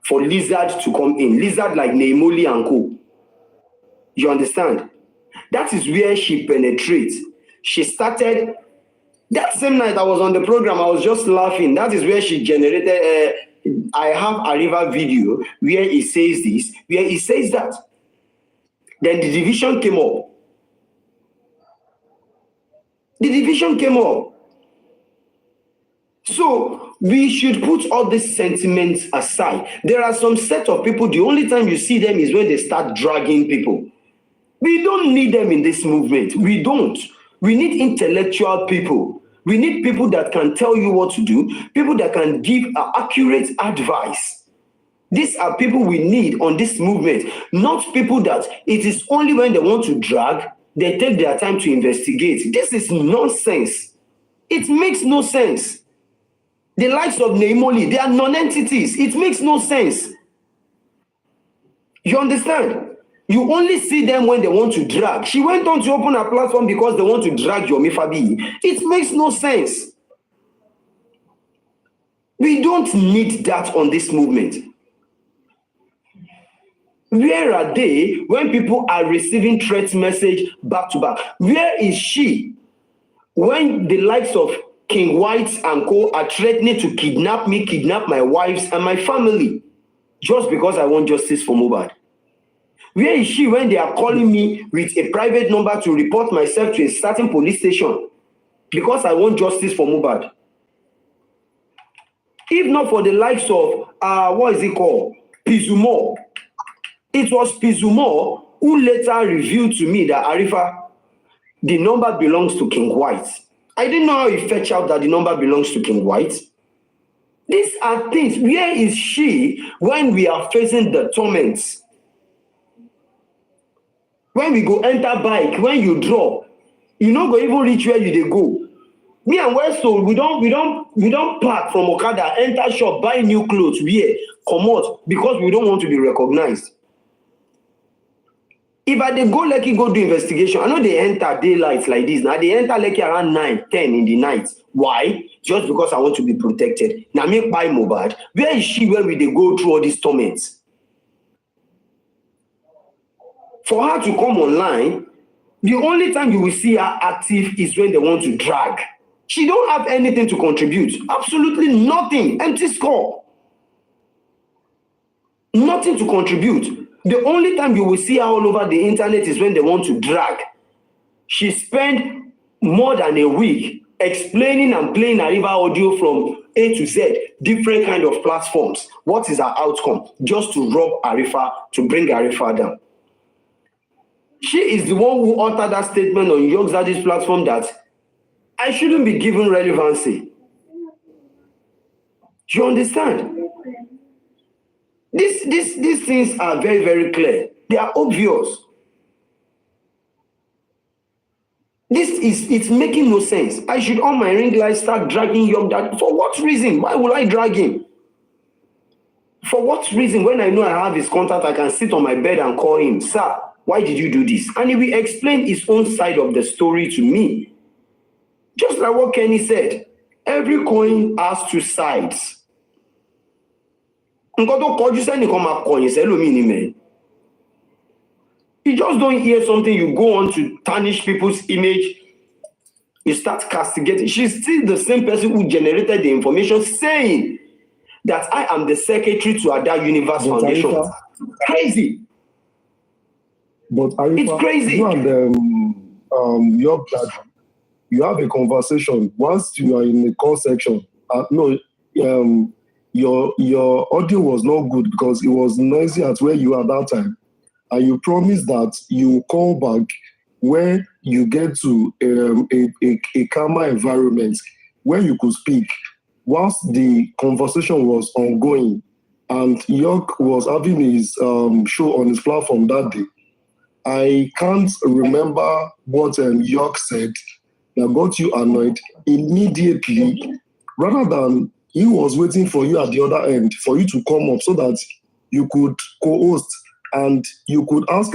for Lizard to come in. Lizard like Neimoli and co. You understand? That is where she penetrates. She started, that same night I was on the program, I was just laughing. That is where she generated, I have a river video where he says this, where he says that. Then the division came up. The division came up. So we should put all these sentiments aside. There are some set of people, the only time you see them is when they start dragging people. We don't need them in this movement. We don't. We need intellectual people. We need people that can tell you what to do, people that can give accurate advice. These are people we need on this movement, not people that it is only when they want to drag, they take their time to investigate. This is nonsense. It makes no sense. The likes of Neimoli, they are non-entities. It makes no sense. You understand? You only see them when they want to drag. She went on to open a platform because they want to drag Yomi Fabi. It makes no sense. We don't need that on this movement. Where are they when people are receiving threat message back to back? Where is she when the likes of King White and co are threatening to kidnap me, kidnap my wives and my family just because I want justice for Mohbad? Where is she when they are calling me with a private number to report myself to a certain police station because I want justice for Mohbad? If not for the likes of, what is it called? Pizumo. It was Pizumo who later revealed to me that Arifa, the number belongs to King White. I didn't know how he fetched out that the number belongs to King White. These are things. Where is she when we are facing the torments? When we go enter bike, when you drop, you no go even reach where you dey go. Me and Westo, we don't park from Okada, enter shop, buy new clothes, wear, comot, because we don't want to be recognized. If I dey go Lekki go do investigation, I know they enter daylight like this. Now they enter Lekki around 9, 10 in the night. Why? Just because I want to be protected. Now me buy Mohbad. Where is she when we dey go through all these torments? For her to come online, the only time you will see her active is when they want to drag. She don't have anything to contribute. Absolutely nothing. Empty score. Nothing to contribute. The only time you will see her all over the internet is when they want to drag. She spent more than a week explaining and playing Arifa audio from A to Z, different kind of platforms. What is her outcome? Just to rob Arifa, to bring Arifa down. She is the one who uttered that statement on Yogs Daddy's platform that I shouldn't be given relevancy. You understand? These things are very, very clear. They are obvious. It's making no sense. I should on my ring light start dragging Young Daddy. For what reason? Why will I drag him? For what reason? When I know I have his contact, I can sit on my bed and call him, sir, why did you do this? And he will explain his own side of the story to me. Just like what Kenny said, every coin has two sides. You just don't hear something, you go on to tarnish people's image, you start castigating. She's still the same person who generated the information saying that I am the secretary to Ada Universe Foundation. Arifa, crazy. But Arifa, it's crazy. You and your Daddy, you have a conversation. Once you are in the call section, your audio was not good because it was noisy at where you were at that time. And you promised that you call back when you get to a calmer environment where you could speak. Whilst the conversation was ongoing and York was having his show on his platform that day, I can't remember what York said that got you annoyed immediately, rather than he was waiting for you at the other end for you to come up so that you could co-host and you could ask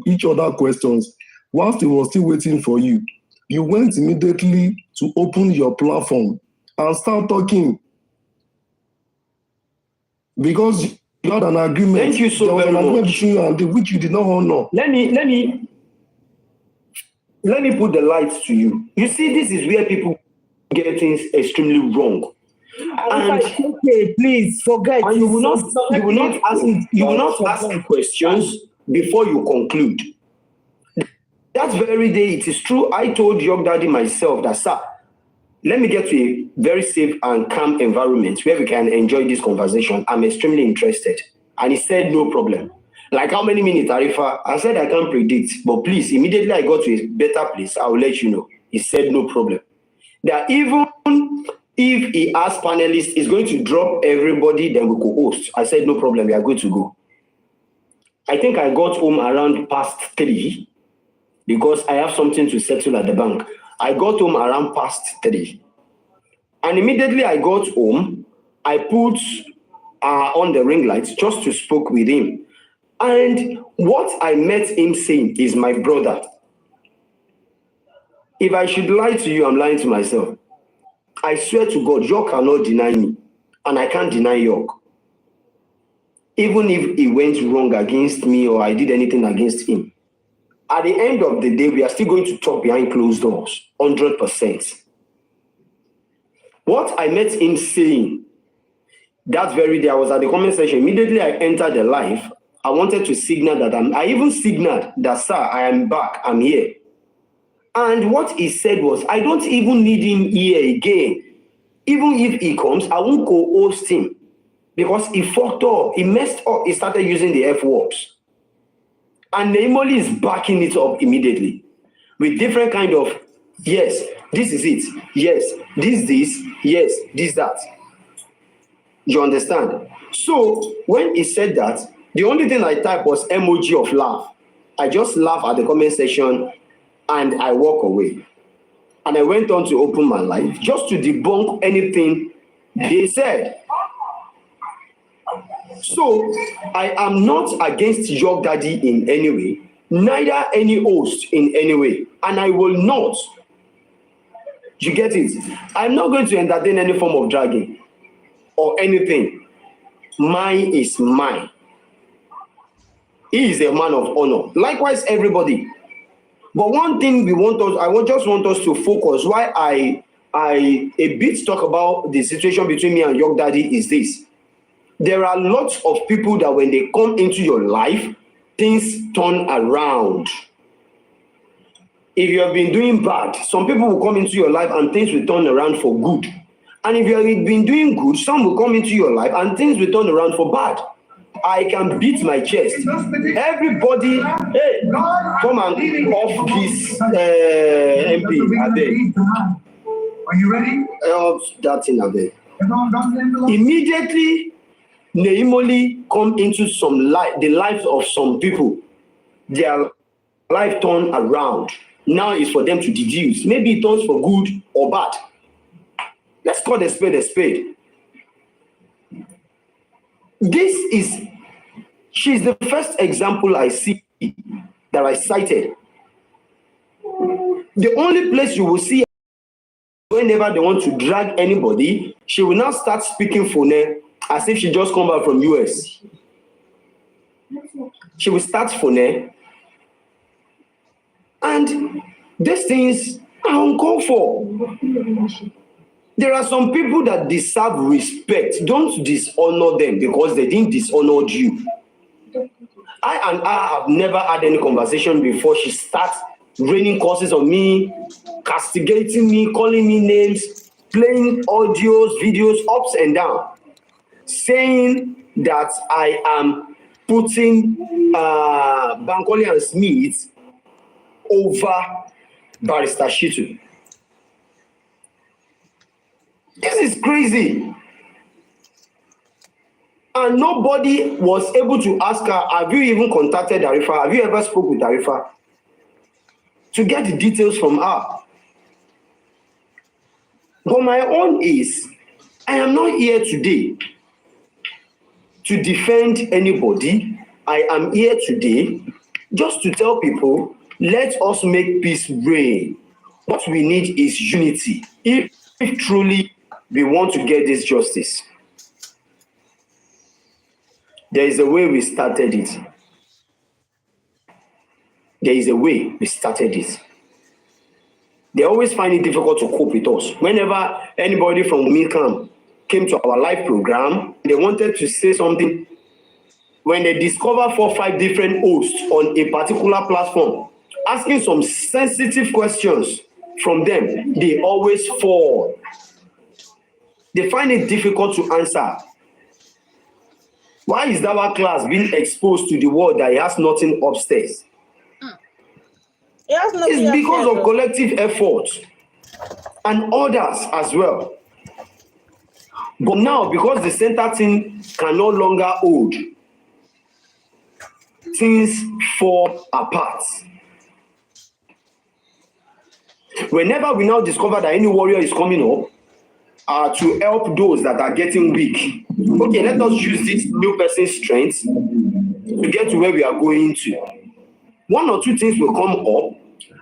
each other questions. Whilst he was still waiting for you, you went immediately to open your platform and start talking because you had an agreement. Thank you so very much. Between you and which you did not honor. Let me put the lights to you. You see, this is where people get things extremely wrong. And okay, please forget. And you will not ask questions before you conclude. That very day, it is true. I told Young Daddy myself that, sir, let me get to a very safe and calm environment where we can enjoy this conversation. I'm extremely interested. And he said, no problem. Like how many minutes, Arifa? I said, I can't predict. But please, immediately I got to a better place, I will let you know. He said, no problem. That even if he asked panelists, he's going to drop everybody, then we could host. I said, no problem, we are good to go. I think I got home around past 3 because I have something to settle at the bank. I got home around past 3. And immediately I got home, I put on the ring lights just to speak with him. And what I met him saying is my brother. If I should lie to you, I'm lying to myself. I swear to God, York cannot deny me. And I can't deny York. Even if he went wrong against me or I did anything against him. At the end of the day, we are still going to talk behind closed doors. 100%. What I met him saying, that very day, I was at the comment section. Immediately I entered the live. I wanted to signal that I even signaled that, sir, I am back. I'm here. And what he said was, I don't even need him here again. Even if he comes, I won't co-host him. Because he fucked up. He messed up. He started using the F words. And Naimoli is backing it up immediately. With different kind of, yes, this is it. Yes, this, yes, this, that. You understand? So, when he said that, the only thing I typed was emoji of laugh. I just laugh at the comment section and I walk away. And I went on to open my life just to debunk anything they said. So I am not against your daddy in any way, neither any host in any way, and I will not. You get it? I'm not going to entertain any form of dragging or anything. Mine is mine. He is a man of honor. Likewise, everybody. But one thing just want us to focus. Why I a bit talk about the situation between me and your daddy is this. There are lots of people that when they come into your life, things turn around. If you have been doing bad, some people will come into your life and things will turn around for good. And if you have been doing good, some will come into your life and things will turn around for bad. I can beat my chest. Everybody, hey, come and off this MP, Abeg. Are you ready? That thing, Abeg. Immediately, Neimoli come into the lives of some people. Their life turn around. Now it's for them to deduce. Maybe it turns for good or bad. Let's call a spade a spade. She's the first example I see that I cited. The only place you will see whenever they want to drag anybody, she will now start speaking Fone as if she just come back from US. She will start Fone. And these things are uncalled for. There are some people that deserve respect. Don't dishonor them because they didn't dishonor you. I have never had any conversation before she starts raining curses on me, castigating me, calling me names, playing audios, videos, ups and down, saying that I am putting Bankole and Smith over Barrister Shitu. This is crazy. And nobody was able to ask her, have you even contacted Arifa? Have you ever spoke with Arifa? To get the details from her. But my own is, I am not here today to defend anybody. I am here today just to tell people, let us make peace reign. What we need is unity. If truly we want to get this justice. There is a way we started it. There is a way we started it. They always find it difficult to cope with us. Whenever anybody from Milcam came to our live program, they wanted to say something. When they discover 4 or 5 different hosts on a particular platform, asking some sensitive questions from them, they always fall. They find it difficult to answer. Why is our class being exposed to the world that it has nothing upstairs? It's because of collective effort and others as well. But now, because the center team can no longer hold, things fall apart. Whenever we now discover that any warrior is coming up, to help those that are getting weak. Okay, let us use this new person's strength to get to where we are going to. 1 or 2 things will come up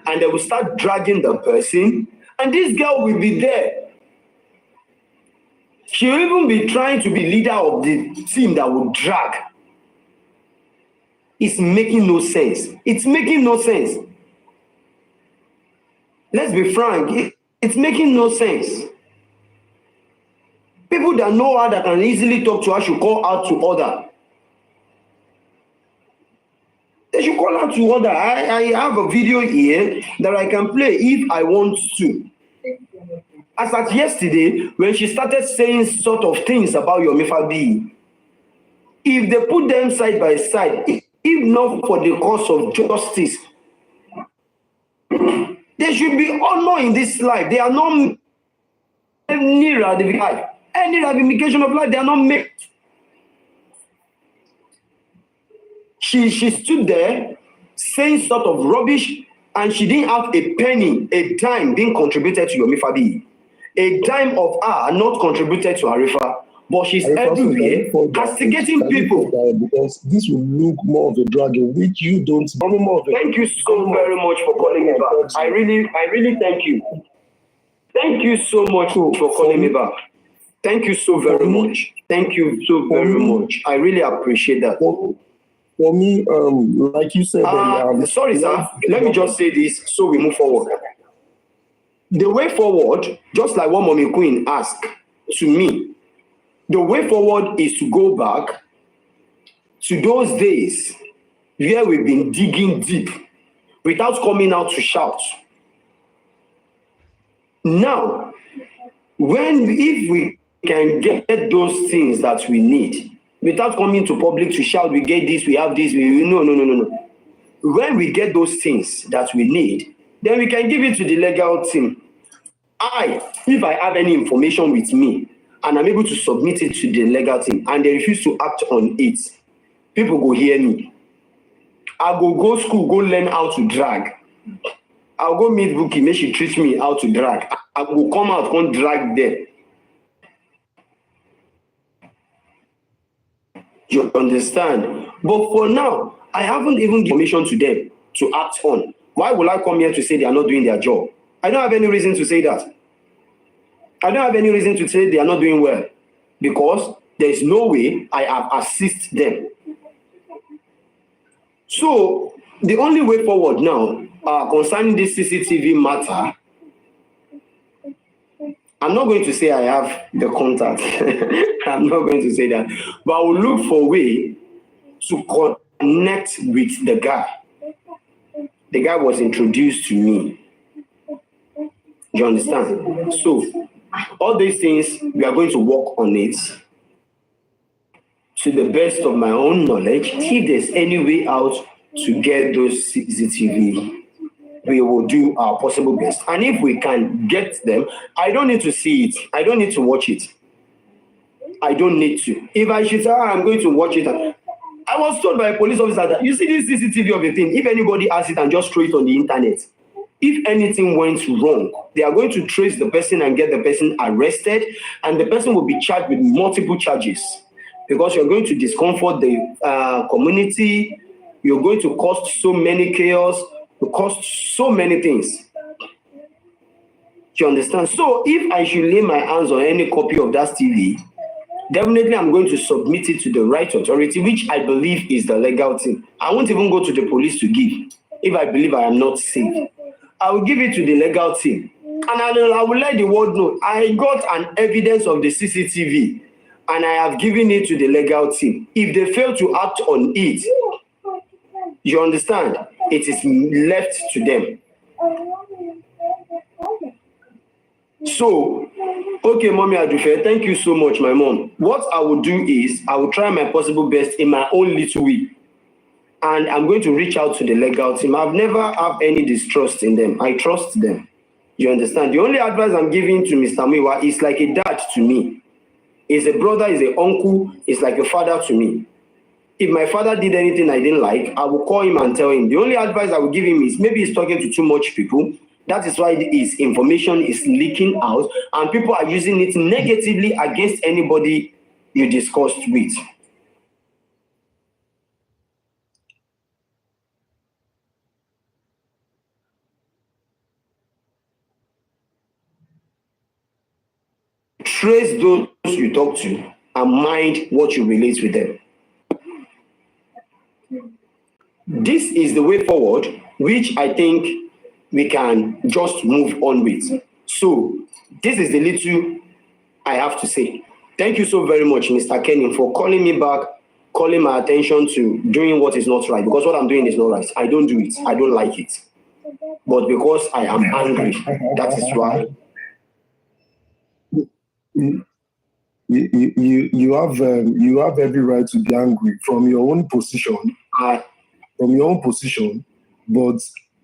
and they will start dragging the person, and this girl will be there. She will even be trying to be leader of the team that will drag. It's making no sense. It's making no sense. Let's be frank, it's making no sense. People that know her, that can easily talk to her, should call out to order. They should call out to order. I have a video here that I can play if I want to. As at yesterday, when she started saying sort of things about Yomifabi, if they put them side by side, if not for the cause of justice, there should be honor in this life. They are not near the life. Any ramification of life, they are not made. She stood there saying sort of rubbish, and she didn't have a penny, a dime being contributed to Yomifabi. A dime of her not contributed to Arifa. but she's everywhere castigating people. Because this will look more of a dragon, which you don't. Thank you so very much for calling me back. I really thank you. Thank you so much for calling me back. Thank you so very much. Thank you so very much. I really appreciate that. For me, like you said, sorry, sir. Let me just say this so we move forward. The way forward, just like what Mommy Queen asked to me, the way forward is to go back to those days where we've been digging deep without coming out to shout. Now, if we can get those things that we need without coming to public to shout, we get this, we have this, no. When we get those things that we need, then we can give it to the legal team. If I have any information with me and I'm able to submit it to the legal team and they refuse to act on it, people go hear me. I go school, go learn how to drag. I'll go meet Buki, make she teach me how to drag. I will come out, come drag them. You understand? But for now, I haven't even given permission to them to act on. Why will I come here to say they are not doing their job? I don't have any reason to say that. I don't have any reason to say they are not doing well because there is no way I have assisted them. So the only way forward now concerning this CCTV matter, I'm not going to say I have the contact. I'm not going to say that. But I will look for a way to connect with the guy. The guy was introduced to me. You understand? So, all these things, we are going to work on it to the best of my own knowledge. If there's any way out to get those CCTV, we will do our possible best. And if we can get them, I don't need to see it. I don't need to watch it. I don't need to. If I should say, I'm going to watch it. I was told by a police officer that, you see this CCTV of a thing, if anybody has it and just throw it on the internet, if anything went wrong, they are going to trace the person and get the person arrested, and the person will be charged with multiple charges because you're going to discomfort the community, you're going to cause so many chaos, to cost so many things. You understand? So if I should lay my hands on any copy of that TV, definitely I'm going to submit it to the right authority, which I believe is the legal team. I won't even go to the police to give if I believe I am not safe. I will give it to the legal team. And I will let the world know I got an evidence of the CCTV and I have given it to the legal team. If they fail to act on it, you understand? It is left to them. So, okay, Mommy Adufe, thank you so much, my mom. What I will do is, I will try my possible best in my own little way. And I'm going to reach out to the legal team. I've never had any distrust in them. I trust them. You understand? The only advice I'm giving to Mr. Miwa is like a dad to me. He's a brother, he's an uncle, he's like a father to me. If my father did anything I didn't like, I will call him and tell him. The only advice I will give him is maybe he's talking to too much people. That is why his information is leaking out and people are using it negatively against anybody you discussed with. Trace those you talk to and mind what you relate with them. This is the way forward, which I think we can just move on with. So, this is the little I have to say. Thank you so very much, Mr. Kenny, for calling me back, calling my attention to doing what is not right. Because what I'm doing is not right. I don't do it. I don't like it. But because I am angry, that is why. You have every right to be angry from your own position. But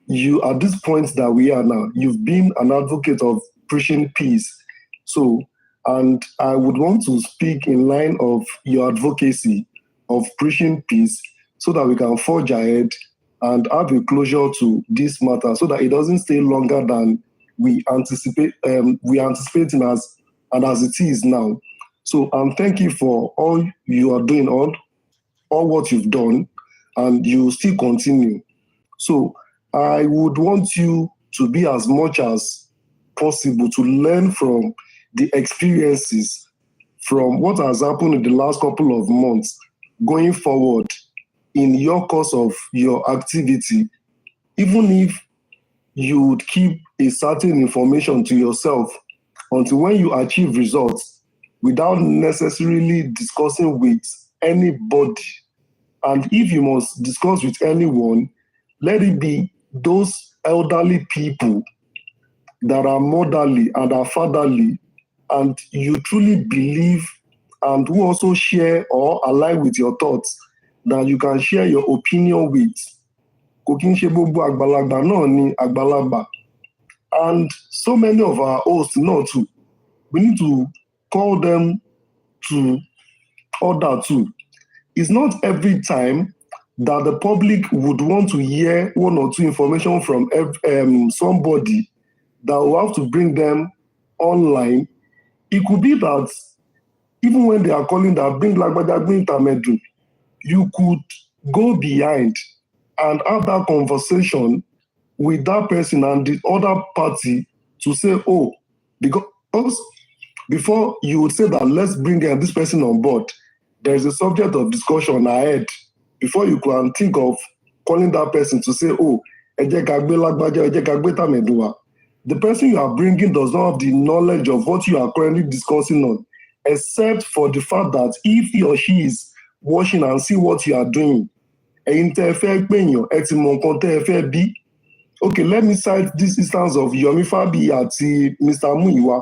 you, at this point that we are now, you've been an advocate of preaching peace. So, and I would want to speak in line of your advocacy of preaching peace so that we can forge ahead and have a closure to this matter so that it doesn't stay longer than we anticipating as it is now. So thank you for all you are doing, all what you've done, and you still continue. So I would want you to be as much as possible to learn from the experiences from what has happened in the last couple of months going forward in your course of your activity, even if you would keep a certain information to yourself until when you achieve results without necessarily discussing with anybody. And if you must discuss with anyone, let it be those elderly people that are motherly and are fatherly, and you truly believe and who also share or align with your thoughts, that you can share your opinion with. Kò kí ń ṣe gbogbo àgbàlagbà náà ni àgbàlagbà. And so many of our hosts náà too, we need to call them to order too. It's not every time that the public would want to hear one or two information from somebody that will have to bring them online. It could be that even when they are calling that bring Lagbaja, bring Tamedu, you could go behind and have that conversation with that person and the other party to say, oh, because before you would say that let's bring this person on board, there is a subject of discussion ahead before you can think of calling that person to say, oh, ẹ jẹ́ ká gbé Lagbaja, ẹ jẹ́ ká gbé Tamedu. The person you are bringing does not have the knowledge of what you are currently discussing on, except for the fact that if he or she is watching and see what you are doing, ẹ̀yin tẹ́ ẹ fẹ́ pèèyàn, ẹ ti mọ nǹkan tẹ́ ẹ fẹ́ bí. Okay, let me cite this instance of Yomi Fabi àti Mr. Muyiwa.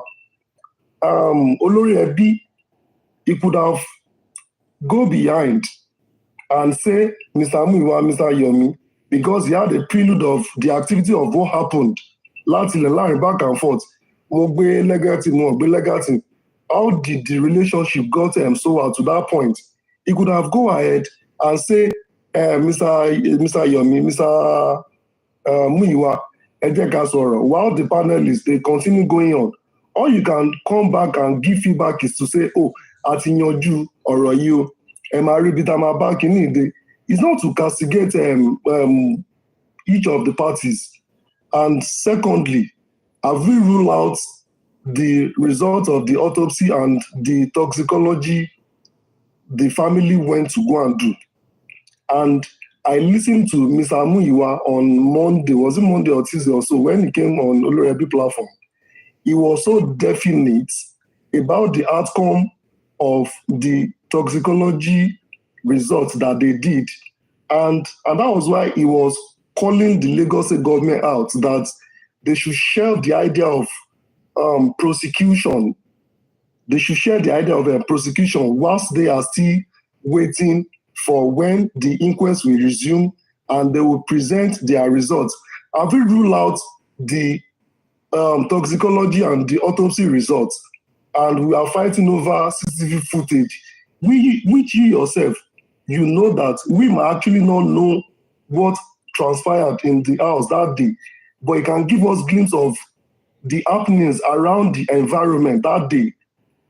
Olórí ẹbí, he could have go behind and say, Mr. Muyiwa, Mr. Yomi, because he had a prelude of the activity of what happened. Láti ilẹ̀ láàrin back and forth. Mo gbé legacy, mo gbé legacy. How did the relationship got so out to that point? He could have go ahead and say, Mr. Yomi, Mr. Muyiwa, ẹ jẹ́ ká sọ̀rọ̀. While the panelists, they continue going on. Or you can come back and give feedback is to say, oh, àti yanjú ọ̀rọ̀ yìí o, ẹ máa rí ibi tá a máa bá kíní ìdè. It's not to castigate each of the parties. And secondly, have we ruled out the result of the autopsy and the toxicology the family went to go and do? And I listened to Mr. Muyiwa on Monday, was it Monday or Tuesday or so, when he came on Olorebi platform. He was so definite about the outcome of the toxicology results that they did. And that was why he was calling the Lagos State government out, that they should shelve the idea of prosecution. They should share the idea of prosecution whilst they are still waiting for when the inquest will resume and they will present their results. Have we ruled out the toxicology and the autopsy results, and we are fighting over CCTV footage, which you yourself, you know that we might actually not know what transpired in the house that day, but it can give us a glimpse of the happenings around the environment that day.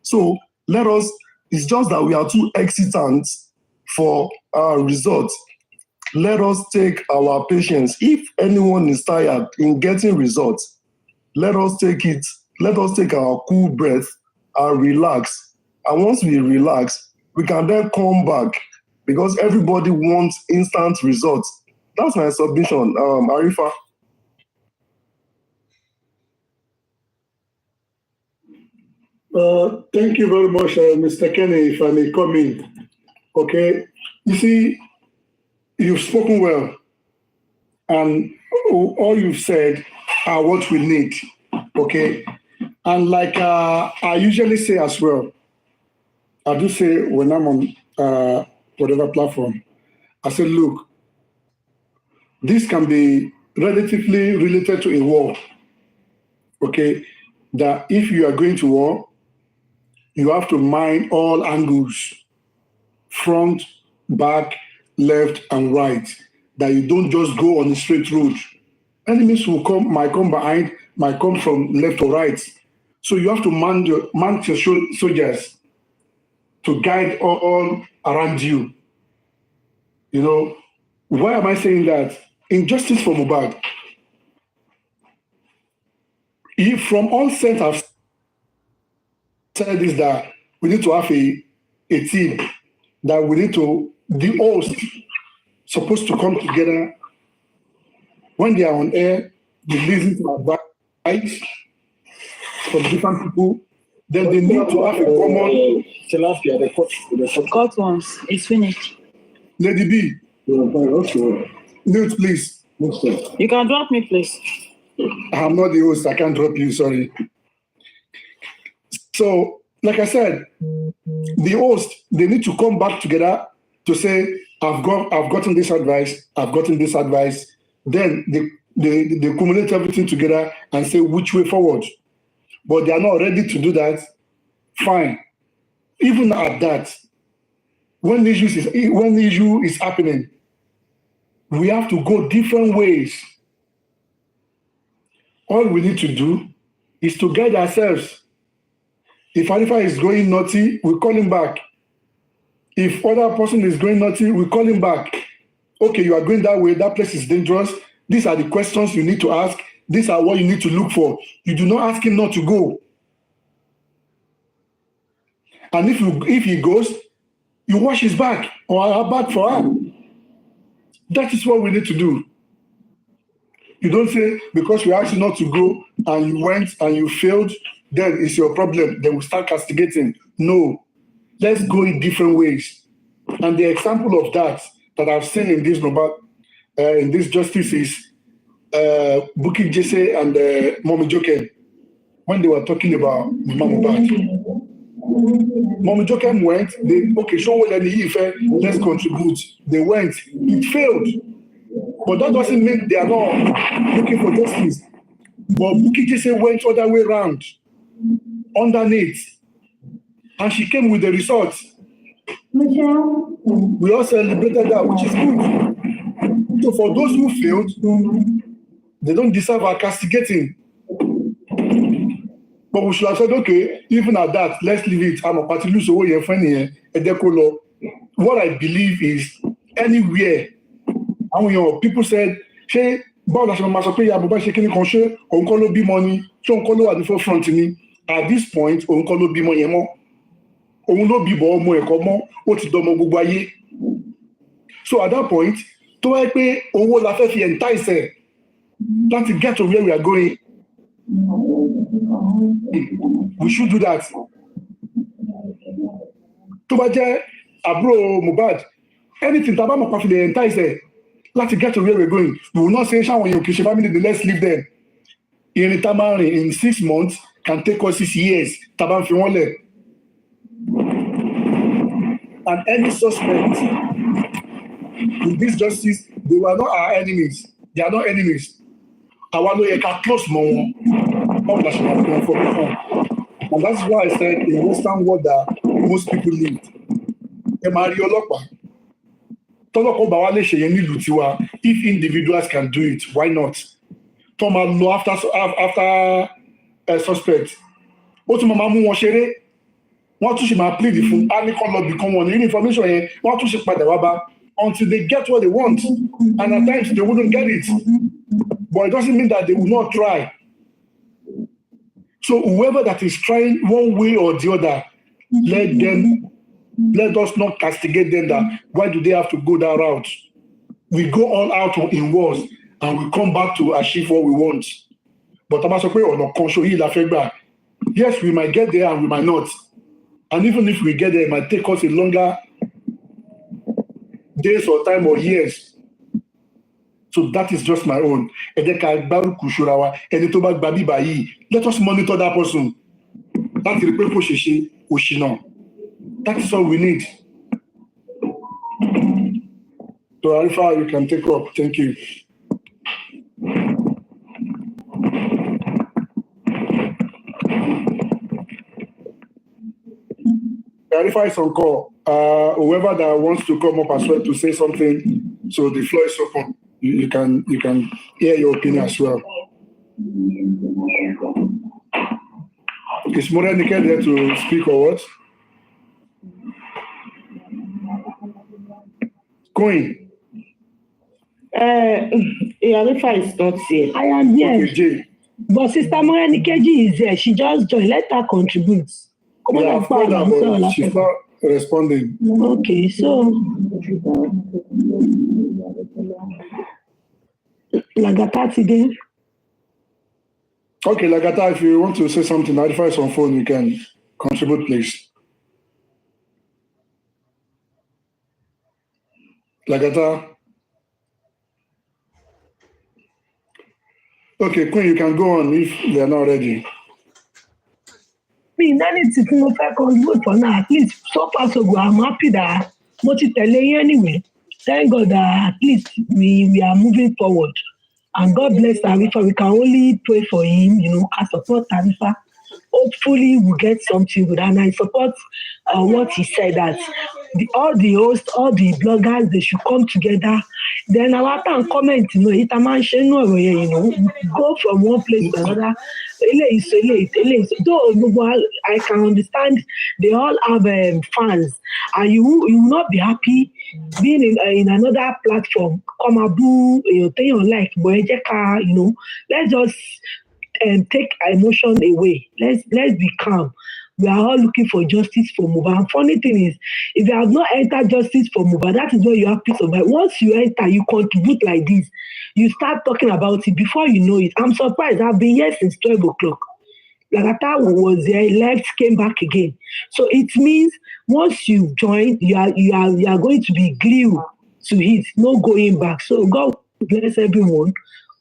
So it's just that we are too excitant for our results. Let us take our patience. If anyone is tired in getting results, let us take our cool breath and relax. And once we relax, we can then come back, because everybody wants instant results. That's my submission, Arifa. Thank you very much, Mr. Kenny, if I may come in. Okay, you see, you've spoken well, and all you've said are what we need. Okay, and like I usually say as well, I do say when I'm on whatever platform, I say, look, this can be relatively related to a war. Okay, that if you are going to war, you have to mind all angles, front, back, left, and right, that you don't just go on a straight road. Enemies might come behind, might come from left or right. So you have to man your soldiers. to guide all around you. You know, why am I saying that? Injustice for Mohbad. If from all sense I've said this, that we need to have a team, that we need to, the host supposed to come together when they are on air, they listen to advice from different people, then they need to have a common. The court ones, it's finished. Lady B, mute please. You can drop me, please. I'm not the host, I can't drop you, sorry. So, like I said, the host, they need to come back together to say, I've gotten this advice, then they accumulate everything together and say which way forward. But they are not ready to do that. Fine. Even at that, when the issue is happening, we have to go different ways. All we need to do is to guide ourselves. If Hanifa is going naughty, we call him back. If other person is going naughty, we call him back. Okay, you are going that way, that place is dangerous. These are the questions you need to ask. These are what you need to look for. You do not ask him not to go. And if he goes, you wash his back or her back for her. That is what we need to do. You don't say, because we asked you not to go and you went and you failed, then it's your problem. Then we start castigating. No. Let's go in different ways. And the example of that I've seen in this justice is Bukky Jesse and Mommy Jokem, when they were talking about Mohbad. Mommy Jokem went, show what let's contribute. They went, it failed. But that doesn't mean they are not looking for justice. But Bukky Jesse went other way around, underneath. And she came with the results. We all celebrated that, which is good. So for those who failed, they don't deserve our castigating. But we should have said, okay, even at that, let's leave it. I'm a party loose away your friend here. What I believe is anywhere. And when people said, "She, báwo la ṣe máa sọ pé ìyá Mohbad ṣe kíni kan ṣe òun kọ́ ló bímọ ni ṣé òun kọ́ ló wà ní forefront ni?" At this point, òun kọ́ ló bímọ yẹn mọ́. Òun ló bíbọ ọmọ ẹ̀kọ́ mọ́, ó ti dọmọ gbogbo ayé. So at that point, tó wáyé pé owó la fẹ́ fi entice láti get to where we are going. We should do that. Tó bá jẹ́ àbúrò Mohbad, anything tá a bá mọ̀ pa fi lè entice láti get to where we are going. We will not say ṣáwọn èèyàn kì í ṣe family, let's leave them. Ìrìn tá a máa rìn in 6 months can take us 6 years tá a bá ń fi wọ́n lẹ̀. And any suspect in this justice, they were not our enemies. They are not enemies. Àwa ló yẹ ká close mọ́ wọn. All that should have been for before. And that's why I said in Western world that most people live. Ẹ máa rí ọlọ́pàá. Tọ́lọ́pàá bá wá lè ṣe yẹn nílùú tiwa. If individuals can do it, why not? Tọ́ máa lọ after a suspect. Ó tún máa mú wọn ṣeré. Wọ́n tún ṣe máa plead fún anikon lọ become one. Ní information yẹn, wọ́n tún ṣe padà wá bá until they get what they want. And at times they wouldn't get it. But it doesn't mean that they will not try. So whoever that is trying one way or the other, let us not castigate them that why do they have to go that route? We go all out in wars and we come back to achieve what we want. But yes, we might get there and we might not. And even if we get there, it might take us a longer days or time or years. So that is just my own. Let us monitor that person. That is all we need. So Alpha, you can take up. Thank you. Alpha is on call. Whoever that wants to come up as well to say something, so the floor is open. You can hear your opinion as well. Is Morenike there to speak or what? Queen. Arifa is not here. I am here. Okay, Jay. But Sister Morenikeji is there. She just joined. Let her contribute. Come on, Yeah, I've called her, but she's not responding. Okay, so Lagata today. Okay, Lagata, if you want to say something, Arifa is on phone, you can contribute, please. Lagata. Okay, Queen, you can go on if they are not ready. Me, anything tí mo fẹ́ contribute for now, at least so far so good. I'm happy that mo ti tẹ̀lé yín anyway. Thank God that at least we are moving forward. And God bless Tarifa. We can only pray for him, I support Tarifa. Hopefully we'll get something good. And I support what he said, that all the hosts, all the bloggers, they should come together. Then our time comment, it a man go from one place to another. Though I can understand they all have fans, and you will not be happy being in another platform. Come abu, like, let's just take emotion away. Let's be calm. We are all looking for justice for Mohbad. And funny thing is, if you have not entered justice for Mohbad, that is where you have peace of mind. Once you enter, you contribute like this. You start talking about it before you know it. I'm surprised. I've been here since 12 o'clock. Lagata was there, left, came back again. So it means once you join, you are going to be glued to it. No going back. So God bless everyone.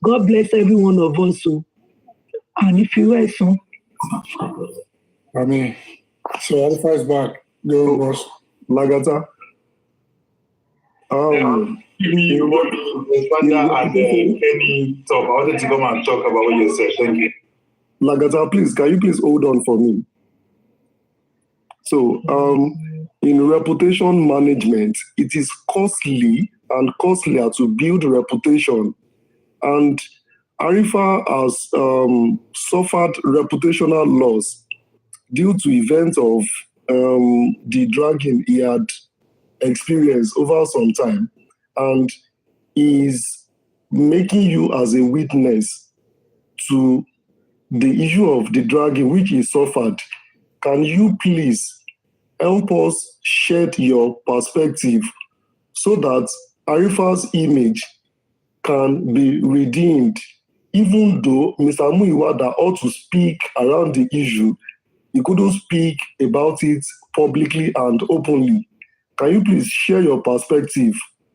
God bless every one of us. So, and if you were so. I mean, so Arifa is back. Go, boss. Lagata. You and any talk. I wanted to come and talk about what you said. Thank you. Lagata, please, can you please hold on for me? So, in reputation management, it is costly and costlier to build reputation. And Arifa has suffered reputational loss due to events of the dragging he had experienced over some time, and is making you as a witness to the issue of the dragging which he suffered. Can you please help us shed your perspective so that Arifa's image can be redeemed? Even though Mr. Muyiwa ought to speak around the issue, he couldn't speak about it publicly and openly. Can you please share your perspective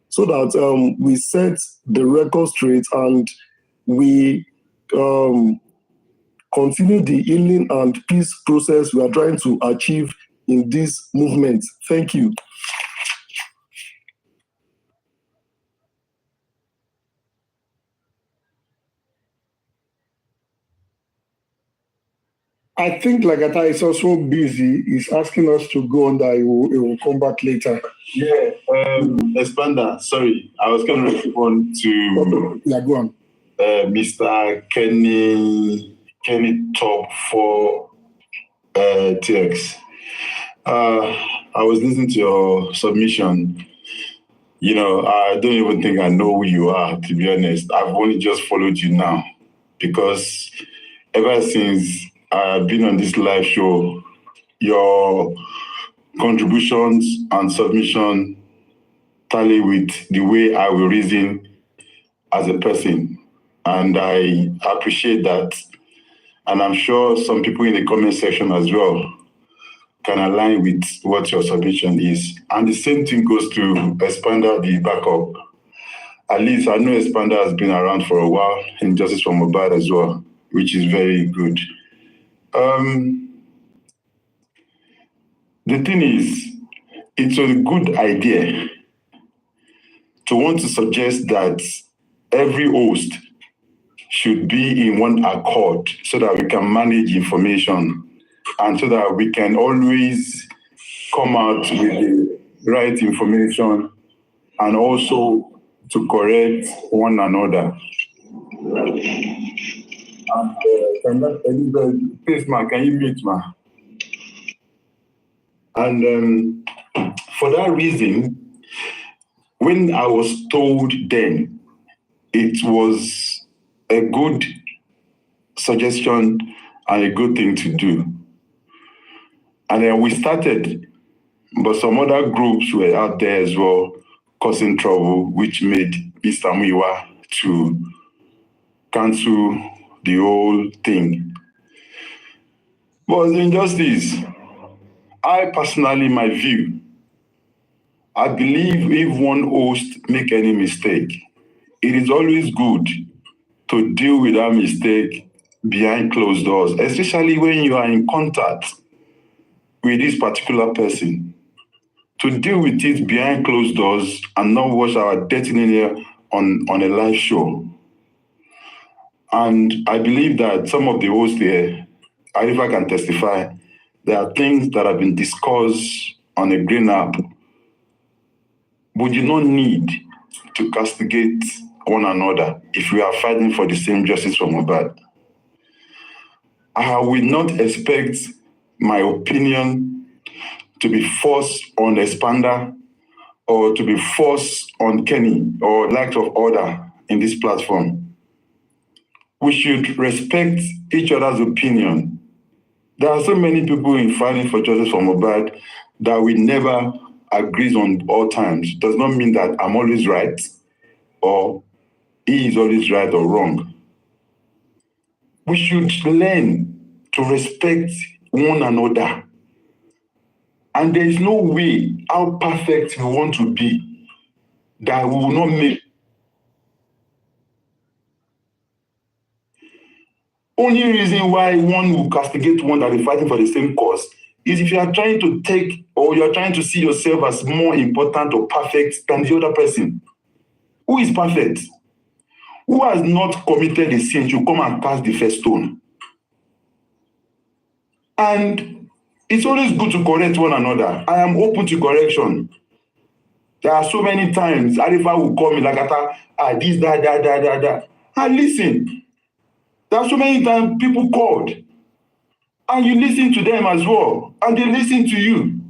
so that we set the record straight and we continue the healing and peace process we are trying to achieve in this movement? Thank you. I think Lagata is also busy. He's asking us to go on that. He will come back later. Yeah, Expander, sorry. I was going to respond to go on. Mr. Kenny Top for TX. I was listening to your submission. I don't even think I know who you are, to be honest. I've only just followed you now because ever since I've been on this live show, your contributions and submission tally with the way I will reason as a person. And I appreciate that. And I'm sure some people in the comment section as well can align with what your submission is. And the same thing goes to Expander, the backup. At least I know Expander has been around for a while in Justice for Mohbad as well, which is very good. The thing is, it's a good idea to want to suggest that every host should be in one accord so that we can manage information and so that we can always come out with the right information and also to correct one another. And please, ma, can you mute, ma? And for that reason, when I was told then, it was a good suggestion and a good thing to do. And then we started, but some other groups were out there as well, causing trouble, which made Mr. Muiwa to cancel the whole thing. But the injustice, I personally, my view, I believe if one host make any mistake, it is always good to deal with that mistake behind closed doors, especially when you are in contact with this particular person. To deal with it behind closed doors and not watch our dirty here on a live show. And I believe that some of the hosts here, if I can testify, there are things that have been discussed on a green app. We do not need to castigate one another if we are fighting for the same justice for Mohbad. I will not expect my opinion to be forced on Expander or to be forced on Kenny or lack of order in this platform. We should respect each other's opinion. There are so many people in fighting for justice for Mohbad that we never agree on all times. Does not mean that I'm always right or he is always right or wrong. We should learn to respect one another. And there is no way how perfect we want to be that we will not make. Only reason why one will castigate one that is fighting for the same cause is if you are trying to take or you are trying to see yourself as more important or perfect than the other person. Who is perfect? Who has not committed a sin should come and cast the first stone. And it's always good to correct one another. I am open to correction. There are so many times Arifa will call me like, this, that. And listen, there are so many times people called and you listen to them as well, and they listen to you.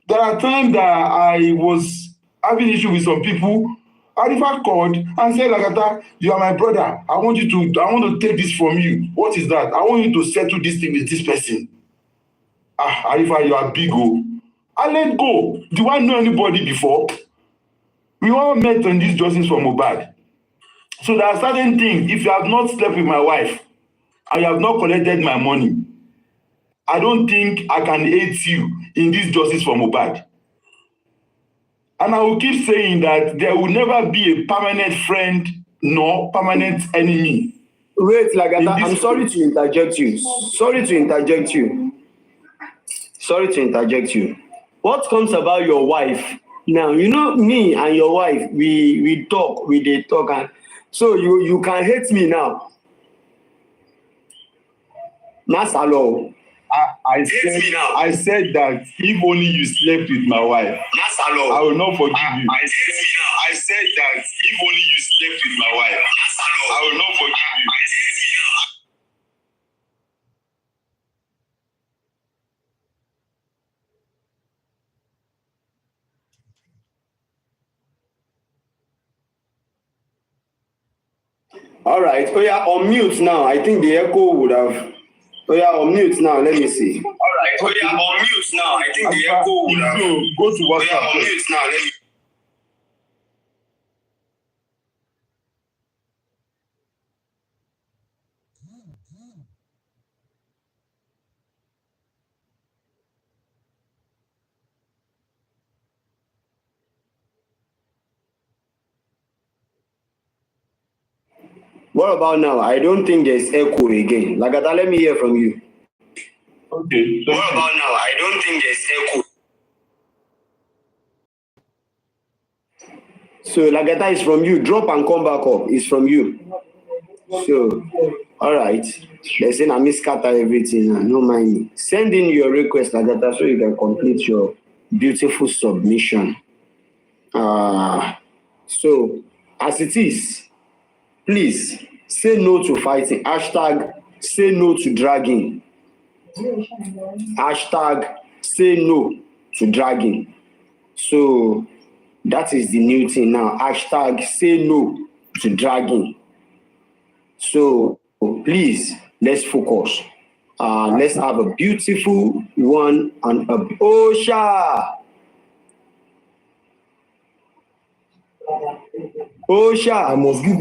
There are times that I was having issue with some people. Arifa called and said, Lagata, you are my brother. I want to take this from you. What is that? I want you to settle this thing with this person. Arifa, you are big. I let go. Do I know anybody before? We all met on this justice for Mohbad. So there are certain things. If you have not slept with my wife and you have not collected my money, I don't think I can aid you in this justice for Mohbad. And I will keep saying that there will never be a permanent friend nor permanent enemy. Wait, Lagata, I'm sorry to interject you. Sorry to interject you. What comes about your wife? Now, you know me and your wife, we talk, and so you can hate me now. Masalo. I said that if only you slept with my wife, Masalo, I will not forgive you. I said that if only you slept with my wife, Masalo, I will not forgive you. All right. Oh yeah, on mute now. I think the echo would have. Oh yeah, on mute now. Let me see. All right. Oh yeah, on mute now. I think the echo would have. Go to WhatsApp. Oh yeah, on mute now. Let me. What about now? I don't think there's echo again. Lagata, let me hear from you. Okay. What about now? I don't think there's echo. So Lagata is from you. Drop and come back up. It's from you. So, all right. They're saying I miscatter everything. No mind me. Send in your request, Lagata, so you can complete your beautiful submission. So, as it is, please say no to fighting. Hashtag say no to dragging. Hashtag say no to dragging. So That is the new thing now. Hashtag say no to dragging. So please, let's focus. Let's have a beautiful one and a Osha. I must give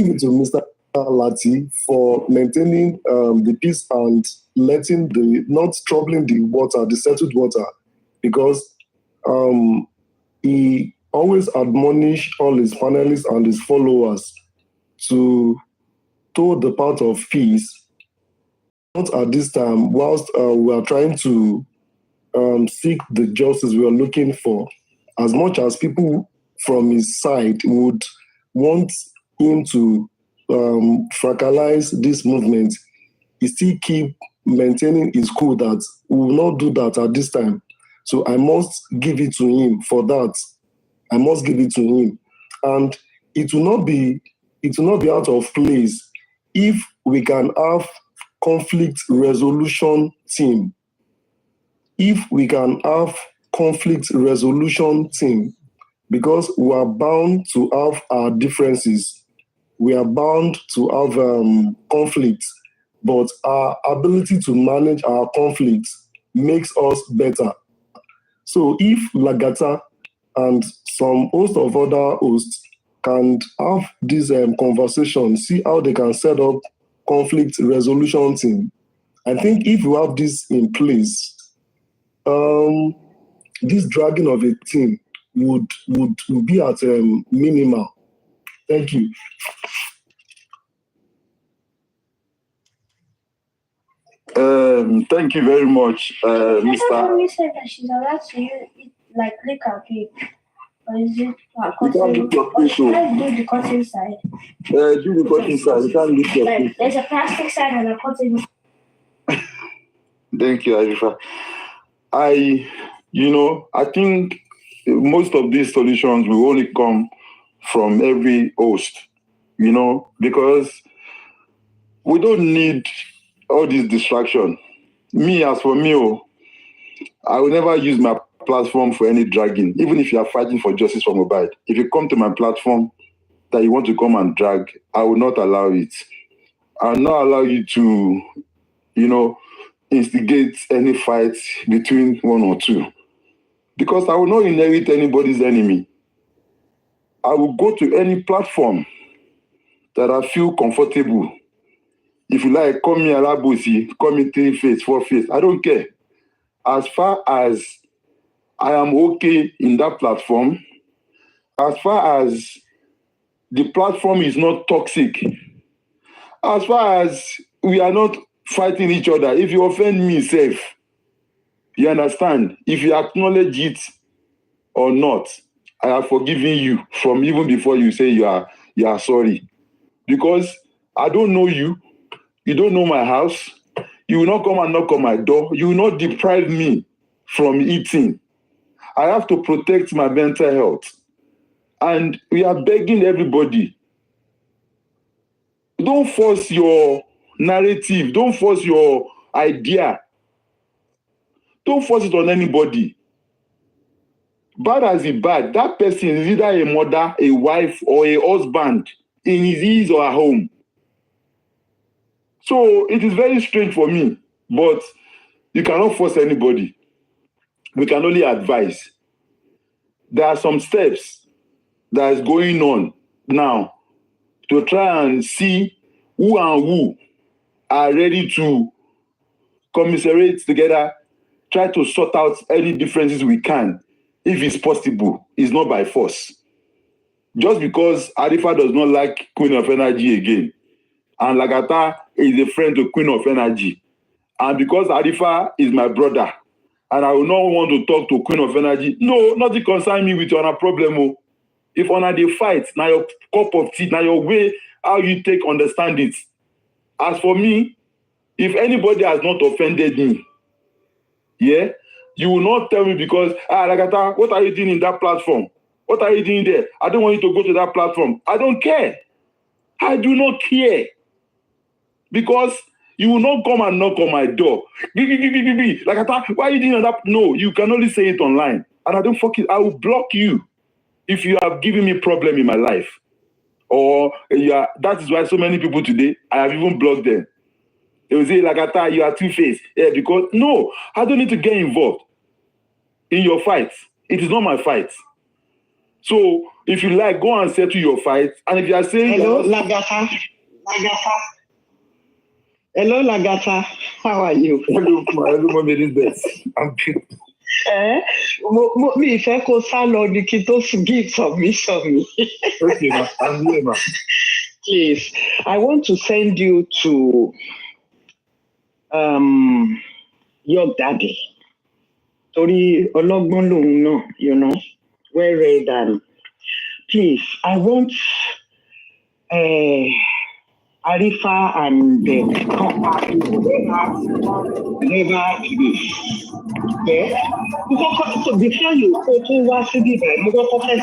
it to Mr. Lati for maintaining the peace and not troubling the settled water, because he always admonish all his panelists and his followers to toe the path of peace. Not at this time, whilst we are trying to seek the justice we are looking for, as much as people from his side would want him to fractalize this movement, he still keep maintaining his cool that we will not do that at this time. So I must give it to him for that. I must give it to him. And it will not be out of place if we can have conflict resolution team. If we can have conflict resolution team, because we are bound to have our differences. We are bound to have conflicts, but our ability to manage our conflicts makes us better. So if Lagata and some host of other hosts can have this conversation, see how they can set up conflict resolution team, I think if you have this in place, this dragging of a team would be at minimal. Thank you. Thank you very much, Mr. Somebody said that she's allowed to eat like lick her cake. Or is it cutting? Or should I do the cutting side? Do the cutting side. You can't lick your cake. There's a plastic side and a cutting. Thank you, Arifa. I think most of these solutions will only come from every host, because we don't need all this distraction. Me, as for me, I will never use my platform for any dragging, even if you are fighting for justice for Mohbad. If you come to my platform that you want to come and drag, I will not allow it. I will not allow you to, instigate any fight between one or two, because I will not inherit anybody's enemy. I will go to any platform that I feel comfortable. If you like, call me Alabusi, call me 3 face, 4 face. I don't care. As far as I am okay in that platform, as far as the platform is not toxic, as far as we are not fighting each other, if you offend me, safe. You understand? If you acknowledge it or not, I have forgiven you from even before you say you are sorry. Because I don't know you. You don't know my house. You will not come and knock on my door. You will not deprive me from eating. I have to protect my mental health. And we are begging everybody. Don't force your narrative. Don't force your idea. Don't force it on anybody. Bad as a bad, that person is either a mother, a wife, or a husband in his or her home. So it is very strange for me, but you cannot force anybody. We can only advise. There are some steps that is going on now to try and see who are ready to commiserate together, try to sort out any differences we can, if it's possible. It's not by force. Just because Arifa does not like Queen of Energy again, and Lagata is a friend to Queen of Energy, and because Arifa is my brother, and I will not want to talk to Queen of Energy, no, nothing concern me with your problem. If on they fight, now your cup of tea, now your way, how you take understand it. As for me, if anybody has not offended me, yeah, you will not tell me because, Lagata, what are you doing in that platform? What are you doing there? I don't want you to go to that platform. I don't care. I do not care. Because you will not come and knock on my door. Lagata, why are you doing that? No, you can only say it online. and I don't fuck it. I will block you if you have given me problem in my life. Or that is why so many people today, I have even blocked them. They will say, Lagata, you are two-faced. Yeah, because no, I don't need to get involved in your fights. It is not my fight. So if you like, go and settle your fight. And if you are saying, hello, Lagata. Hello, Lagata. How are you? Hello, Mommy Elizabeth. I'm good. Mi ìfẹ́ kó sá lọ ní kí tó give submission mi. Okay, ma. I'm here, ma. Please, I want to send you to your daddy. Torí ọlọ́gbọ́n lòun náà, you know, well read and please, I want Arifa and come back to never this. Yeah? So before you go to Washington, you go to play.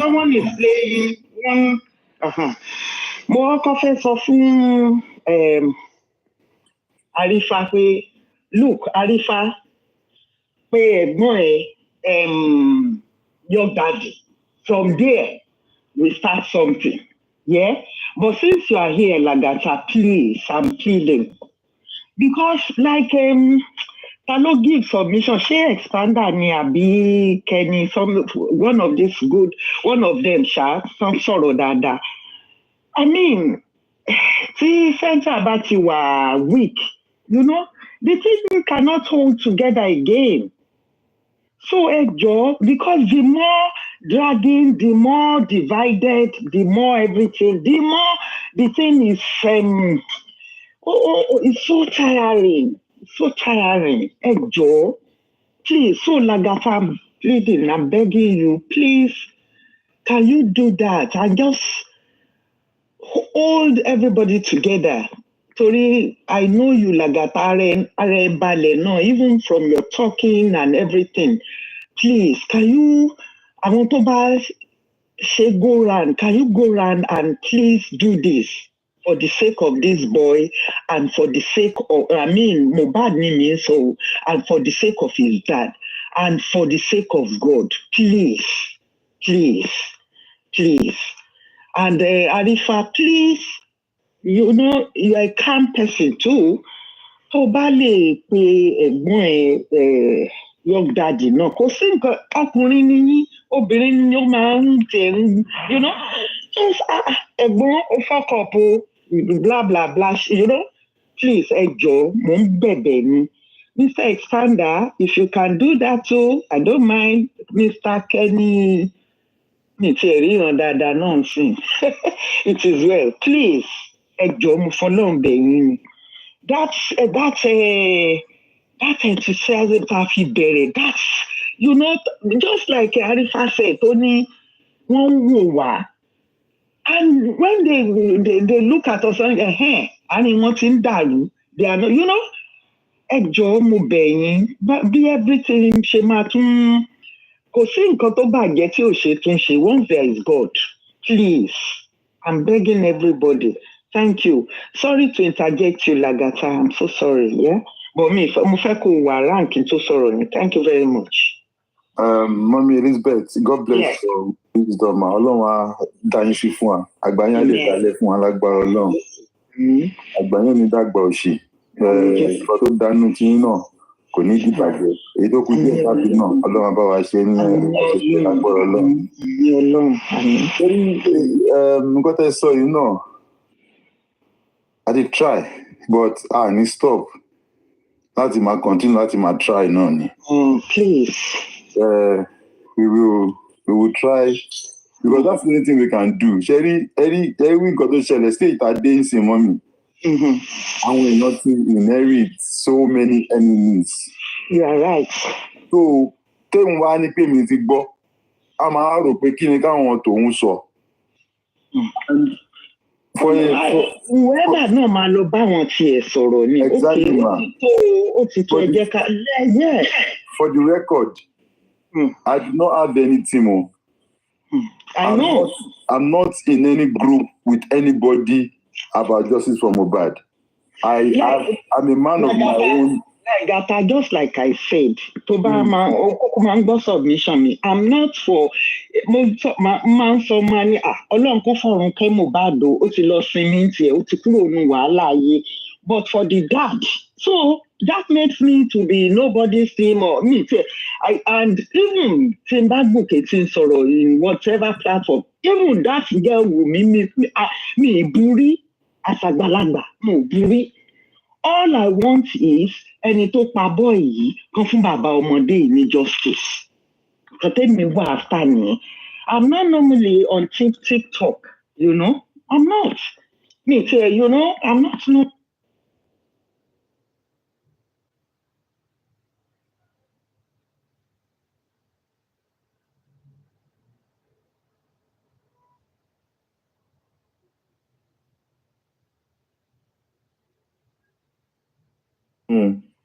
Someone is playing. Mo kọ́kọ́ fẹ́ sọ fún Arifa pé look Arifa pé ẹ̀gbọ́n ẹ̀ your daddy. From there, we start something. Yeah? But since you are here, Lagata, please, I'm pleading. Because, like, Talo give submission, she expander ni abi Kenny, one of them, some sort of that. I mean, see, Center Abati were weak, you know? The thing cannot hold together again. So, Joe, because the more dragging, the more divided, the more everything, the more the thing is, it's so tiring. So tiring. Joe, please, so Lagata, I'm pleading, I'm begging you, please, can you do that? And just hold everybody together. Sorry, I know you, Lagata, no, even from your talking and everything. Please, can you, I want to say go round. Can you go round and please do this for the sake of this boy and for the sake of, Mohbad means so, and for the sake of his dad and for the sake of God. Please, please, please. And Arifa, please, you know, you are a calm person too. So, bale pe ẹ̀gbọ́n young daddy náà kò sí nǹkan ọkùnrin ni obìnrin ni ó máa ń tẹ̀ you know just ẹ̀gbọ́n ó fuck up o blah blah blah you know please ẹ jọ̀ọ́ mò ń bẹ̀bẹ̀ ni Mr. Expander, if you can do that too, I don't mind. Mr. Kenny mi ti ríran dáadáa náà sìn it is well please ẹ jọ̀ọ́ mo fọlọ́run bẹ̀ yín ni that's that enthusiasm that he buried, that's, you know, just like Arifa said, Tony, one wà. And when they look at us and wọ́n ti ń dàrú, they are not, you know, ẹ jọ̀ọ́ mo bẹ̀ yín, bí everything ṣe máa tún, kò sí nǹkan tó bàjẹ́ tí ò ṣe tún ṣe, once there is God, please, I'm begging everybody, thank you. Sorry to interject you, Lagata, I'm so sorry, yeah? But mo fẹ́ kó wà ránkì tó sọ̀rọ̀ ni. Thank you very much. Mommy Elizabeth, God bless you. Wisdom, Ọlọ́run á dá yín sí fún wa. Àgbáyé lè dalẹ̀ fún wa lágbára Ọlọ́run. Àgbáyé ní dàgbà òṣì. Ìfọ̀ tó dánú tí yín náà kò ní dìbàjẹ́. Èyí tó kú díẹ̀ káàbí náà, Ọlọ́run bá wa ṣe ní àṣepẹ́ lágbára Ọlọ́run. Torí nǹkan tẹ́ sọ yìí náà, I dey try, but I need stop. Láti máa continue láti máa try náà ni. Please. We will try because that's the only thing we can do. Ṣẹ́rí nǹkan tó ṣẹlẹ̀ state adé ń sìn mọ́ mi. Àwọn èèyàn ti inherit so many enemies. You are right. So téèmù wá ní pé mi ti gbọ́, a máa rò pé kí ni káwọn tòun sọ. Whoever náà máa lọ bá wọn tiẹ̀ sọ̀rọ̀ ni. Exactly, ma. Ó ti tó ẹjẹ́ ká. For the record, I do not have any team. I know. I'm not in any group with anybody about justice for Mohbad. I'm a man of my own. Like that, just like I said, to submission me. I'm not for man so many. Ọlọ́run kò fọ̀run kẹ́ Mohbad ó ti lọ sinmi tiẹ̀ ó ti kúrò ní wàhálà ayé. But for the dad, so that makes me to be nobody's team or me. And even Timbagbo Ketin Soro in whatever platform, even that girl will me buri as a balagba, no buri. All I want is ẹni tó pa boy yìí kan fún bàbá ọmọdé yìí ní justice. Me after me. I'm not normally on TikTok, you know. I'm not. Me too, you know, I'm not. No.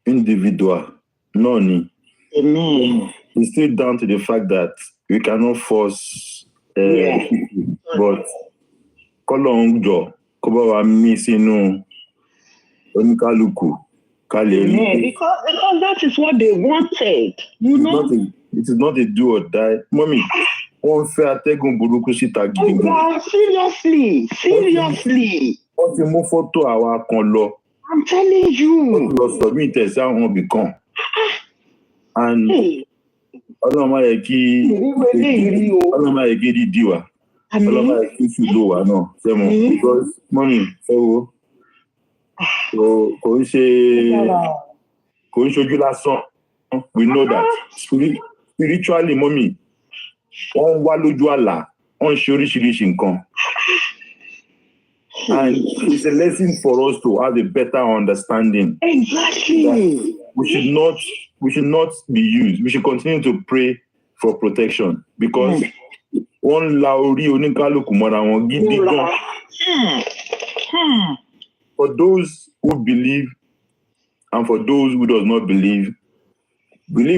Individual, none. Amen. It's still down to the fact that we cannot force people, but Kolongjo, Kobawa Missinu, Onikaluku, Amen. Because that is what they wanted, you know. It is not a do or die. Mommy, on fair tegun buruku sita gidi. Seriously. Wọ́n ti mú fọ́tò àwa kan lọ. I'm telling you. Wọ́n ti lọ submit ẹ̀ sí àwọn ibìkan. And ọlọ́run máa yẹ kí dídí wa. Ọlọ́run máa yẹ kí ṣùgbọ́n wa náà. Sẹ́mu because mọ́mí ẹ wo kò ń ṣojú lásán. We know that spiritually mọ́mí wọ́n wá lójú àlá wọ́n ṣe oríṣiríṣi nǹkan. And it's a lesson for us to have a better understanding. Exactly. We should not be used. We should continue to pray for protection because one lauri onikaluku mora won gidi gan. For those who believe and for those who does not believe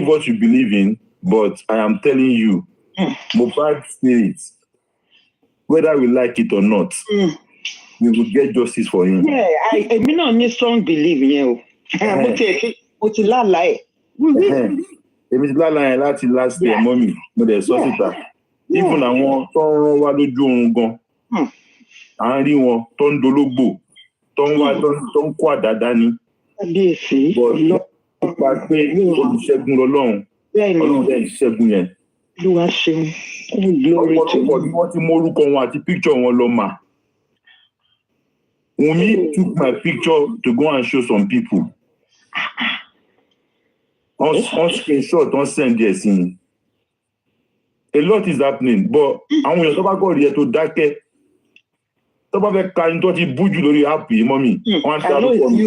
what you believe in, but I am telling you, Mohbad spirits, whether we like it or not, we will get justice for him. Yeah, I mean, I need strong belief in you. Èmi ti lálàá ẹ̀ láti last year, mommy, mo dẹ̀ sọ síta. Even àwọn tó ń rán wá lójú oorun gan, à ń rí wọn tó ń dológbò, tó ń kó àdá dání. But nípa pé olùṣègùn lọ́lọ́run, ọlọ́run dẹ̀ ìṣẹ́gun yẹn. Ọ̀pọ̀lọpọ̀ bí wọ́n ti mú orúkọ wọn àti picture wọn lọ mà. Wunmi took my picture to go and show some people. On screenshot, on send yes in. A lot is happening, but àwọn èèyàn tó bá kọ̀ rí ẹ tó dákẹ́ tó bá fẹ́ ka ní tó ti bú jù lórí app yìí mọ́mì wọ́n á dárúkọ mi.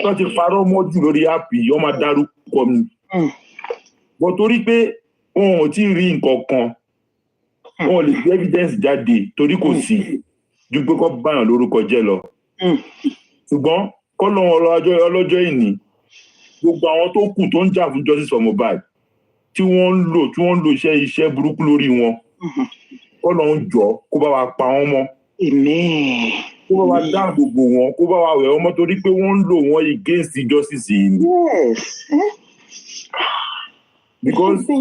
Tó ti parọ́ mọ́ jù lórí app yìí wọ́n máa dárúkọ mi. But torí pé wọn ò tí ì rí nǹkan kan wọn ò lè gbé evidence jáde torí kò sí ju pé kó báyàn lórúkọ jẹ́ lọ. Ṣùgbọ́n kọ́ lọ́wọ́ ọlọ́jọ́ ìní gbogbo àwọn tó kù tó ń jà fún justice for Mohbad tí wọ́n ń lò iṣẹ́ burúkú lórí wọn kọ́ lọ́ ń jọ kó bá wa pa wọ́n mọ́. Kó bá wa dáàbò bò wọ́n kó bá wa wẹ̀ wọ́n mọ́ torí pé wọ́n ń lò wọ́n against justice yìí. Because kò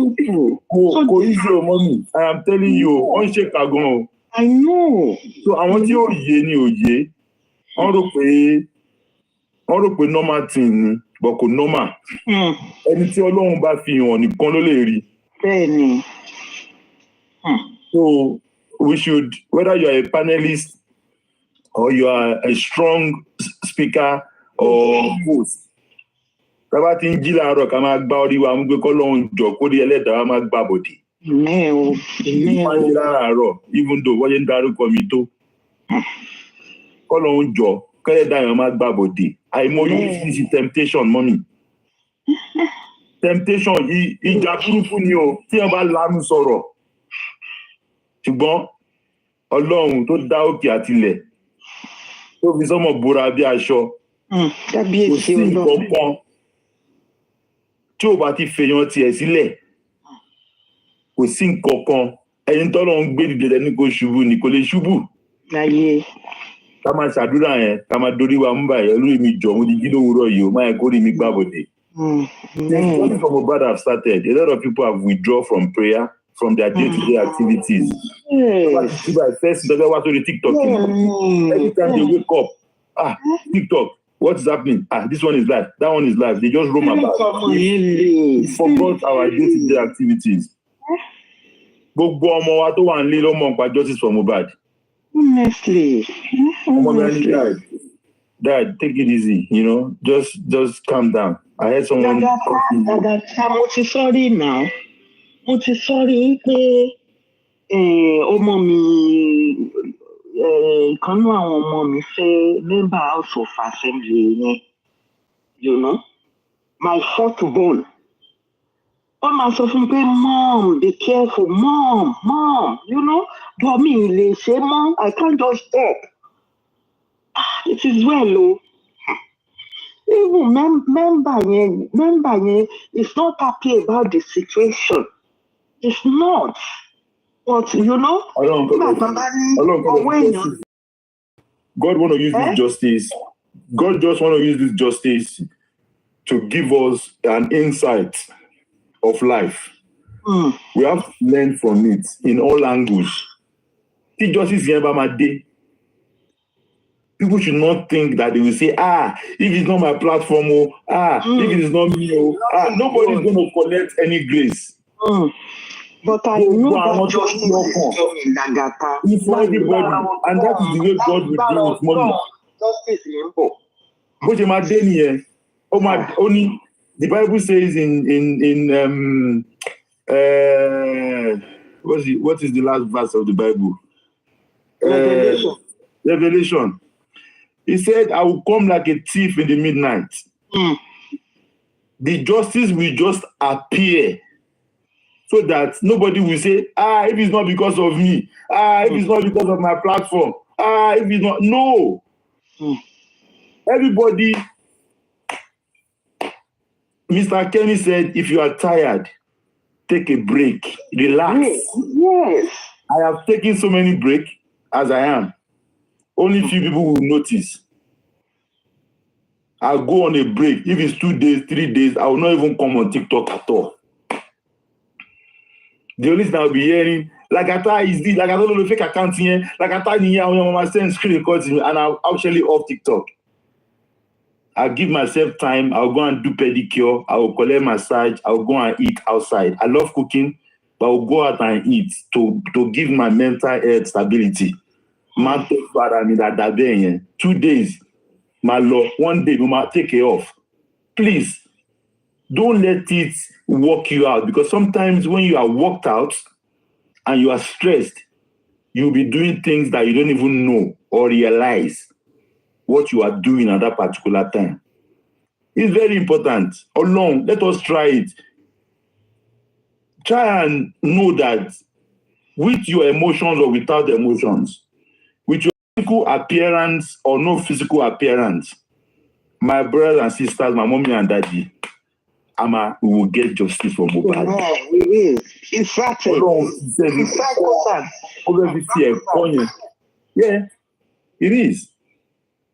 easy o mọ́mì I am telling you wọ́n ń ṣe kàgan o. I know. So àwọn tí ó yé ni ò yé wọ́n rò pé normal thing ni but kò normal. Ẹni tí Ọlọ́run bá fi hàn nìkan ló lè rí. Bẹ́ẹ̀ni. So we should, whether you are a panelist or you are a strong speaker or host, tábà tí ń jí láàárọ̀ ká máa gbá orí wa mú pé k'Ọlọ́run jọ kó rí ẹlẹ́dàá wa máa gbà bòdì. Máa ń jí láàárọ̀ even though wọ́n yẹn ń darúkọ mi tó. K'Ọlọ́run jọ kẹ́lẹ́dàá yẹn máa gbà bòdì. Àìmọye oríṣiríṣi temptation mọ́mì. Temptation yìí ìjà burúkú ni o tí wọ́n bá lanu sọ̀rọ̀. Ṣùgbọ́n Ọlọ́run tó dá òkè àtilẹ̀ tó fi sọ́mọ̀ bora bí aṣọ. Kò sí nǹkan kan tí ò bá ti fèèyàn tiẹ̀ sílẹ̀. Kò sí nǹkan kan ẹni tọ́lọ́run gbé dìde lẹ́ni kò ṣubú ni kò lè ṣubú. ká máa ṣàdúrà yẹn ká máa dorí wa mú báyìí olórí mi jọ mo ti jí lówùúrọ̀ yìí o máa kó rí mi gbàbọ̀dé. Since coming from Mohbad have started, a lot of people have withdrawn from prayer, from their day-to-day activities. First, they were to TikTok. Every time they wake up, TikTok, what is happening? This one is live, that one is live. They just roam about. We forgot our day-to-day activities. Gbogbo ọmọ wa tó wà nílé ló mọ̀ nípa justice for Mohbad. Honestly. Dad, take it easy, you know, just calm down. I heard someone. Mo ti sorry now. Mo ti sorry pé ọmọ mi kan nínú àwọn ọmọ mi fẹ́ member House of Assembly yẹn, you know, my fourth born. Ó máa sọ fún mi pé mom, be careful, mom, you know, but mi lè ṣe mọ́, I can't just stop. It is well, oh. Even member yẹn is not happy about the situation. It's not. But you know, God want to use this justice. God just want to use this justice to give us an insight of life. We have to learn from it in all angles. See justice here by my day. People should not think that they will say, if it's not my platform, if it is not me, nobody's going to collect any grace. But I know that justice is coming in Lagata. It's for everybody, and that is the way God will deal with money. Justice in Impo. But in my day here, only the Bible says in what is the last verse of the Bible? Revelation. He said, I will come like a thief in the midnight. The justice will just appear so that nobody will say, if it's not because of me, if it's not because of my platform, if it's not. No. Everybody, Mr. Kenny said, if you are tired, take a break, relax. Yes. I have taken so many breaks as I am. Only few people will notice. I'll go on a break. If it's 2 days, 3 days, I will not even come on TikTok at all. The only thing I'll be hearing, Lagata is this, Lagata no fake account here, Lagata ni here, when I send screen records and I'll actually off TikTok. I'll give myself time. I'll go and do pedicure. I will collect massage. I'll go and eat outside. I love cooking, but I'll go out and eat to give my mental health stability. 2 days, my lord, 1 day, we might take it off. Please, don't let it work you out, because sometimes when you are worked out and you are stressed, you'll be doing things that you don't even know or realize what you are doing at that particular time. It's very important. Alone, let us try it. Try and know that with your emotions or without emotions, with your physical appearance or no physical appearance, my brothers and sisters, my mommy and daddy, we will get justice for Mohbad. We will. It's certain. Yeah, it is.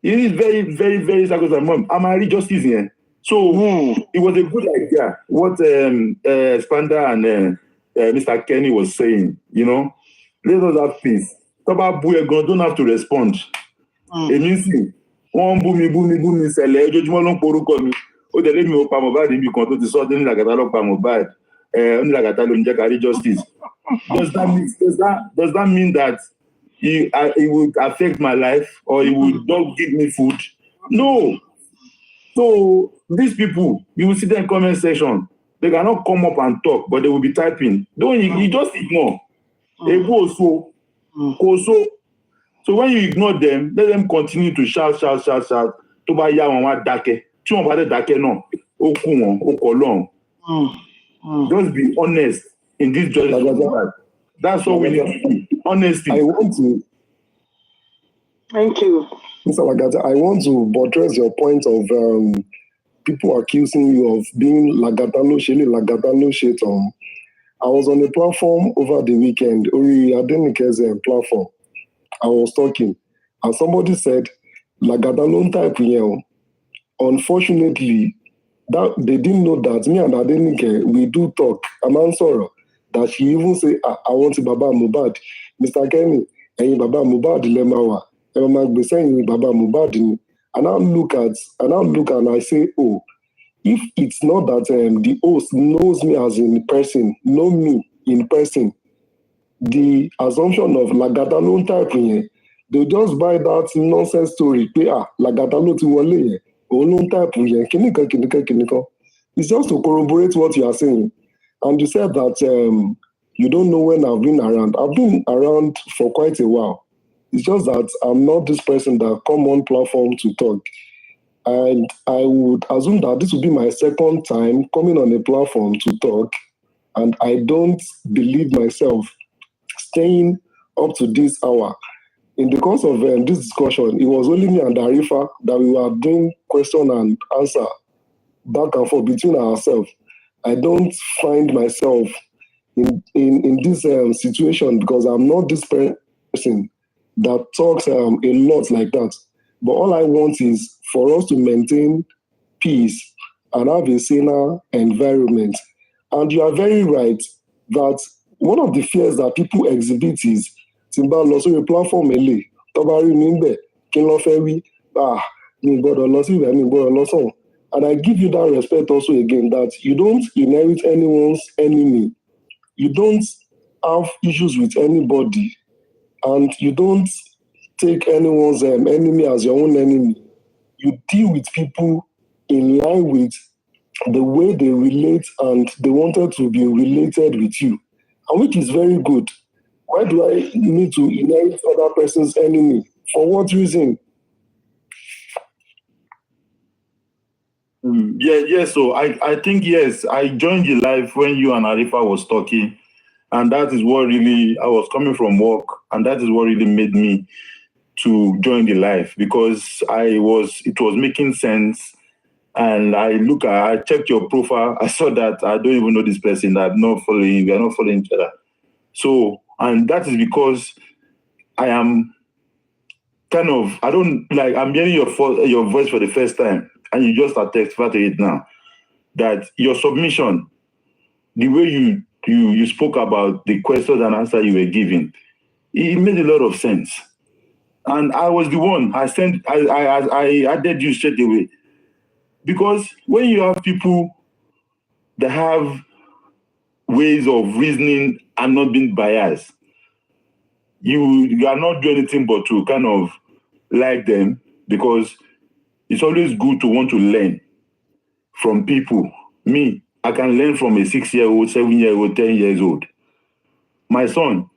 It is very, very, very sacrosanct. Mom, I'm a justice here. So it was a good idea what Spanda and Mr. Kenny was saying. You know, let us have peace. Don't have to respond. It means one boom, sell judgment on Poruko. Oh, the lady will palm about him because to sort in Lagata lock palm bad. Only Lagata don't carry justice. Does that mean that it would affect my life or it would not give me food? No. So these people, you will see them in comment section. They cannot come up and talk, but they will be typing. You just ignore. They go so. So when you ignore them, let them continue to shout. To buy yawa dake. Just be honest in this judgment. That's what we need to do. Honesty. I want to. Thank you. Mr. Lagata, I want to buttress your point of people accusing you of being Lagatano shit. I was on a platform over the weekend, Ori Adenike's platform. I was talking, And somebody said, Lagata ló ń type yẹn o. Unfortunately, that they didn't know that me and Adenike, we do talk. A máa ń sọ̀rọ̀. That she even say, I want Baba Mohbad. Mr. Kenny, ẹ̀yin Baba Mohbad lẹ máa wà. Ẹ máa gbé sẹ́yìn Baba Mohbad ni. And I look and I say, oh, if it's not that the host knows me as in person, know me in person, the assumption of Lagata ló ń type yẹn, they just buy that nonsense story pé Lagata ló ti wọlé yẹn, òun ló ń type yẹn, kìnìkan. It's just to corroborate what you are saying. And you said that you don't know when I've been around. I've been around for quite a while. It's just that I'm not this person that come on platform to talk. And I would assume that this would be my second time coming on a platform to talk. And I don't believe myself staying up to this hour. In the course of this discussion, it was only me and Arifa that we were doing question and answer back and forth between ourselves. I don't find myself in this situation because I'm not this person that talks a lot like that. But all I want is for us to maintain peace and have a saner environment. And you are very right that one of the fears that people exhibit is Timba lọ sórí platform ele tó bá rí mi ńbẹ̀ kí n lọ fẹ́ wí mi gbọ́dọ̀ lọ sí ibẹ̀ mi gbọ́dọ̀ lọ sọ́hùn. And I give you that respect also again that you don't inherit anyone's enemy. You don't have issues with anybody. And you don't take anyone's enemy as your own enemy. You deal with people in line with the way they relate and they wanted to be related with you. And which is very good. Why do I need to inherit other person's enemy? For what reason? So I think, yes, I joined the live when you and Arifa was talking. And that is what really, I was coming from work. And that is what really made me to join the live because it was making sense. And I checked your profile. I saw that I don't even know this person. We are not following each other. So, and that is because I am I'm hearing your voice for the first time. And you just attest to it now. That your submission, the way you spoke about the questions and answers you were giving, it made a lot of sense. And I was the one, I added you straight away. Because when you have people that have ways of reasoning and not being biased, you are not doing anything but to kind of like them, because it's always good to want to learn from people. Me, I can learn from a 6-year-old, 7-year-old, 10 years old. My son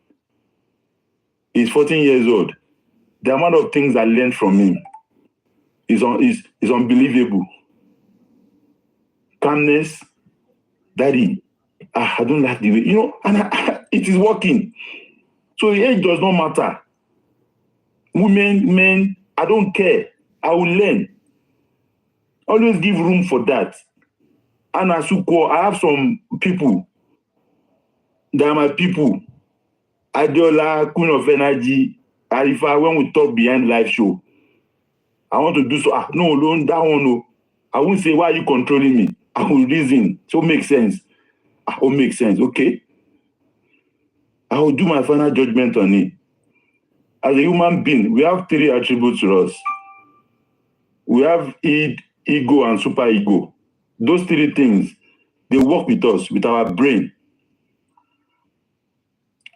is 14 years old. The amount of things I learned from him is unbelievable. Calmness, daddy, I don't like the way, and it is working. So the age does not matter. Women, men, I don't care. I will learn. Always give room for that. And as you call, I have some people that are my people. Adiola, Queen of Energy, Arifa, when we talk behind live show, I want to do so. No, don't that one. No. I won't say, why are you controlling me? I will reason. So make sense. It makes sense. Okay. I will do my final judgment on it. As a human being, we have 3 attributes to us. We have ego and super ego. Those 3 things, they work with us, with our brain.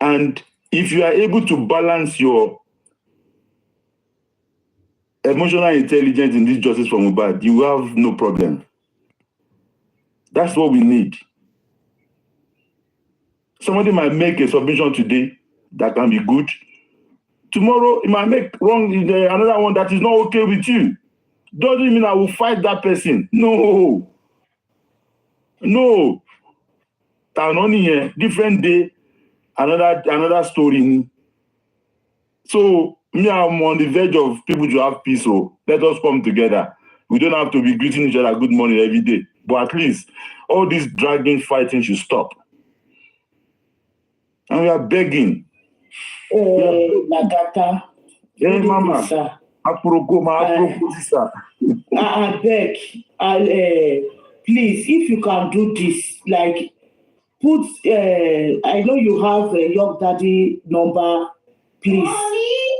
And if you are able to balance your emotional intelligence in this justice for Mohbad, you have no problem. That's what we need. Somebody might make a submission today that can be good. Tomorrow, it might make wrong in another one that is not okay with you. Doesn't mean I will fight that person. No. Different day, another story. So me, I'm on the verge of people to have peace. So let us come together. We don't have to be greeting each other good morning every day. But at least all this dragging fighting should stop. And we are begging. Lagata, Hey, Mama. Aproko, sister. I beg, please, if you can do this, like, put, I know you have a Young Daddy number, please.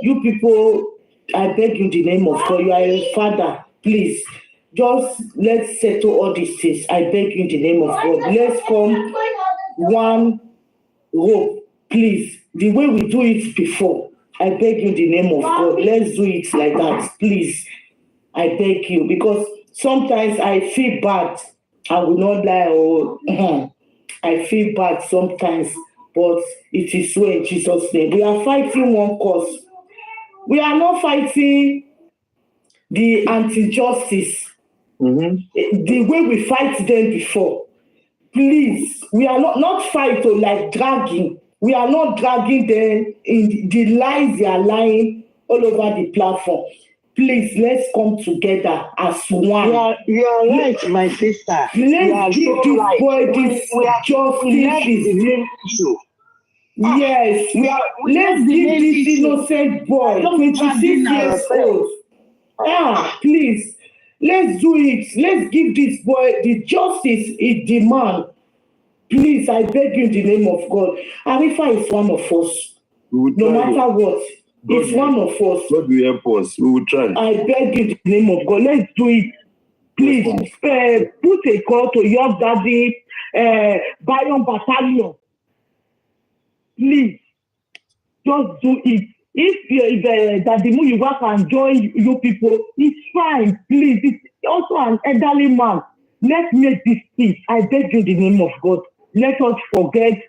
You people, I beg you in the name of God, you are a father, please. Just let's settle all these things. I beg you in the name of God. Let's come one rope, please. The way we do it before, I beg you in the name of God. Let's do it like that, please. I beg you, because sometimes I feel bad. I will not lie. Oh, I feel bad sometimes, but it is so in Jesus' name. We are fighting one cause. We are not fighting the anti-justice. The way we fight them before. Please, we are not fighting like dragging. We are not dragging them in the lies they are lying all over the platform. Please, let's come together as one. You are right, my sister. Let's give so this right. boy this justice. Yes, let's give this innocent boy, 26 years old. Please, let's do it. Let's give this boy the justice he demands. Please, I beg you in the name of God. Arifa is one of us. No matter what, it's one of us. God will help us. We will try. I beg you in the name of God. Let's do it. Please, put a call to Young Daddy, Bayon Battalion. Please, just do it. If Daddy Muyiwa can join you people, it's fine. Please, it's also an elderly man. Let's make this peace. I beg you in the name of God. Let us forget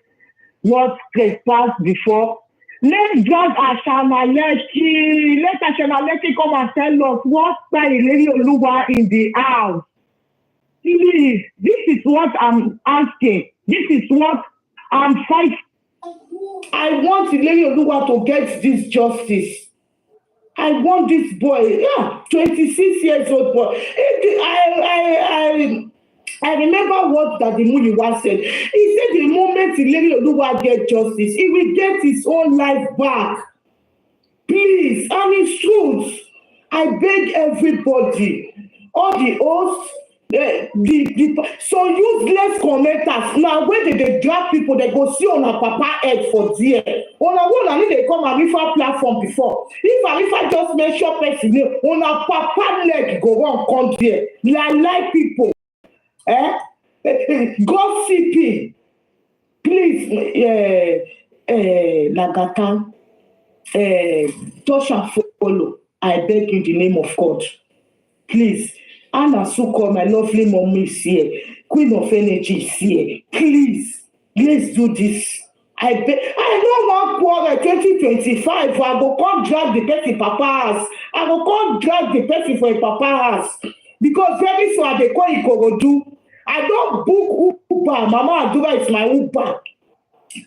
what trespassed before. Let's drag Ashamaleki. Let Ashamaleki come and tell us what's Lady Oluwa in the house. Please, this is what I'm asking. This is what I'm fighting. I want Lady Oluwa to get this justice. I want this boy, 26 years old boy. I remember what Daddy Muyiwa said. He said the moment Lady Oluwa get justice, he will get his own life back. Please, and it's truth. I beg everybody, all the hosts, so useless commenters now when they drag people, they go see on a papa head for there. On a one, I need they come Arifa platform before. If Arifa just mention person name, on a papa leg go on come there. Like people, gossiping. Please, Lagata, touch and follow. I beg you in the name of God. Please. Anna Suko, my lovely mommy is here. Queen of Energy is here. Please, let's do this. I don't want quarrel 2025. I go come drag the person papa house. I go come drag the person for a papa house. Because very soon they call Ikorodu. I don't book Uber. Mama Adura is my Uber.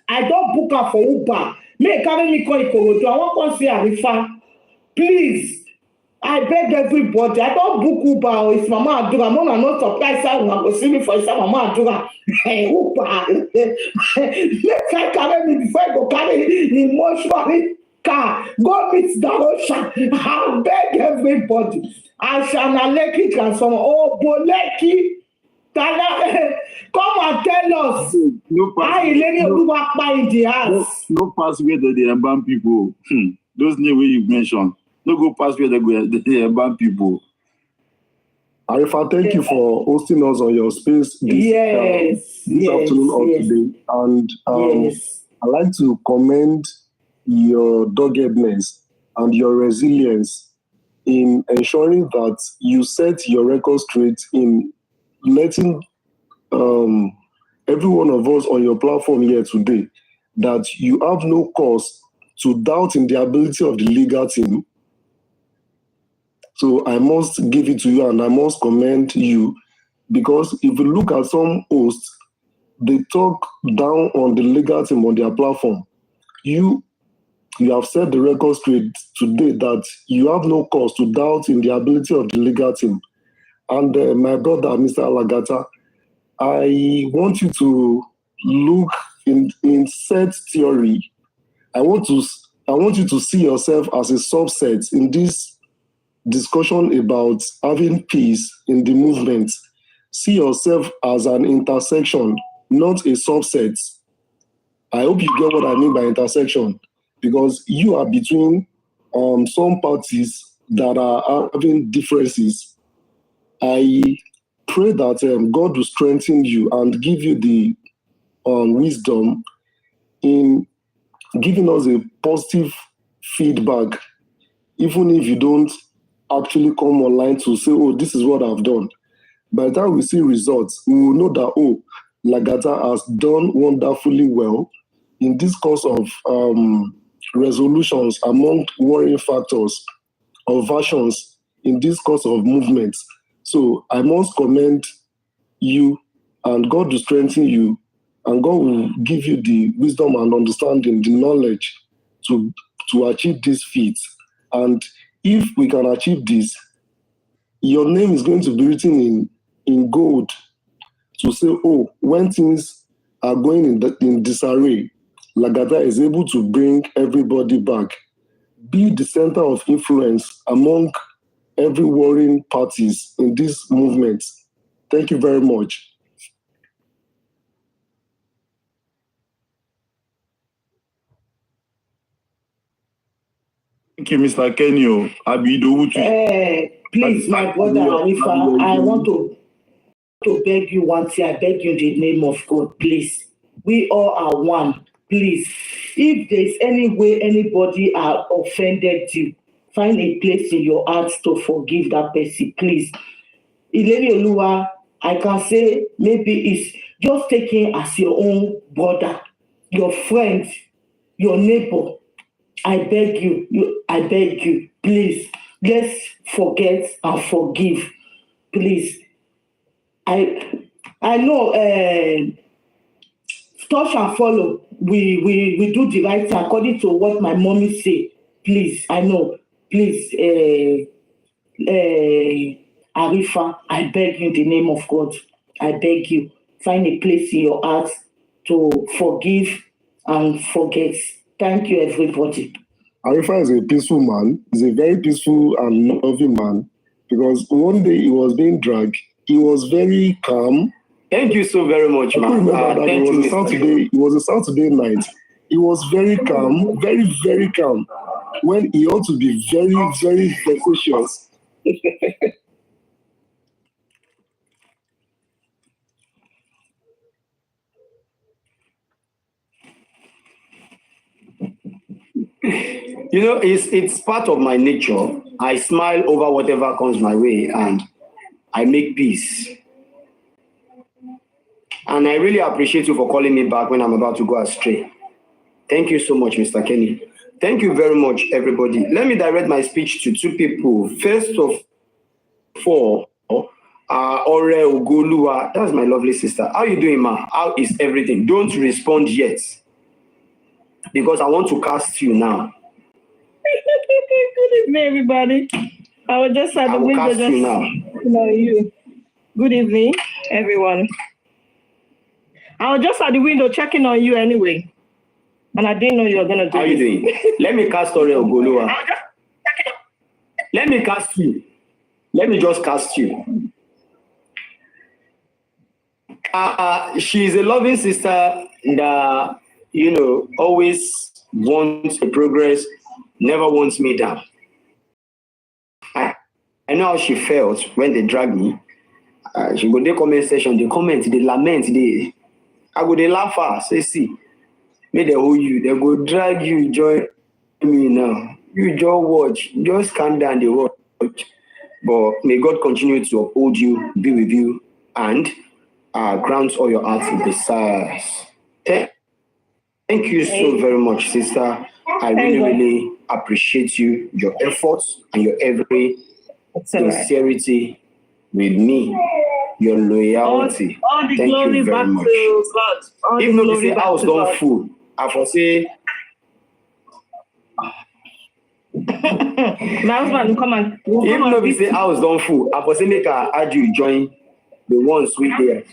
I don't book her for Uber. May carry me call Ikorodu. I want to see Arifa. Please. I beg everybody. I don't book Uber. It's Mama Adura. I'm not surprised. I'm going to see me for Mama Adura. Uber. Let's carry me before I go carry the emotional car. Go meet the ocean. I beg everybody. Ashanaleki transformer. Oh, Boleki. Come and tell us. How Lady Oluwa in the house. No pass where they ban people. Those names you mentioned. No go past where they ban people. Arifa, thank you for hosting us on your space this afternoon or today. And I'd like to commend your doggedness and your resilience in ensuring that you set your record straight in letting every one of us on your platform here today that you have no cause to doubt in the ability of the legal team. So I must give it to you and I must commend you, because if you look at some hosts, they talk down on the legal team on their platform. You have set the record straight today that you have no cause to doubt in the ability of the legal team. And my brother, Mr. Alagata, I want you to look in set theory. I want to I want you to see yourself as a subset in this discussion about having peace in the movement. See yourself as an intersection, not a subset. I hope you get what I mean by intersection, because you are between some parties that are having differences. I pray that God will strengthen you and give you the wisdom in giving us a positive feedback, even if you don't actually come online to say, oh, this is what I've done. By the time we see results, we will know that, oh, Lagata has done wonderfully well in this course of resolutions among worrying factors or versions in this course of movements. So I must commend you, and God will strengthen you, and God will give you the wisdom and understanding, the knowledge to achieve this feat. And if we can achieve this, your name is going to be written in gold to say, oh, when things are going in disarray, Lagata is able to bring everybody back. Be the center of influence among every warring parties in this movement. Thank you very much. Thank you, Mr. Kenyo. Please, my brother Hanifa, I want to beg you one thing. I beg you in the name of God, please. We all are one. Please, if there's any way anybody are offended you, find a place in your heart to forgive that person, please. Ileni Oluwa, I can say maybe it's just taking as your own brother, your friend, your neighbor. I beg you, please, let's forget and forgive, please. I know touch and follow. We do the right thing according to what my mommy say. Please, I know. Please, Arifa, I beg you in the name of God. I beg you, find a place in your heart to forgive and forget. Thank you, everybody. Arifa is a peaceful man. He's a very peaceful and loving man, because one day he was being dragged. He was very calm. Thank you so very much, man. I remember that it was a Saturday night. He was very calm, very, very calm, when he ought to be very, very ferocious. You know, it's part of my nature. I smile over whatever comes my way, and I make peace. And I really appreciate you for calling me back when I'm about to go astray. Thank you so much, Mr. Kenny. Thank you very much, everybody. Let me direct my speech to two people. First of all, Ore Ogoluwa, that's my lovely sister. How you doing, ma? How is everything? Don't respond yet, because I want to cast you now. Good evening, everybody. I was just at the window, just you. Good evening, everyone. I was just at the window checking on you anyway, and I didn't know you were gonna do. How you doing? Let me cast Ore Ogoluwa. Let me cast you. Let me just cast you. She's a loving sister that, always wants to progress, never wants me down. I know how she felt when they dragged me. She go to the comment section, they comment, they lament, I go they laugh her, say, see, may they hold you, they go drag you, join me now. You just watch, just calm down, they watch. But may God continue to uphold you, be with you, and grant all your hearts and desires. Thank you so very much, sister. I really appreciate you, your efforts, and your every sincerity with me, your loyalty. All the Thank glory you very back much. to God. Even though the house don't full, I for say. My husband will come and. Even though we say house don't full, I for say make I add you join the ones we there.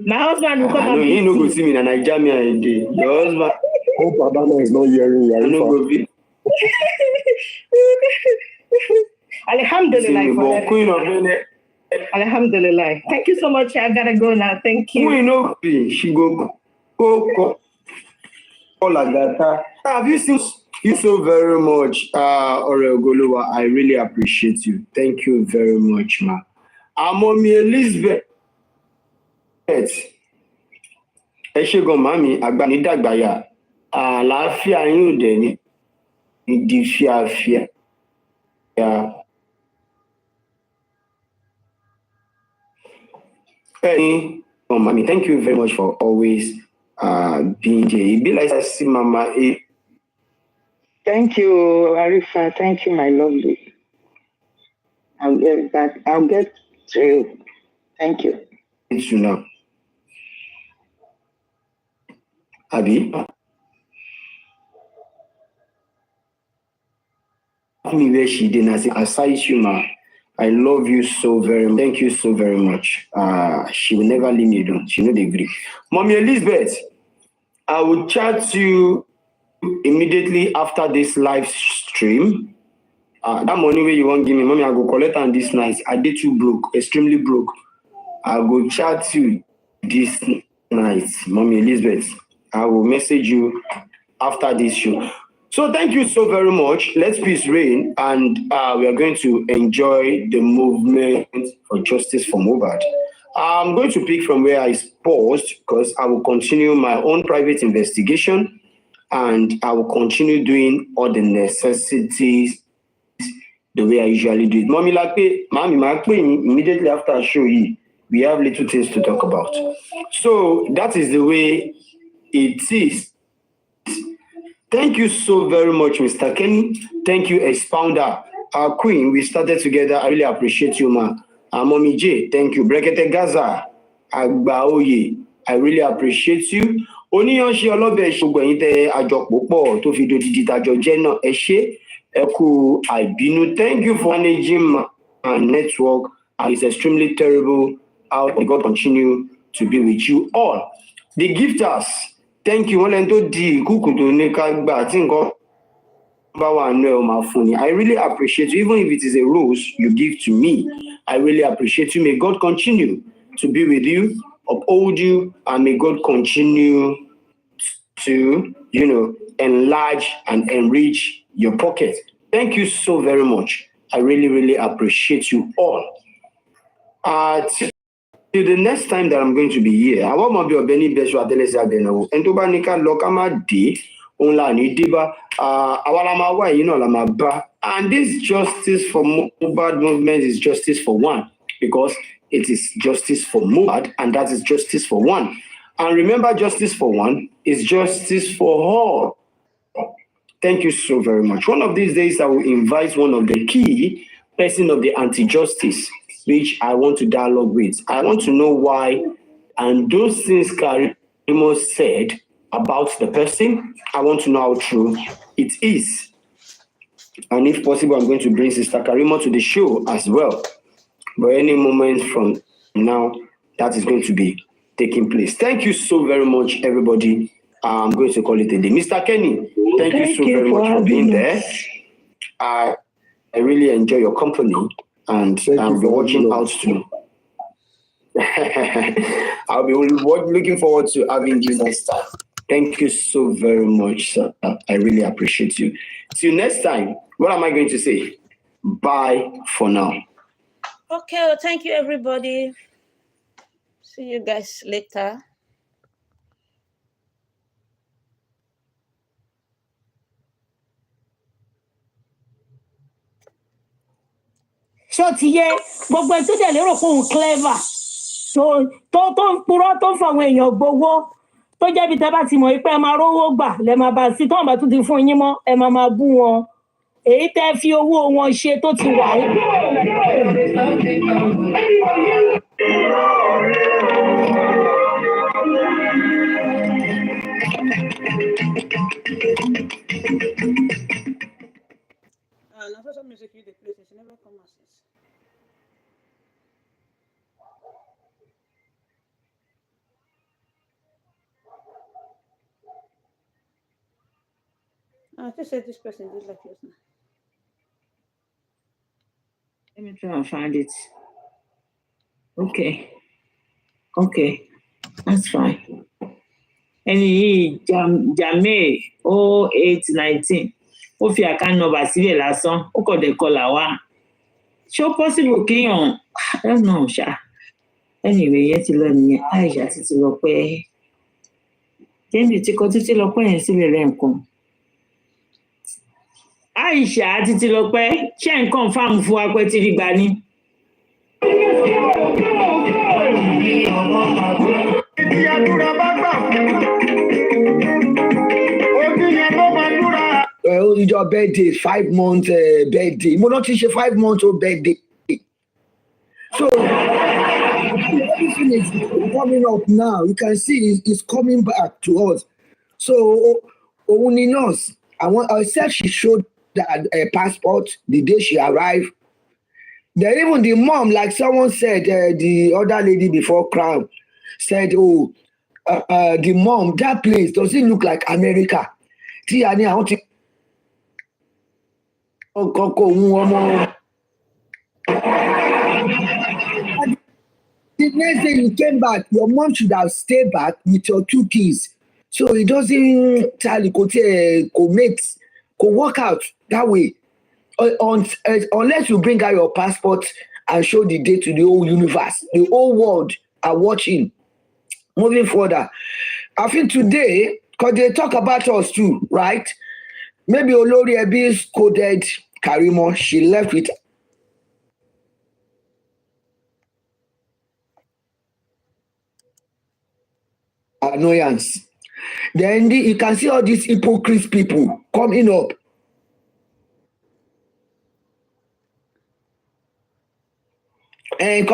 My husband will come I know and. you no go see me in Nigeria again. Your husband. Hope Adana is not hearing you. Alhamdulillah for that. Queen of Alhamdulillah. Thank you so much. I gotta go now. Thank you. Queen of she go call Agatha. Have you seen you so very much, Oregoluwa? I really appreciate you. Thank you very much, ma. Mommy Elizabeth. Ẹ ṣé gan màmí àgbànídàgbàyà àlàáfíà yín ò dẹ̀ ní ìdí fíafíà. Hey, mommy, thank you very much for always being there. It be like I see Mama A. Thank you, Arifa. Thank you, my lovely. I'll get back. I'll get to you. Thank you. It's you now. Abi? Me where she did not say, aside you, ma. I love you so very much. Thank you so very much. She will never leave me alone. She knows the agree. Mommy Elizabeth, I will chat to you immediately after this live stream. That money where you won't give me, mommy, I go collect on this night. I did too broke, extremely broke. I go chat to you this night, Mommy Elizabeth. I will message you after this show. So thank you so very much. Let's peace reign, and we are going to enjoy the movement for justice for Mohbad. I'm going to pick from where I paused because I will continue my own private investigation, and I will continue doing all the necessities the way I usually do it. Mommy, immediately after I show you, we have little things to talk about. So that is the way it is. Thank you so very much, Mr. Kenny. Thank you, Expounder. Our queen, we started together. I really appreciate you, ma. Mommy J, thank you. Brekete Gaza, Agbaoye, I really appreciate you. Oniyanshi Aloba Shogwenite Ajokpopo, to video digital Jeno Eshe, Eku Aibinu. Thank you for managing my network. It's extremely terrible. How God continue to be with you all. The gifters, thank you. I really appreciate you. Even if it is a rose you give to me, I really appreciate you. May God continue to be with you, uphold you, and may God continue to, enlarge and enrich your pocket. Thank you so very much. I really, really appreciate you all. Till the next time that I'm going to be here, I want to be a Benny Beswa Delesa Beno. And to Banika Lokama D, Onlani Diba, Awalama, Lamaba. And this justice for Mohbad movement is justice for one, because it is justice for Mohbad, and that is justice for one. And remember, justice for one is justice for all. Thank you so very much. One of these days, I will invite one of the key person of the anti-justice, which I want to dialogue with. I want to know why, and those things Karimot said about the person, I want to know how true it is. And if possible, I'm going to bring Sister Karimot to the show as well. But any moment from now, that is going to be taking place. Thank you so very much, everybody. I'm going to call it a day. Mr. Kenny, thank you so very much for being there. I really enjoy your company, and I'll be watching out too. I'll be looking forward to having you next time. Thank you so very much, sir. I really appreciate you. Till next time, what am I going to say? Bye for now. Okay, well, thank you, everybody. See you guys later. ṣó ti yé gbogbo ẹ tó dẹ̀ lérò pé òun clever tó ń purọ́ tó ń fàwọn èèyàn gbowó tó jẹ́ bí tẹ́ bá ti mọ̀ pé ẹ máa rówó gbà lẹ máa bá sí tó wọn bá tún ti fún yín mọ́ ẹ máa bú wọn èyí tẹ́ fi owó wọn ṣe tó ti wà yìí. I just said this person did like yours now. Let me try and find it. Okay, that's fine. Ẹni yìí Jamie 0819 ó fi account number síbẹ̀ lásán ó kọ̀ dé kọlà wá. Ṣé ó possible kéèyàn I don't know ṣá. Anyway yẹn ti lọ nìyẹn Aisha títí lọ pẹ́. Jẹ́mi ti kọ títí lọ pẹ́ yẹn sílẹ̀ rẹ̀ nǹkan. Aisha títí lọ pẹ́ ṣé nǹkan fáàmù fún wa pé tí rí gbà ní. Your birthday 5 months birthday mo not teach you 5 months old birthday so everything is coming up now you can see it's coming back to us so only nurse I said she showed that passport the day she arrived. Then even the mom, like someone said, the other lady before Crown said, oh, the mom, that place doesn't look like America. The next day you came back, your mom should have stayed back with your 2 kids. So it doesn't tally could work out that way. Unless you bring out your passport and show the date to the whole universe, the whole world are watching. Moving further, I think today, because they talk about us too, right? Maybe Oladimeyi coded Karimot, she left with annoyance. Then you can see all these hypocrite people coming up. And